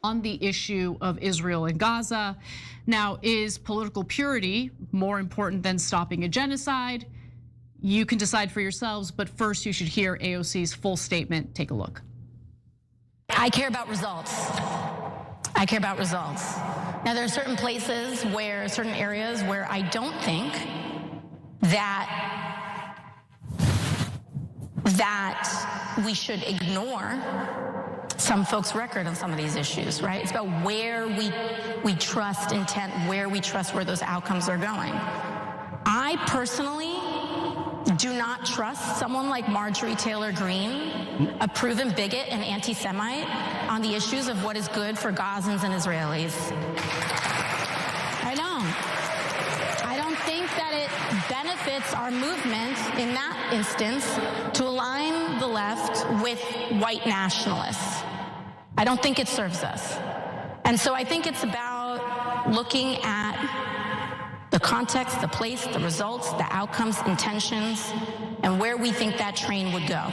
On the issue of Israel and Gaza. Now, is political purity more important than stopping a genocide? You can decide for yourselves, but first you should hear AOC's full statement. Take a look. I care about results. I care about results. Now, there are certain certain areas where I don't think that we should ignore some folks' record on some of these issues, right? It's about where we trust intent, where we trust where those outcomes are going. I personally do not trust someone like Marjorie Taylor Greene, a proven bigot and anti-Semite, on the issues of what is good for Gazans and Israelis. I don't think that it benefits our movement in that instance to align the left with white nationalists. I don't think it serves us. And so I think it's about looking at the context, the place, the results, the outcomes, intentions, and where we think that train would go.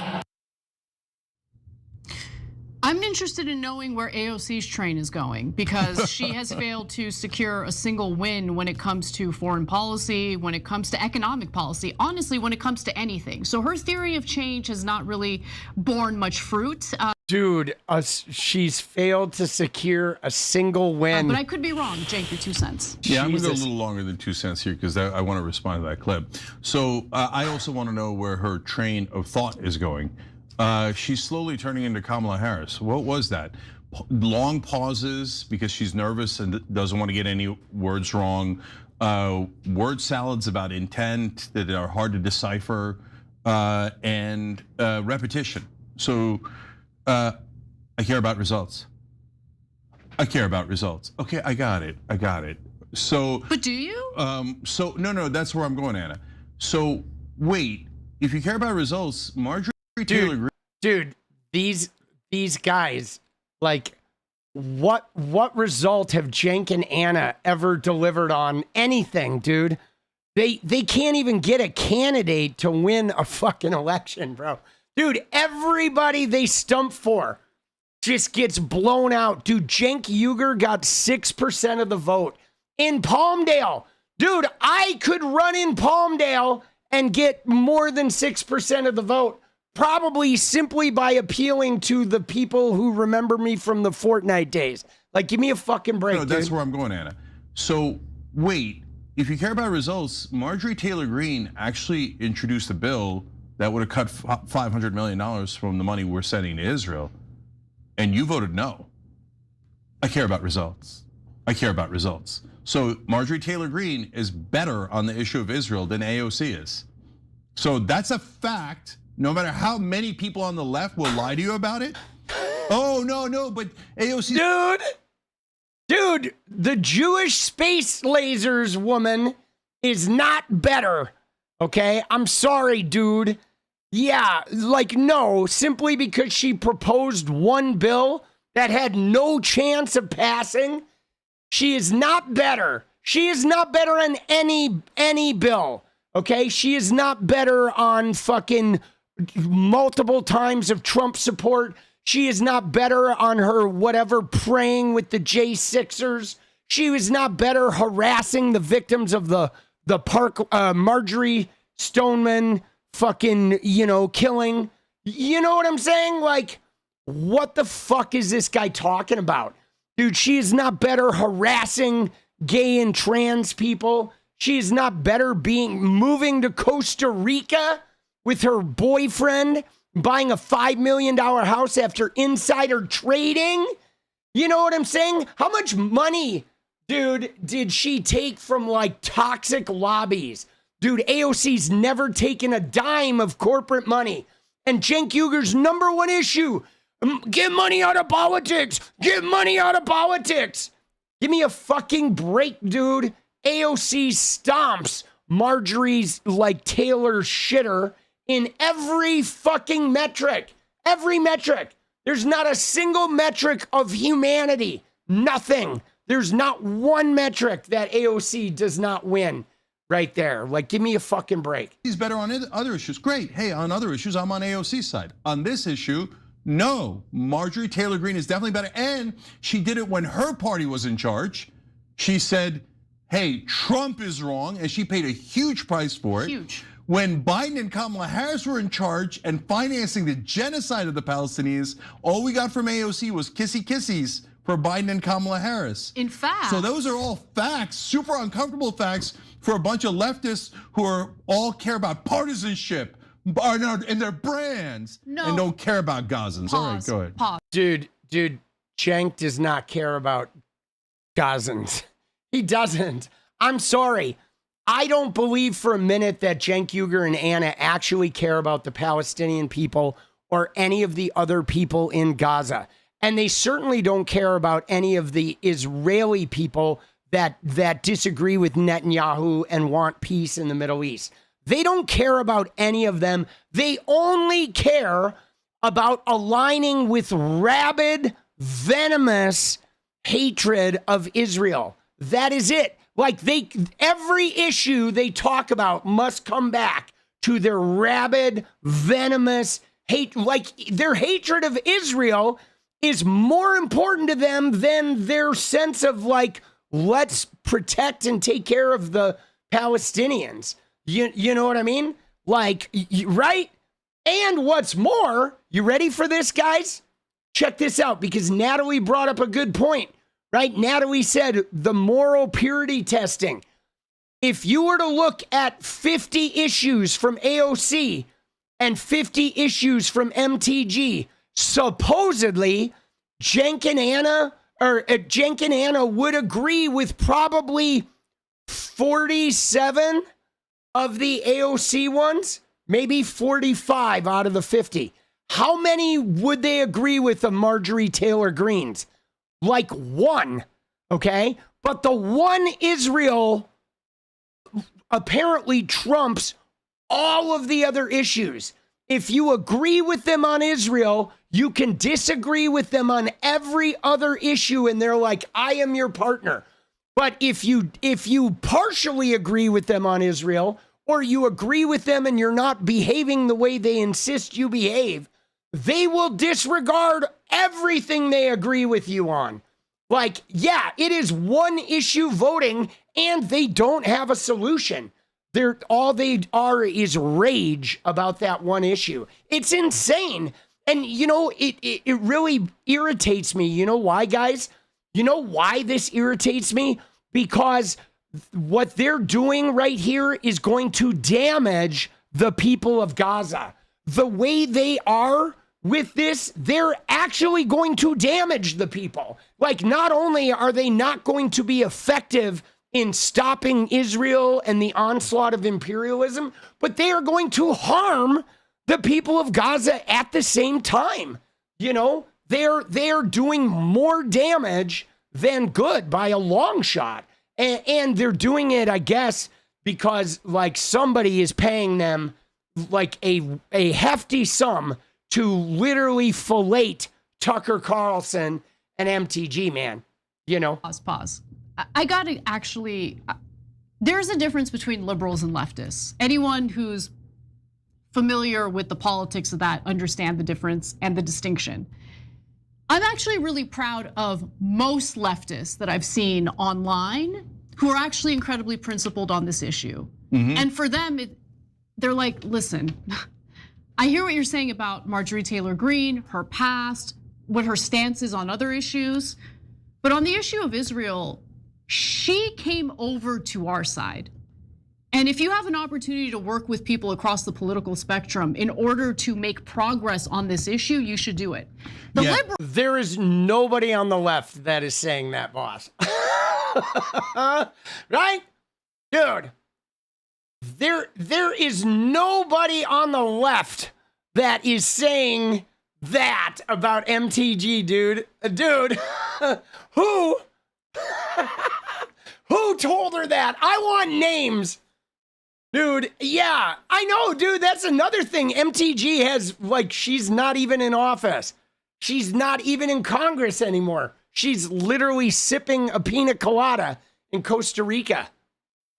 I'm interested in knowing where AOC's train is going because she has failed to secure a single win when it comes to foreign policy, when it comes to economic policy, honestly, when it comes to anything. So her theory of change has not really borne much fruit. Dude, she's failed to secure a single win. But I could be wrong. Jake, your 2 cents. Yeah, I'm gonna go a little longer than 2 cents here because I want to respond to that clip. So I also want to know where her train of thought is going. She's slowly turning into Kamala Harris. What was that? Long pauses because she's nervous and doesn't want to get any words wrong. Word salads about intent that are hard to decipher, and repetition. So I care about results. I care about results. Okay, I got it. So. But do you? No, that's where I'm going, Anna. So wait, if you care about results, Marjorie Taylor Greene. Dude, these guys, like, what result have Cenk and Anna ever delivered on anything, dude? They can't even get a candidate to win a fucking election, bro. Dude, everybody they stump for just gets blown out. Dude, Cenk Uygur got 6% of the vote in Palmdale. Dude, I could run in Palmdale and get more than 6% of the vote, probably simply by appealing to the people who remember me from the Fortnite days. Like, give me a fucking break, No, that's dude. where I'm going, Anna. So, wait, if you care about results, Marjorie Taylor Greene actually introduced a bill that would have cut $500 million from the money we're sending to Israel, and you voted no. I care about results. I care about results. So Marjorie Taylor Greene is better on the issue of Israel than AOC is. So that's a fact, no matter how many people on the left will lie to you about it. Oh, no, but AOC. Dude, the Jewish space lasers woman is not better, okay? I'm sorry, dude. Yeah, like, no, simply because she proposed one bill that had no chance of passing, she is not better. She is not better on any bill, okay? She is not better on fucking multiple times of Trump support. She is not better on her whatever praying with the J6ers. She was not better harassing the victims of the park, Marjorie Stoneman fucking, killing. You know what I'm saying? Like, what the fuck is this guy talking about? Dude, she is not better harassing gay and trans people. She is not better moving to Costa Rica with her boyfriend, buying a $5 million house after insider trading. You know what I'm saying? How much money, dude, did she take from like toxic lobbies? Dude, AOC's never taken a dime of corporate money. And Cenk Uygur's number one issue, get money out of politics. Get money out of politics. Give me a fucking break, dude. AOC stomps Marjorie's like Taylor shitter in every fucking metric. Every metric. There's not a single metric of humanity. Nothing. There's not one metric that AOC does not win right there. Like, give me a fucking break. He's better on other issues. Great. Hey, on other issues, I'm on AOC's side. On this issue, no. Marjorie Taylor Greene is definitely better. And she did it when her party was in charge. She said, hey, Trump is wrong. And she paid a huge price for it. Huge. When Biden and Kamala Harris were in charge and financing the genocide of the Palestinians, all we got from AOC was kissy-kissies for Biden and Kamala Harris. In fact. So those are all facts, super uncomfortable facts for a bunch of leftists who are all care about partisanship and their brands and don't care about Gazans. Pause. All right, go ahead. Pause. Dude, Cenk does not care about Gazans. He doesn't. I'm sorry. I don't believe for a minute that Cenk Uygur and Anna actually care about the Palestinian people or any of the other people in Gaza. And they certainly don't care about any of the Israeli people that disagree with Netanyahu and want peace in the Middle East. They don't care about any of them. They only care about aligning with rabid, venomous hatred of Israel. That is it. Like, every issue they talk about must come back to their rabid, venomous hate. Like, their hatred of Israel is more important to them than their sense of like, let's protect and take care of the Palestinians. You know what I mean? Like, right? And what's more, you ready for this, guys? Check this out, because Natalie brought up a good point, right? Natalie said the moral purity testing. If you were to look at 50 issues from AOC and 50 issues from MTG, supposedly Cenk and Anna would agree with probably 47 of the AOC ones, maybe 45 out of the 50. How many would they agree with the Marjorie Taylor Greenes? Like one, okay? But the one Israel apparently trumps all of the other issues. If you agree with them on Israel, you can disagree with them on every other issue, and they're like, I am your partner. But if you partially agree with them on Israel, or you agree with them and you're not behaving the way they insist you behave, they will disregard everything they agree with you on. Like, yeah, it is one issue voting and they don't have a solution. All they are is rage about that one issue. It's insane. And, you know, it really irritates me. You know why, guys? You know why this irritates me? Because what they're doing right here is going to damage the people of Gaza. The way they are with this, they're actually going to damage the people. Like, not only are they not going to be effective in stopping Israel and the onslaught of imperialism, but they are going to harm the people of Gaza at the same time. You know, they're doing more damage than good by a long shot. And they're doing it, I guess, because like somebody is paying them like a hefty sum to literally fillet Tucker Carlson and MTG, man. You know? Pause. I gotta actually, there's a difference between liberals and leftists. Anyone who's familiar with the politics of that understand the difference and the distinction. I'm actually really proud of most leftists that I've seen online who are actually incredibly principled on this issue. And for them, they're like, listen, I hear what you're saying about Marjorie Taylor Greene, her past, what her stance is on other issues. But on the issue of Israel, she came over to our side. And if you have an opportunity to work with people across the political spectrum in order to make progress on this issue, you should do it. There is nobody on the left that is saying that, boss. Right? Dude, there is nobody on the left that is saying that about MTG, dude. Dude, who told her that? I want names. Dude, yeah, I know, dude. That's another thing. MTG has, like, she's not even in office. She's not even in Congress anymore. She's literally sipping a pina colada in Costa Rica.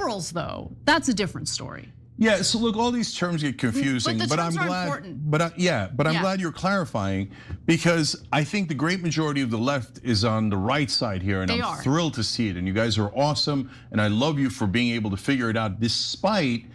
Liberals, though, that's a different story. Yeah, so look, all these terms get confusing, but I'm glad. But I'm glad you're clarifying, because I think the great majority of the left is on the right side here, and I'm thrilled to see it. And you guys are awesome, and I love you for being able to figure it out, despite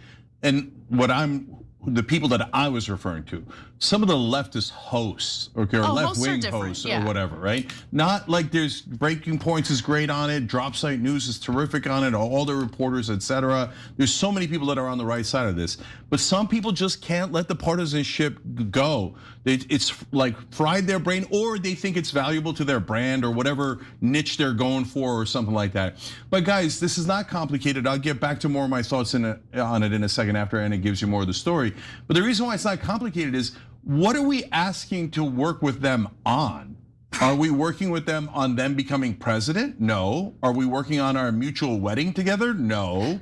the people that I was referring to, some of the leftist hosts, okay, or left-wing hosts or whatever, right? Not like there's Breaking Points is great on it, Drop Site News is terrific on it, all the reporters, etc. There's so many people that are on the right side of this, but some people just can't let the partisanship go. It's like fried their brain, or they think it's valuable to their brand or whatever niche they're going for or something like that. But guys, this is not complicated. I'll get back to more of my thoughts on it in a second after Anna gives you more of the story. But the reason why it's not complicated is, what are we asking to work with them on? Are we working with them on them becoming president? No. Are we working on our mutual wedding together? No.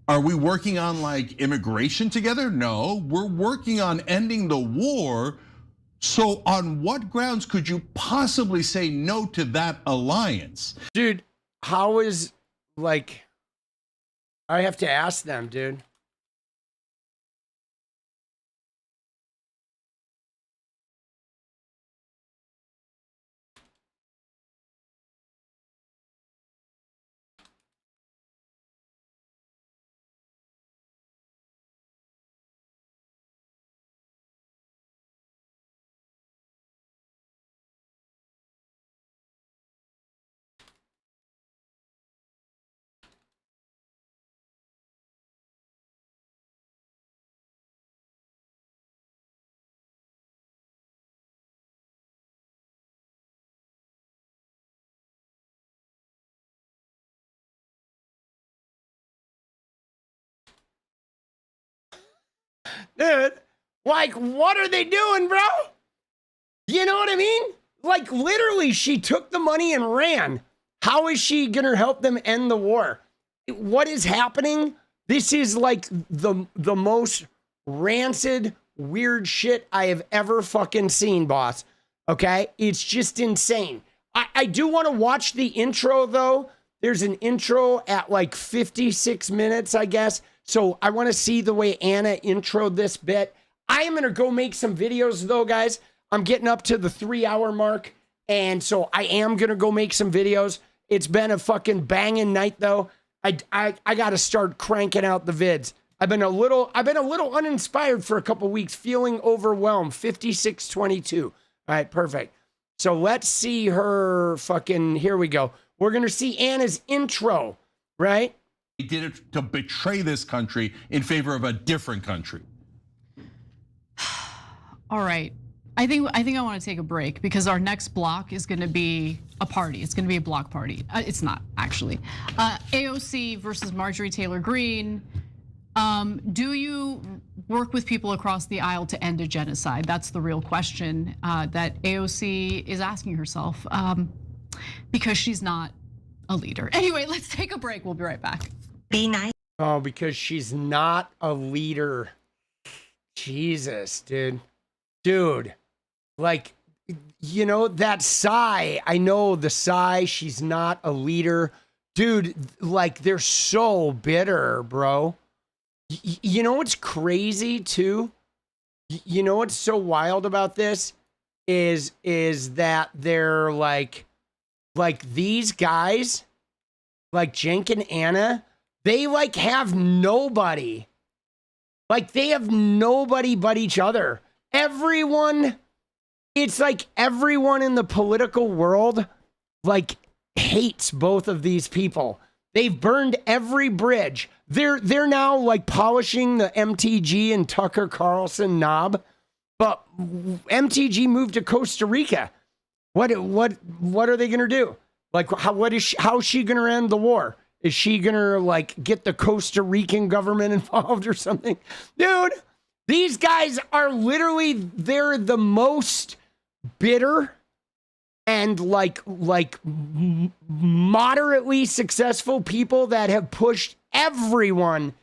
Are we working on like immigration together? No. We're working on ending the war. So on what grounds could you possibly say no to that alliance? Dude, how is, like, I have to ask them, dude. Dude, like, what are they doing, bro? You know what I mean? Like, literally, she took the money and ran. How is she gonna help them end the war? What is happening? This is like the most rancid, weird shit I have ever fucking seen, boss. Okay? It's just insane. I do want to watch the intro, though. There's an intro at like 56 minutes, I guess. So I want to see the way Anna introed this bit. I am going to go make some videos, though, guys. I'm getting up to the 3-hour mark. And so I am going to go make some videos. It's been a fucking banging night though. I got to start cranking out the vids. I've been a little uninspired for a couple weeks, feeling overwhelmed. 5622. All right, perfect. So let's see her fucking, here we go. We're going to see Anna's intro, right? He did it to betray this country in favor of a different country. All right. I think I want to take a break because our next block is going to be a party. It's going to be a block party. It's not actually. AOC versus Marjorie Taylor Greene. Do you work with people across the aisle to end a genocide? That's the real question that AOC is asking herself because she's not a leader. Anyway, let's take a break. We'll be right back. Be nice. Oh, because she's not a leader. Jesus, dude. Dude, like, you know, that 𝗙cie, I know the 𝗙cie, she's not a leader. Dude, like, they're so bitter, bro. You know what's crazy, too? You know what's so wild about this? Is that they're like these guys, like Cenk and Anna, they like have nobody. Like, they have nobody but each other. Everyone, it's like everyone in the political world, like, hates both of these people. They've burned every bridge. They're now like polishing the MTG and Tucker Carlson knob, but MTG moved to Costa Rica. What are they gonna do? Like, how is she gonna end the war? Is she gonna like get the Costa Rican government involved or something? Dude, these guys are literally, they're the most bitter and like moderately successful people that have pushed everyone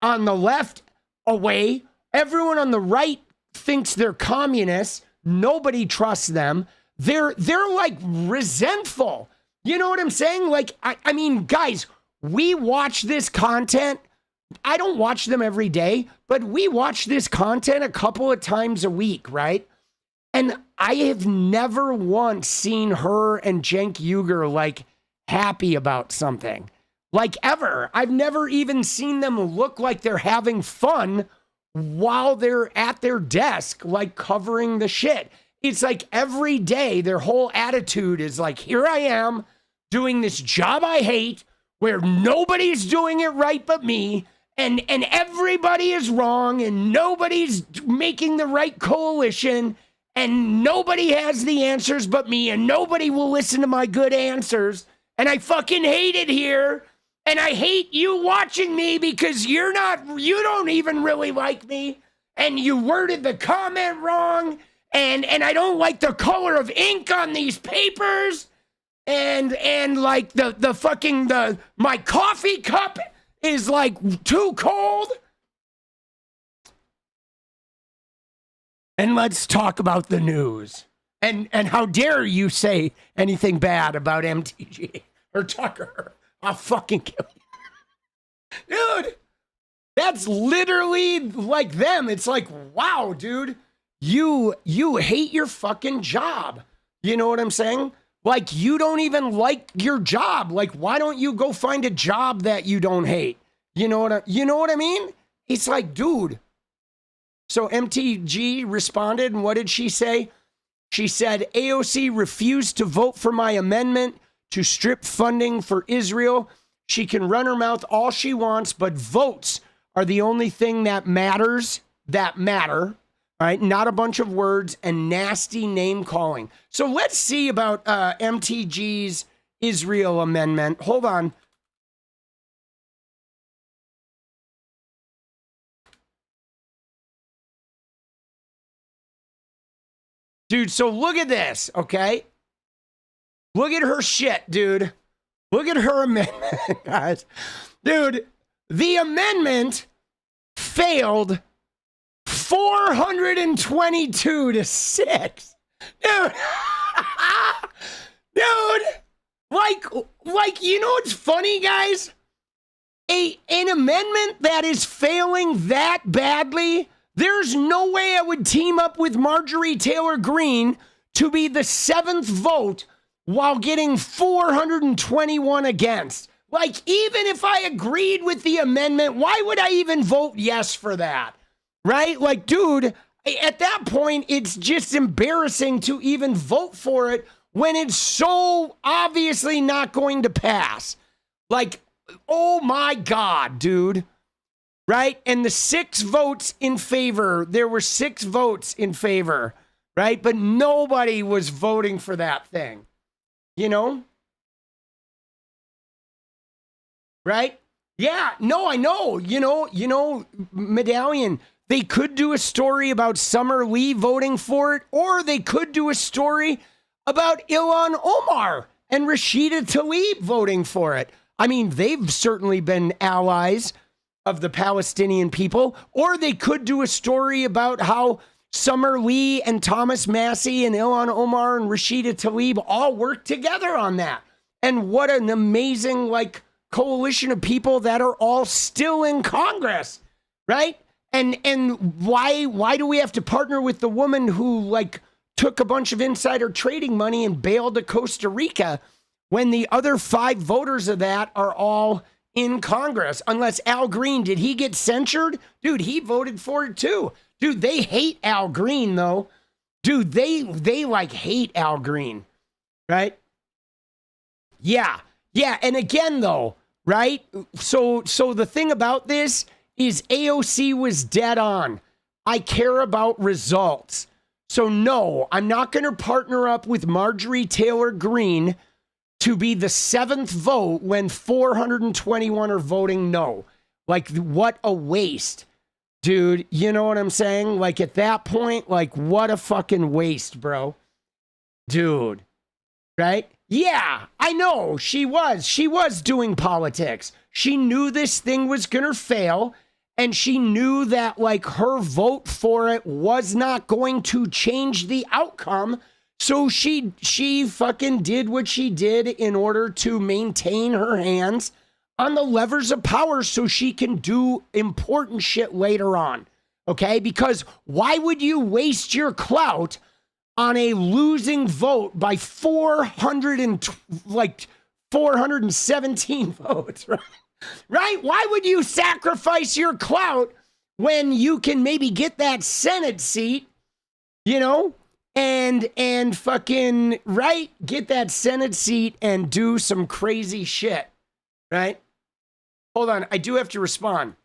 on the left away. Everyone on the right thinks they're communists. Nobody trusts them. They're like resentful. You know what I'm saying? Like, I mean, guys, we watch this content. I don't watch them every day, but we watch this content a couple of times a week, right? And I have never once seen her and Cenk 𝗙𝗑 like happy about something. Like, ever. I've never even seen them look like they're having fun while they're at their desk, like covering the shit. It's like every day their whole attitude is like, here I am doing this job I hate where nobody's doing it right but me. And everybody is wrong and nobody's making the right coalition and nobody has the answers but me and nobody will listen to my good answers. And I fucking hate it here. And I hate you watching me because you don't even really like me. And you worded the comment wrong. And I don't like the color of ink on these papers. And like my coffee cup is like too cold. And let's talk about the news. And how dare you say anything bad about MTG or Tucker? I'll fucking kill you. Dude, that's literally like them. It's like, wow, dude, you hate your fucking job. You know what I'm saying? Like, you don't even like your job. Like, why don't you go find a job that you don't hate? You know what I mean? It's like, dude. So MTG responded, and what did she say? She said, AOC refused to vote for my amendment to strip funding for Israel. She can run her mouth all she wants, but votes are the only thing that matters, that matter. All right, not a bunch of words and nasty name calling. So let's see about MTG's Israel amendment. Hold on. Dude, so look at this, okay? Look at her shit, dude. Look at her amendment, guys. Dude, the amendment failed 422 to 6. Dude. Dude. Like, you know what's funny, guys? An amendment that is failing that badly, There's no way I would team up with Marjorie Taylor Greene to be the 7th vote while getting 421 against. Like, even if I agreed with the amendment, why would I even vote yes for that? Right? Like, dude, at that point, it's just embarrassing to even vote for it when it's so obviously not going to pass. Like, oh my God, dude. Right? And the 6 votes in favor, there were 6 votes in favor, right? But nobody was voting for that thing, you know? Right? Yeah, no, I know. You know, Medallion, they could do a story about Summer Lee voting for it, or they could do a story about Ilhan Omar and Rashida Tlaib voting for it. I mean, they've certainly been allies of the Palestinian people. Or they could do a story about how Summer Lee and Thomas Massie and Ilhan Omar and Rashida Tlaib all worked together on that. And what an amazing, like, coalition of people that are all still in Congress, right? And why do we have to partner with the woman who, like, took a bunch of insider trading money and bailed to Costa Rica when the other 5 voters of that are all in Congress? Unless Al Green, did he get censured? Dude, he voted for it too. Dude, they hate Al Green though. Dude, they like hate Al Green, right? Yeah. And again though, right? So the thing about this is AOC was dead on. I care about results. So no, I'm not going to partner up with Marjorie Taylor Greene to be the 7th vote when 421 are voting no. Like, what a waste, dude. You know what I'm saying? Like, at that point, like, what a fucking waste, bro. Dude, right? Yeah, I know. She was doing politics. She knew this thing was going to fail, and she knew that, like, her vote for it was not going to change the outcome. So she fucking did what she did in order to maintain her hands on the levers of power so she can do important shit later on. Okay? Because why would you waste your clout on a losing vote by 417 votes, right? Right? Why would you sacrifice your clout when you can maybe get that Senate seat, you know? And fucking, right, get that Senate seat and do some crazy shit, right? Hold on, I do have to respond.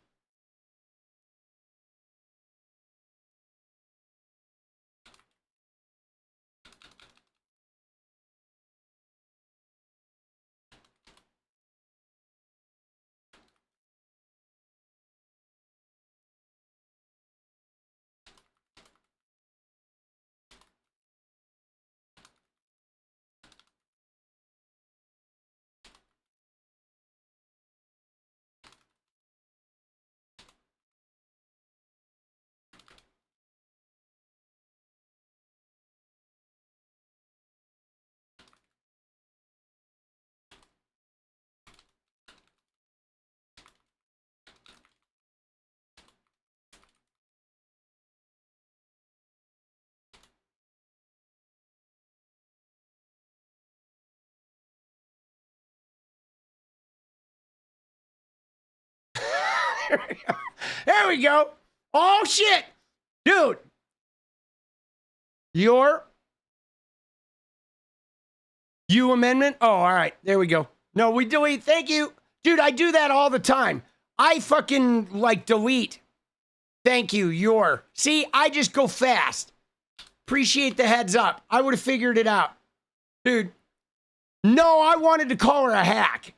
There we go. Oh, shit. Dude. You amendment? Oh, all right. There we go. No, we delete. Thank you. Dude, I do that all the time. I fucking, like, delete. Thank you, See, I just go fast. Appreciate the heads up. I would have figured it out. Dude. No, I wanted to call her a hack.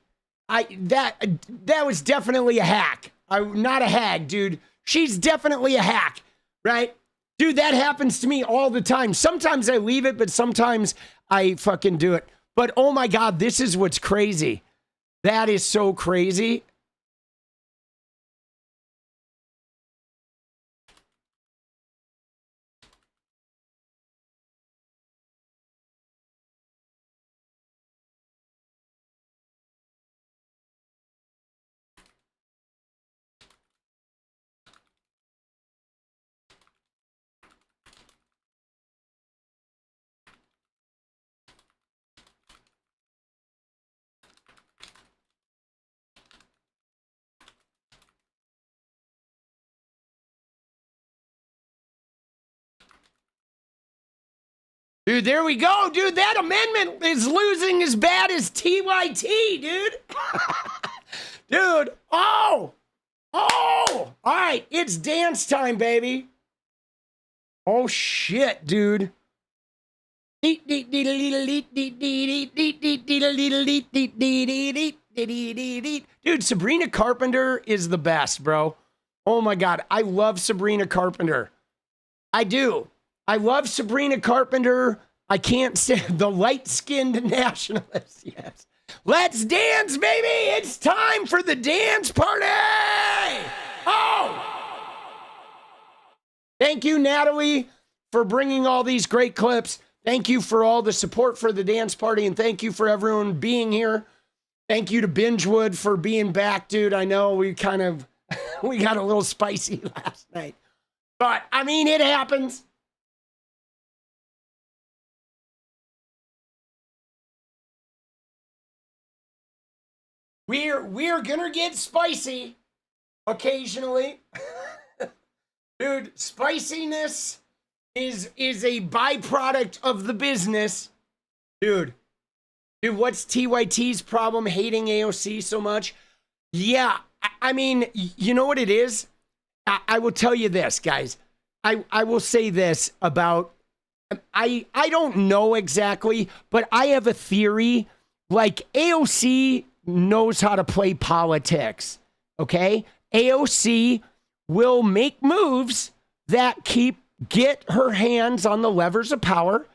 That was definitely a hack. Not a hag, dude. She's definitely a hack, right? Dude, that happens to me all the time. Sometimes I leave it, but sometimes I fucking do it. But oh my God, this is what's crazy. That is so crazy. Dude, there we go. Dude, that amendment is losing as bad as TYT, dude. Dude, oh. All right, it's dance time, baby. Oh, shit, dude. Dude, Sabrina Carpenter is the best, bro. Oh my God, I love Sabrina Carpenter. I do. I love Sabrina Carpenter. I can't say the light-skinned nationalist. Yes. Let's dance, baby. It's time for the dance party. Oh. Thank you, Natalie, for bringing all these great clips. Thank you for all the support for the dance party, and thank you for everyone being here. Thank you to Bingewood for being back, dude. I know we got a little spicy last night, but I mean, it happens. We're gonna get spicy occasionally. Dude, spiciness is a byproduct of the business. Dude, what's TYT's problem hating AOC so much? Yeah, I mean, you know what it is? I will tell you this, guys. I will say this about, I don't know exactly, but I have a theory. Like, AOC knows how to play politics, okay? AOC will make moves that get her hands on the levers of power,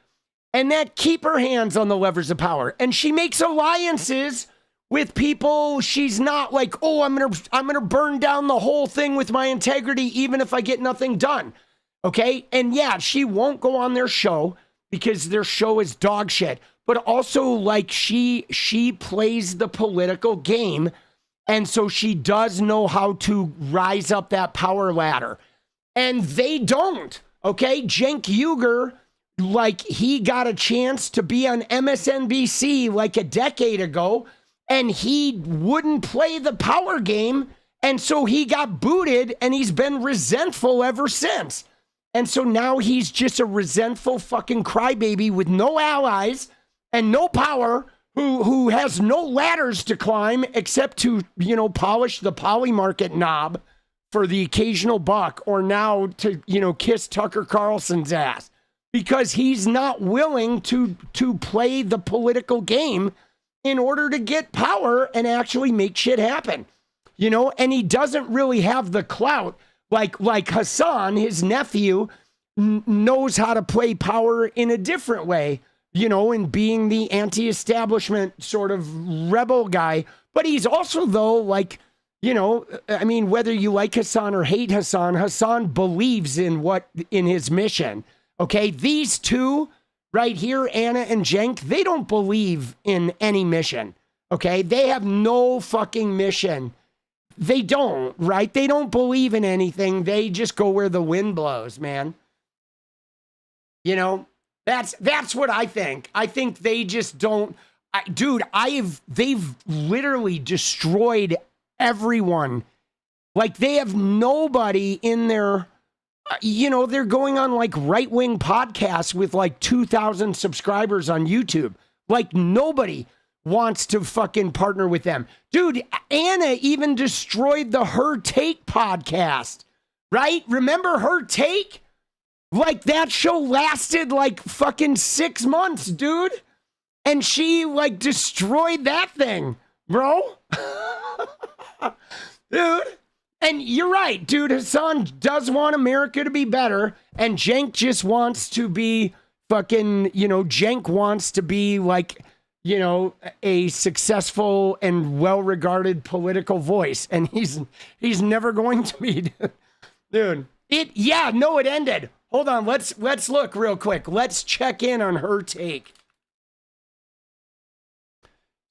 and that keep her hands on the levers of power. And she makes alliances with people she's not like, oh, I'm gonna burn down the whole thing with my integrity, even if I get nothing done. Okay? And yeah, she won't go on their show because their show is dog shit. But also, like, she plays the political game, and so she does know how to rise up that power ladder. And they don't, okay? Cenk Uygur, like, he got a chance to be on MSNBC like a decade ago, and he wouldn't play the power game, and so he got booted, and he's been resentful ever since. And so now he's just a resentful fucking crybaby with no allies and no power, who has no ladders to climb except to, polish the poly market knob for the occasional buck, or now to, kiss Tucker Carlson's ass, because he's not willing to play the political game in order to get power and actually make shit happen, and he doesn't really have the clout like Hassan, his nephew, knows how to play power in a different way, in being the anti-establishment sort of rebel guy. But he's also, though, like, I mean, whether you like Hassan or hate Hassan, Hassan believes in his mission. Okay, these two right here, Anna and Cenk, they don't believe in any mission. Okay, they have no fucking mission. They don't, right? They don't believe in anything. They just go where the wind blows, man. That's what I think. I think they just don't. They've literally destroyed everyone. Like, they have nobody in their, they're going on like right-wing podcasts with like 2,000 subscribers on YouTube. Like, nobody wants to fucking partner with them. Dude, Anna even destroyed the Her Take podcast, right? Remember Her Take? Like, that show lasted like fucking 6 months, dude. And she like destroyed that thing, bro. Dude. And you're right, dude. Hassan does want America to be better. And Cenk just wants to be fucking, Cenk wants to be like, a successful and well-regarded political voice. And he's never going to be, dude. It ended. Hold on, let's look real quick. Let's check in on Her Take.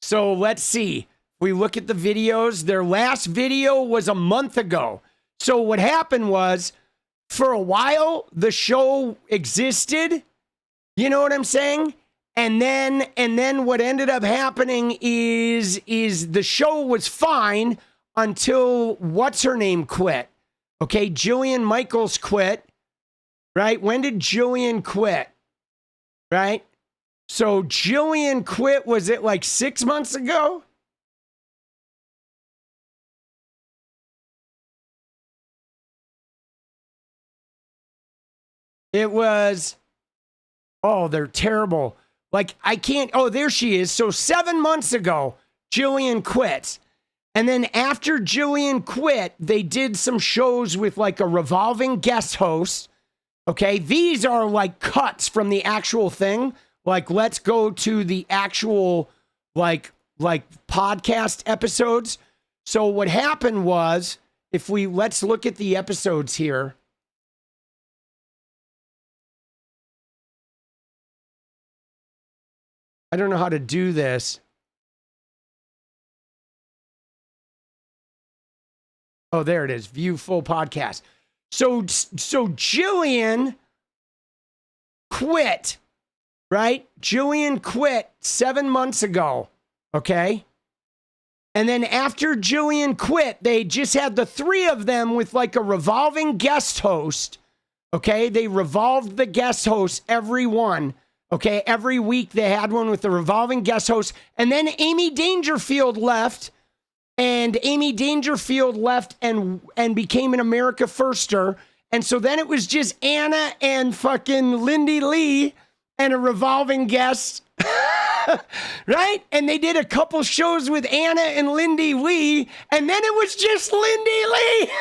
So let's see. We look at the videos. Their last video was a month ago. So what happened was, for a while, the show existed. You know what I'm saying? And then what ended up happening is the show was fine until what's her name quit. Okay, Jillian Michaels quit. Right? When did Jillian quit? right? So Jillian quit, was it like 6 months ago? It was, oh, they're terrible. Like, I can't, oh, there she is. So 7 months ago, Jillian quit. And then after Jillian quit, they did some shows with like a revolving guest host. Okay, these are like cuts from the actual thing. Like, let's go to the actual like podcast episodes. So what happened was, let's look at the episodes here. I don't know how to do this. Oh, there it is. View full podcast. So Jillian quit, right? Jillian quit 7 months ago, okay? And then after Jillian quit, they just had the three of them with like a revolving guest host, okay? They revolved the guest host, every one, okay? Every week they had one with the revolving guest host. And then Amy Dangerfield left. And Amy Dangerfield left and became an America Firster. And so then it was just Anna and fucking Lindy Lee and a revolving guest. Right? And they did a couple shows with Anna and Lindy Lee. And then it was just Lindy Lee.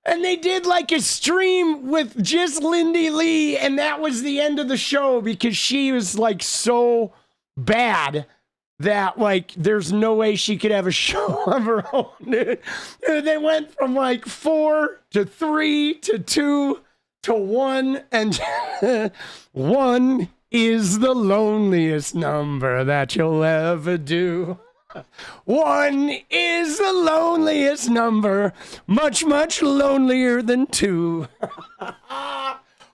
And they did like a stream with just Lindy Lee. And that was the end of the show because she was like so bad that like there's no way she could have a show of her own. They went from like 4 to 3 to 2 to 1, and 1 is the loneliest number that you'll ever do. 1 is the loneliest number, much, much lonelier than 2.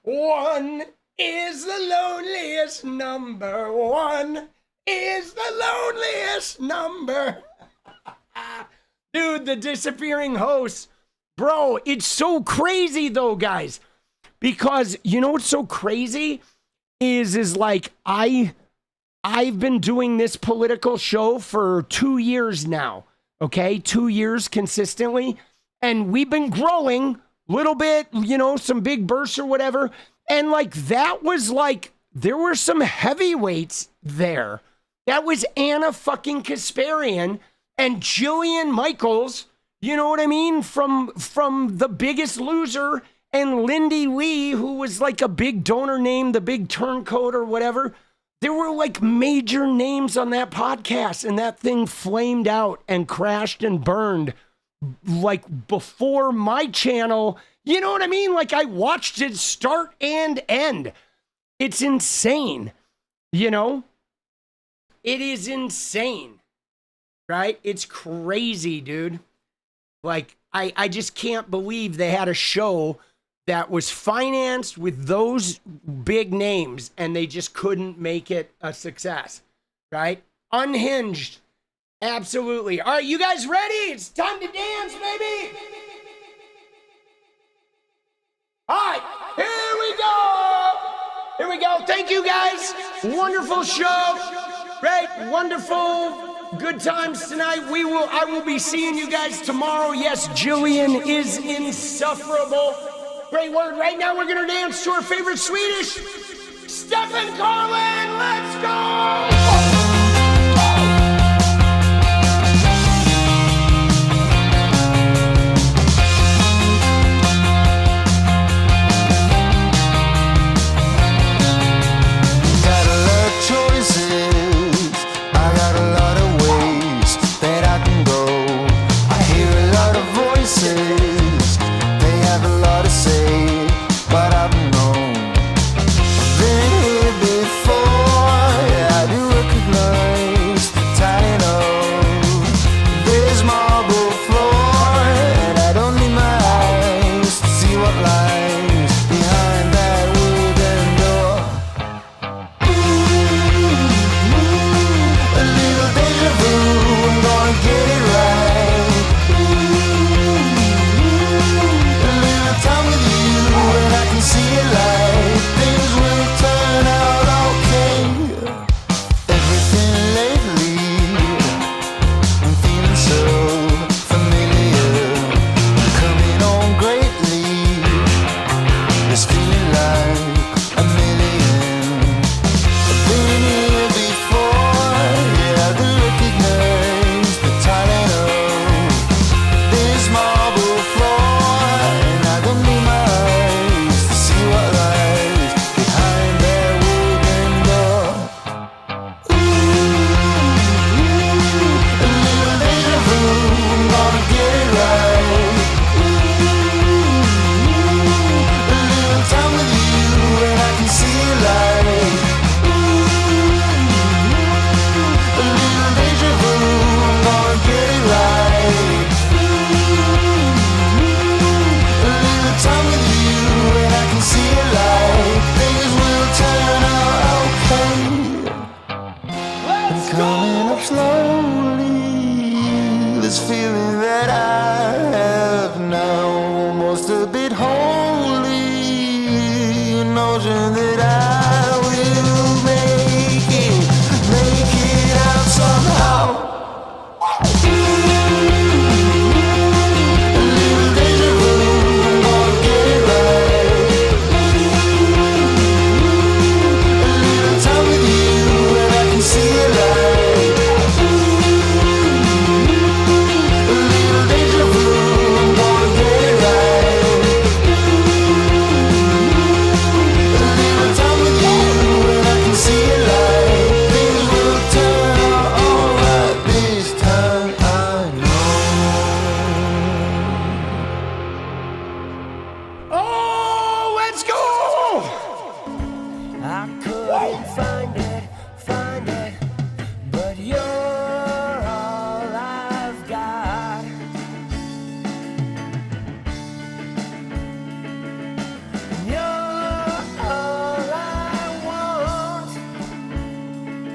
1 is the loneliest number. 1 is the loneliest number. Dude, the disappearing host. Bro, it's so crazy though, guys. Because you know what's so crazy is like I've been doing this political show for 2 years now. Okay, 2 years consistently. And we've been growing a little bit, you know, some big bursts or whatever. And like that was like, there were some heavyweights there. That was Anna fucking Kasparian and Jillian Michaels, you know what I mean? From The Biggest Loser, and Lindy Lee, who was like a big donor name, The Big Turncoat or whatever. There were like major names on that podcast, and that thing flamed out and crashed and burned like before my channel. You know what I mean? Like I watched it start and end. It's insane, you know? It is insane, right? It's crazy, dude. Like, I just can't believe they had a show that was financed with those big names and they just couldn't make it a success, right? Unhinged. Absolutely. All right, you guys ready? It's time to dance, baby. All right, here we go. Here we go. Thank you, guys. Wonderful show. Right, wonderful, good times tonight. I will be seeing you guys tomorrow. Yes, Jillian is insufferable. Great word. Right now, we're gonna dance to our favorite Swedish, Stefan Carlin. Let's go. Before I do a this feeling that I have now, almost a bit holy, an notion that I will make it out somehow.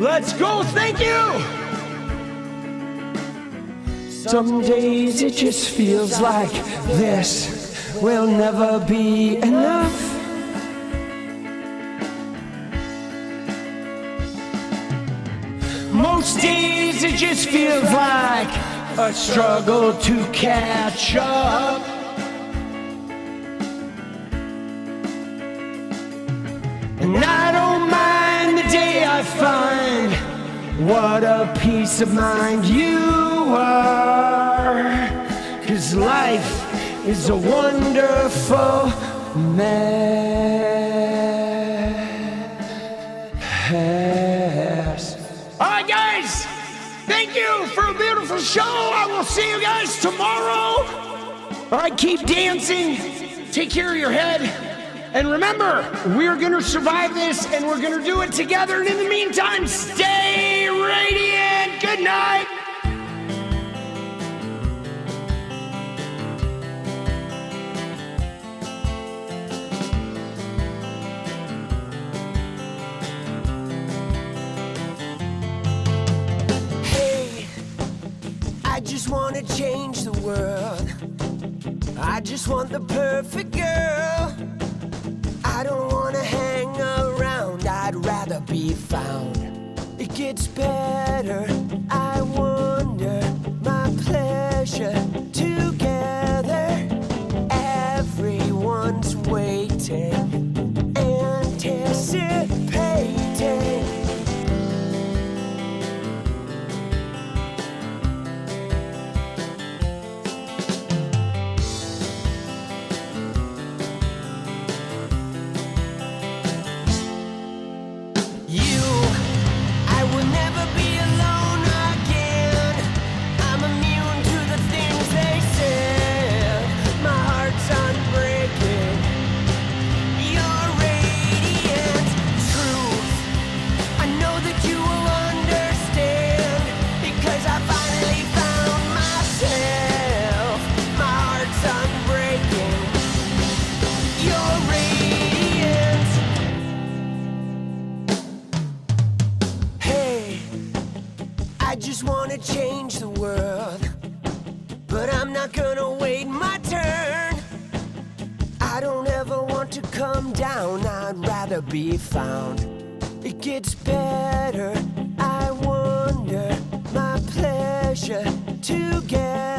Let's go, thank you! Some days it just feels like this will never be enough. Most days it just feels like a struggle to catch up. And I don't mind the day I find what a peace of mind you are. 'Cause life is a wonderful mess. Alright guys, thank you for a beautiful show. I will see you guys tomorrow. Alright, keep dancing. Take care of your head. And remember, we're gonna survive this and we're gonna do it together. And in the meantime, stay radiant. Good night. Hey, I just wanna change the world. I just want the perfect girl. I don't wanna hang around, I'd rather be found. It gets better, I wonder, my pleasure together. Everyone's waiting, anticipating. Change the world, but I'm not gonna wait my turn. I don't ever want to come down, I'd rather be found. It gets better, I wonder, my pleasure together.